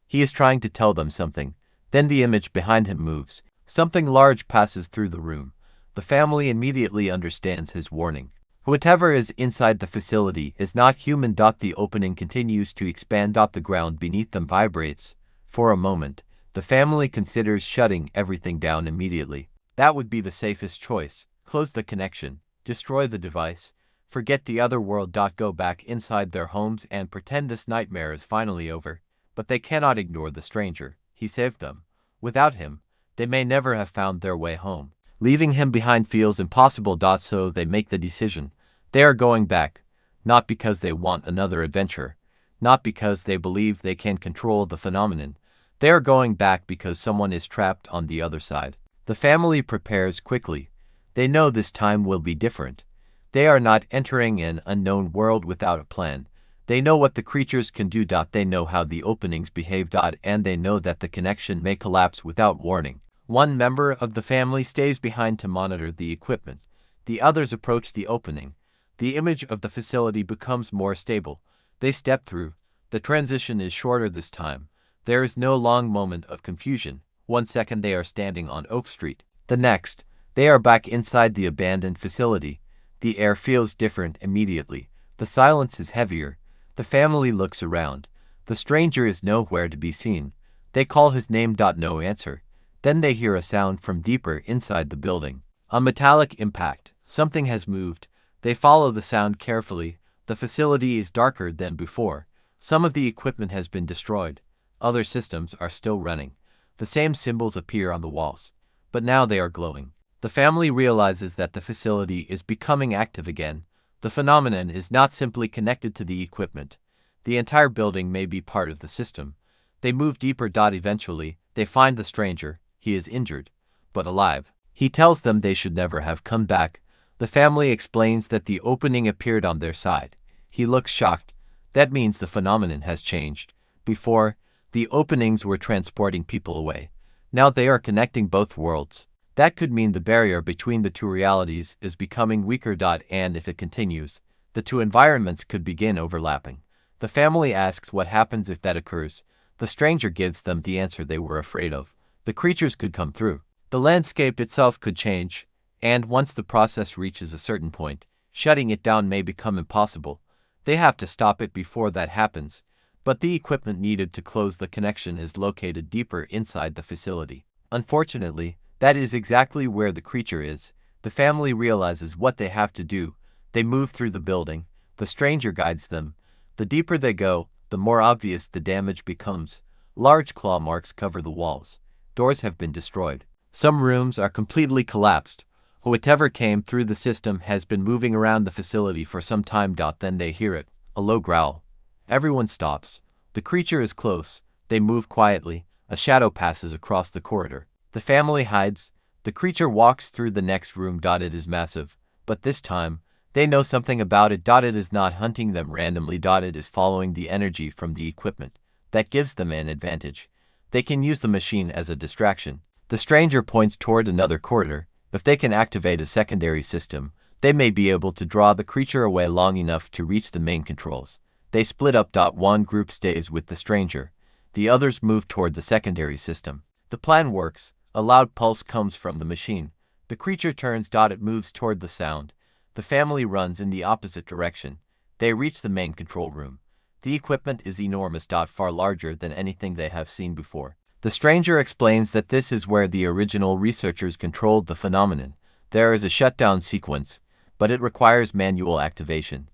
He is trying to tell them something. Then the image behind him moves. Something large passes through the room. The family immediately understands his warning. Whatever is inside the facility is not human. The opening continues to expand. The ground beneath them vibrates. For a moment, the family considers shutting everything down immediately. That would be the safest choice. Close the connection, destroy the device, forget the other world. Go back inside their homes and pretend this nightmare is finally over. But they cannot ignore the stranger. He saved them. Without him, they may never have found their way home. Leaving him behind feels impossible. So they make the decision. They are going back, not because they want another adventure, not because they believe they can control the phenomenon. They are going back because someone is trapped on the other side. The family prepares quickly. They know this time will be different. They are not entering an unknown world without a plan. They know what the creatures can do. They know how the openings behave. And they know that the connection may collapse without warning. One member of the family stays behind to monitor the equipment. The others approach the opening. The image of the facility becomes more stable. They step through. The transition is shorter this time. There is no long moment of confusion. 1 second they are standing on Oak Street. The next, they are back inside the abandoned facility. The air feels different immediately. The silence is heavier. The family looks around. The stranger is nowhere to be seen. They call his name. No answer. Then they hear a sound from deeper inside the building. A metallic impact. Something has moved. They follow the sound carefully. The facility is darker than before. Some of the equipment has been destroyed. Other systems are still running. The same symbols appear on the walls, but now they are glowing. The family realizes that the facility is becoming active again. The phenomenon is not simply connected to the equipment. The entire building may be part of the system. They move deeper. Eventually, they find the stranger. He is injured, but alive. He tells them they should never have come back. The family explains that the opening appeared on their side. He looks shocked. That means the phenomenon has changed. Before, the openings were transporting people away. Now they are connecting both worlds. That could mean the barrier between the two realities is becoming weaker. And if it continues, the two environments could begin overlapping. The family asks what happens if that occurs. The stranger gives them the answer they were afraid of. The creatures could come through. The landscape itself could change, and once the process reaches a certain point, shutting it down may become impossible. They have to stop it before that happens, but the equipment needed to close the connection is located deeper inside the facility. Unfortunately, that is exactly where the creature is. The family realizes what they have to do. They move through the building. The stranger guides them. The deeper they go, the more obvious the damage becomes. Large claw marks cover the walls. Doors have been destroyed. Some rooms are completely collapsed. Whatever came through the system has been moving around the facility for some time. Then they hear it, a low growl. Everyone stops. The creature is close. They move quietly. A shadow passes across the corridor. The family hides. The creature walks through the next room. It is massive, but this time, they know something about it. It is not hunting them randomly. It is following the energy from the equipment. That gives them an advantage. They can use the machine as a distraction. The stranger points toward another corridor. If they can activate a secondary system, they may be able to draw the creature away long enough to reach the main controls. They split up. One group stays with the stranger. The others move toward the secondary system. The plan works. A loud pulse comes from the machine. The creature turns. It moves toward the sound. The family runs in the opposite direction. They reach the main control room. The equipment is enormous. Far larger than anything they have seen before. The stranger explains that this is where the original researchers controlled the phenomenon. There is a shutdown sequence, but it requires manual activation.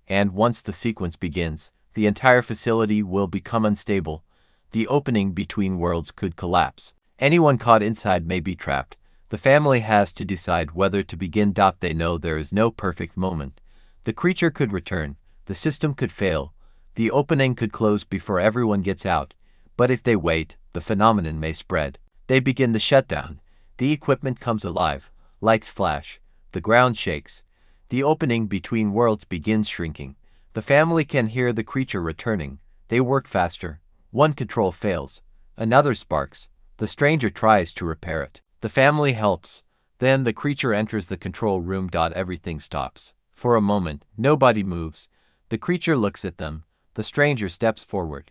And once the sequence begins, the entire facility will become unstable. The opening between worlds could collapse. Anyone caught inside may be trapped. The family has to decide whether to begin. They know there is no perfect moment. The creature could return. The system could fail. The opening could close before everyone gets out. But if they wait, the phenomenon may spread. They begin the shutdown. The equipment comes alive. Lights flash. The ground shakes. The opening between worlds begins shrinking. The family can hear the creature returning. They work faster. One control fails. Another sparks. The stranger tries to repair it. The family helps. Then the creature enters the control room. Everything stops. For a moment, nobody moves. The creature looks at them. The stranger steps forward.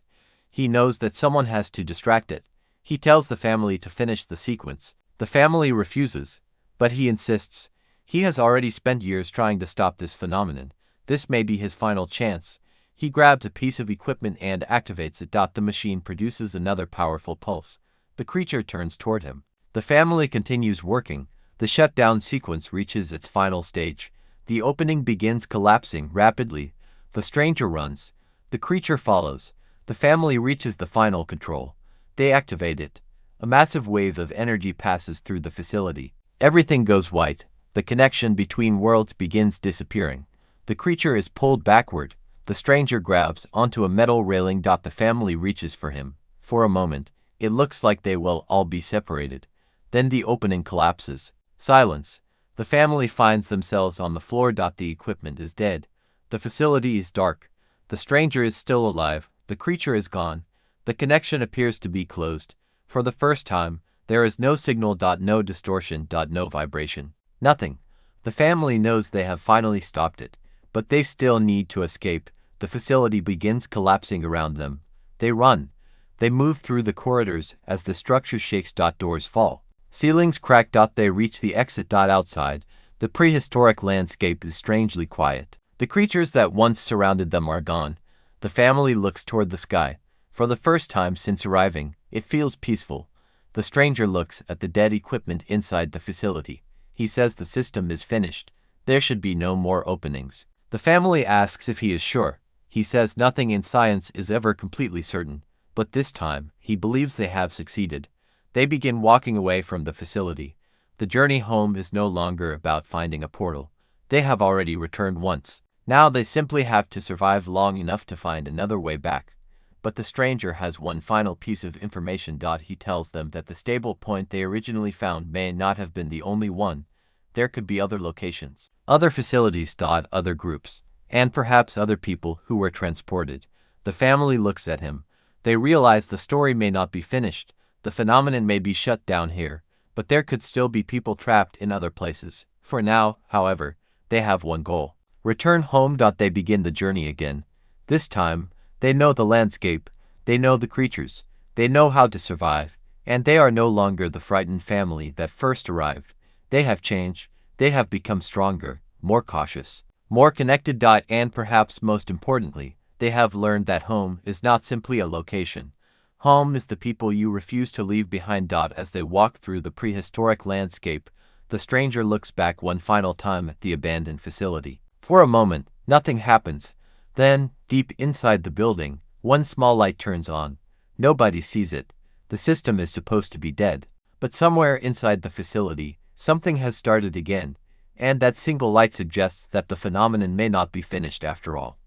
He knows that someone has to distract it. He tells the family to finish the sequence. The family refuses, but he insists. He has already spent years trying to stop this phenomenon. This may be his final chance. He grabs a piece of equipment and activates it. The machine produces another powerful pulse. The creature turns toward him. The family continues working. The shutdown sequence reaches its final stage. The opening begins collapsing rapidly. The stranger runs. The creature follows. The family reaches the final control. They activate it. A massive wave of energy passes through the facility. Everything goes white. The connection between worlds begins disappearing. The creature is pulled backward. The stranger grabs onto a metal railing. The family reaches for him. For a moment, it looks like they will all be separated. Then the opening collapses. Silence. The family finds themselves on the floor. The equipment is dead. The facility is dark. The stranger is still alive. The creature is gone. The connection appears to be closed. For the first time, there is no signal. No distortion. No vibration. Nothing. The family knows they have finally stopped it, but they still need to escape. The facility begins collapsing around them. They run. They move through the corridors as the structure shakes. Doors fall. Ceilings crack. They reach the exit. Outside, the prehistoric landscape is strangely quiet. The creatures that once surrounded them are gone. The family looks toward the sky. For the first time since arriving, it feels peaceful. The stranger looks at the dead equipment inside the facility. He says the system is finished. There should be no more openings. The family asks if he is sure. He says nothing in science is ever completely certain, but this time, he believes they have succeeded. They begin walking away from the facility. The journey home is no longer about finding a portal. They have already returned once. Now they simply have to survive long enough to find another way back. But the stranger has one final piece of information. He tells them that the stable point they originally found may not have been the only one. There could be other locations, other facilities. Other groups, and perhaps other people who were transported. The family looks at him. They realize the story may not be finished. The phenomenon may be shut down here, but there could still be people trapped in other places. For now, however, they have one goal. Return home. They begin the journey again. This time, they know the landscape, they know the creatures, they know how to survive, and they are no longer the frightened family that first arrived. They have changed, they have become stronger, more cautious, more connected. And perhaps most importantly, they have learned that home is not simply a location. Home is the people you refuse to leave behind. As they walk through the prehistoric landscape, the stranger looks back one final time at the abandoned facility. For a moment, nothing happens. Then, deep inside the building, one small light turns on. Nobody sees it. The system is supposed to be dead. But somewhere inside the facility, something has started again, and that single light suggests that the phenomenon may not be finished after all.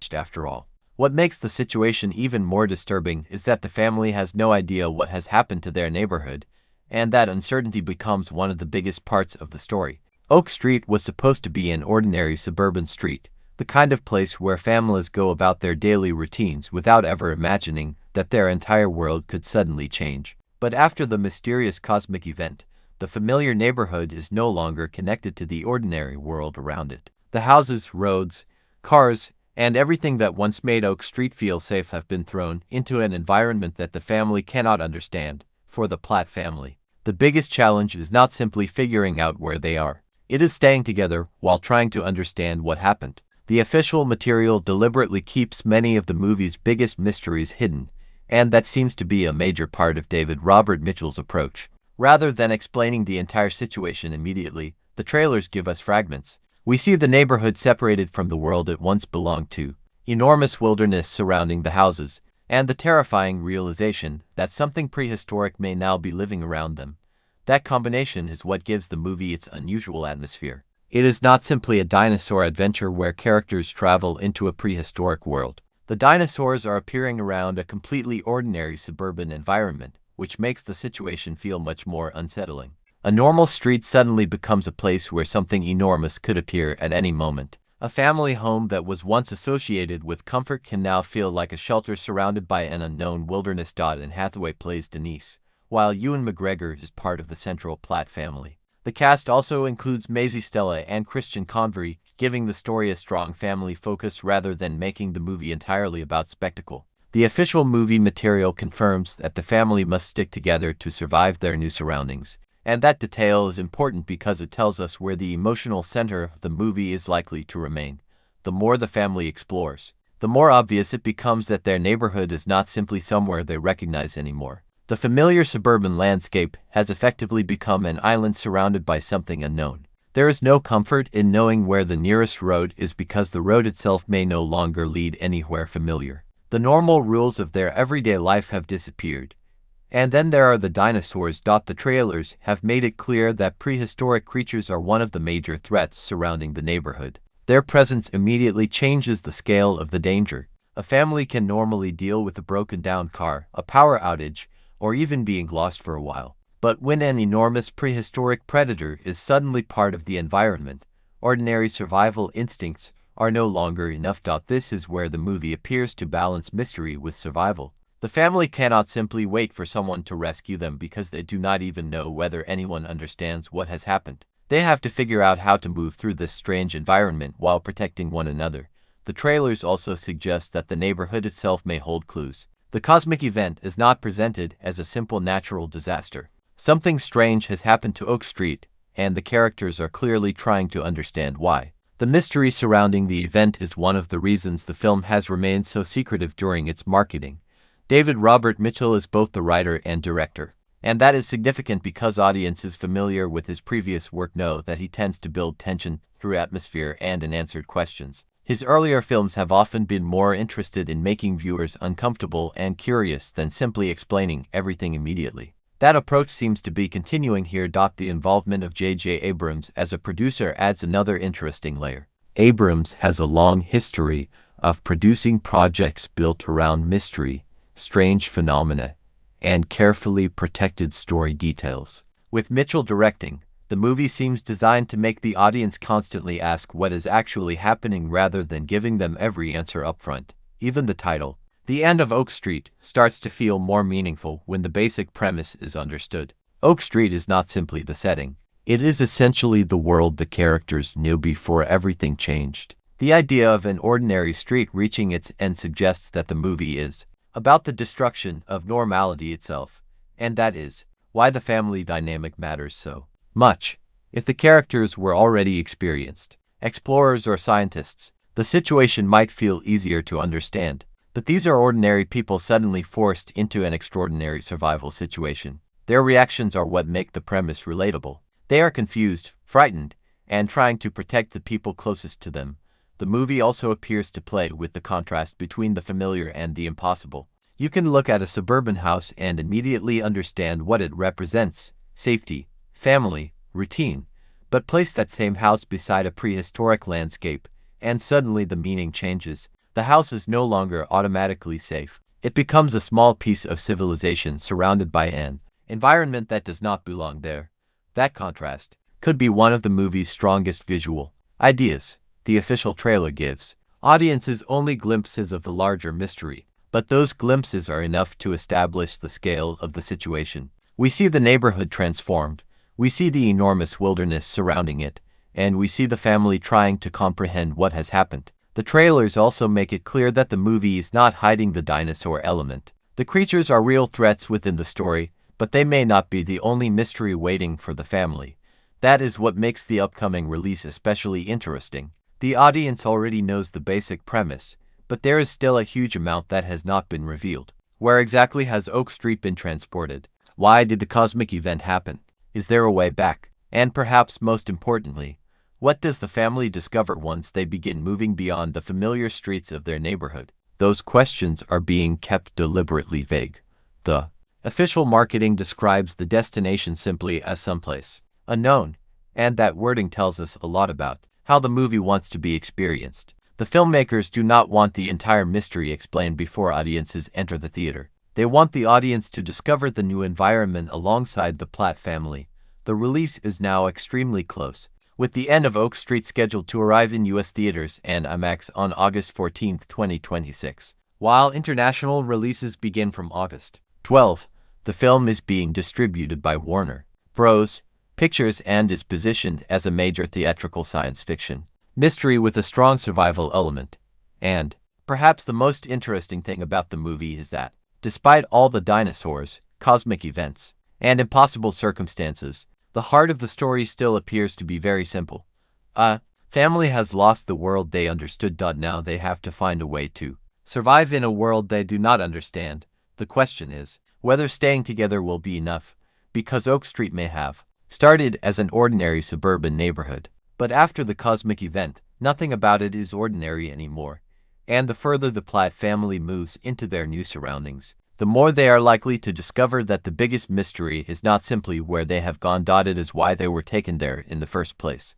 What makes the situation even more disturbing is that the family has no idea what has happened to their neighborhood, and that uncertainty becomes one of the biggest parts of the story. Oak Street was supposed to be an ordinary suburban street, the kind of place where families go about their daily routines without ever imagining that their entire world could suddenly change. But after the mysterious cosmic event, the familiar neighborhood is no longer connected to the ordinary world around it. The houses, roads, cars, and everything that once made Oak Street feel safe have been thrown into an environment that the family cannot understand. For the Platt family, the biggest challenge is not simply figuring out where they are. It is staying together while trying to understand what happened. The official material deliberately keeps many of the movie's biggest mysteries hidden, and that seems to be a major part of David Robert Mitchell's approach. Rather than explaining the entire situation immediately, the trailers give us fragments. We see the neighborhood separated from the world it once belonged to, enormous wilderness surrounding the houses, and the terrifying realization that something prehistoric may now be living around them. That combination is what gives the movie its unusual atmosphere. It is not simply a dinosaur adventure where characters travel into a prehistoric world. The dinosaurs are appearing around a completely ordinary suburban environment, which makes the situation feel much more unsettling. A normal street suddenly becomes a place where something enormous could appear at any moment. A family home that was once associated with comfort can now feel like a shelter surrounded by an unknown wilderness. And Hathaway plays Denise, while Ewan McGregor is part of the central Platt family. The cast also includes Maisie Stella and Christian Convery, giving the story a strong family focus rather than making the movie entirely about spectacle. The official movie material confirms that the family must stick together to survive their new surroundings, and that detail is important because it tells us where the emotional center of the movie is likely to remain. The more the family explores, the more obvious it becomes that their neighborhood is not simply somewhere they recognize anymore. The familiar suburban landscape has effectively become an island surrounded by something unknown. There is no comfort in knowing where the nearest road is because the road itself may no longer lead anywhere familiar. The normal rules of their everyday life have disappeared. And then there are the dinosaurs. The trailers have made it clear that prehistoric creatures are one of the major threats surrounding the neighborhood. Their presence immediately changes the scale of the danger. A family can normally deal with a broken down car, a power outage, or even being lost for a while. But when an enormous prehistoric predator is suddenly part of the environment, ordinary survival instincts are no longer enough. This is where the movie appears to balance mystery with survival. The family cannot simply wait for someone to rescue them because they do not even know whether anyone understands what has happened. They have to figure out how to move through this strange environment while protecting one another. The trailers also suggest that the neighborhood itself may hold clues. The cosmic event is not presented as a simple natural disaster. Something strange has happened to Oak Street, and the characters are clearly trying to understand why. The mystery surrounding the event is one of the reasons the film has remained so secretive during its marketing. David Robert Mitchell is both the writer and director, and that is significant because audiences familiar with his previous work know that he tends to build tension through atmosphere and unanswered questions. His earlier films have often been more interested in making viewers uncomfortable and curious than simply explaining everything immediately. That approach seems to be continuing here. The involvement of J.J. Abrams as a producer adds another interesting layer. Abrams has a long history of producing projects built around mystery, strange phenomena, and carefully protected story details. With Mitchell directing, the movie seems designed to make the audience constantly ask what is actually happening rather than giving them every answer upfront. Even the title, The End of Oak Street, starts to feel more meaningful when the basic premise is understood. Oak Street is not simply the setting. It is essentially the world the characters knew before everything changed. The idea of an ordinary street reaching its end suggests that the movie is about the destruction of normality itself, and that is why the family dynamic matters so much. If the characters were already experienced explorers or scientists, the situation might feel easier to understand. But these are ordinary people suddenly forced into an extraordinary survival situation. Their reactions are what make the premise relatable. They are confused, frightened, and trying to protect the people closest to them. The movie also appears to play with the contrast between the familiar and the impossible. You can look at a suburban house and immediately understand what it represents: safety, family, routine. But place that same house beside a prehistoric landscape, and suddenly the meaning changes. The house is no longer automatically safe. It becomes a small piece of civilization surrounded by an environment that does not belong there. That contrast could be one of the movie's strongest visual ideas. The official trailer gives audiences only glimpses of the larger mystery, but those glimpses are enough to establish the scale of the situation. We see the neighborhood transformed, we see the enormous wilderness surrounding it, and we see the family trying to comprehend what has happened. The trailers also make it clear that the movie is not hiding the dinosaur element. The creatures are real threats within the story, but they may not be the only mystery waiting for the family. That is what makes the upcoming release especially interesting. The audience already knows the basic premise, but there is still a huge amount that has not been revealed. Where exactly has Oak Street been transported? Why did the cosmic event happen? Is there a way back? And perhaps most importantly, what does the family discover once they begin moving beyond the familiar streets of their neighborhood? Those questions are being kept deliberately vague. The official marketing describes the destination simply as someplace unknown, and that wording tells us a lot about how the movie wants to be experienced. The filmmakers do not want the entire mystery explained before audiences enter the theater. They want the audience to discover the new environment alongside the Platt family. The release is now extremely close, with The End of Oak Street scheduled to arrive in U.S. theaters and IMAX on August 14, 2026, while international releases begin from August 12. The film is being distributed by Warner Bros. Pictures and is positioned as a major theatrical science fiction mystery with a strong survival element. And perhaps the most interesting thing about the movie is that, despite all the dinosaurs, cosmic events, and impossible circumstances, the heart of the story still appears to be very simple. A family has lost the world they understood. Now they have to find a way to survive in a world they do not understand. The question is whether staying together will be enough, because Oak Street may have started as an ordinary suburban neighborhood. But after the cosmic event, nothing about it is ordinary anymore. And the further the Platt family moves into their new surroundings, the more they are likely to discover that the biggest mystery is not simply where they have gone. It is why they were taken there in the first place.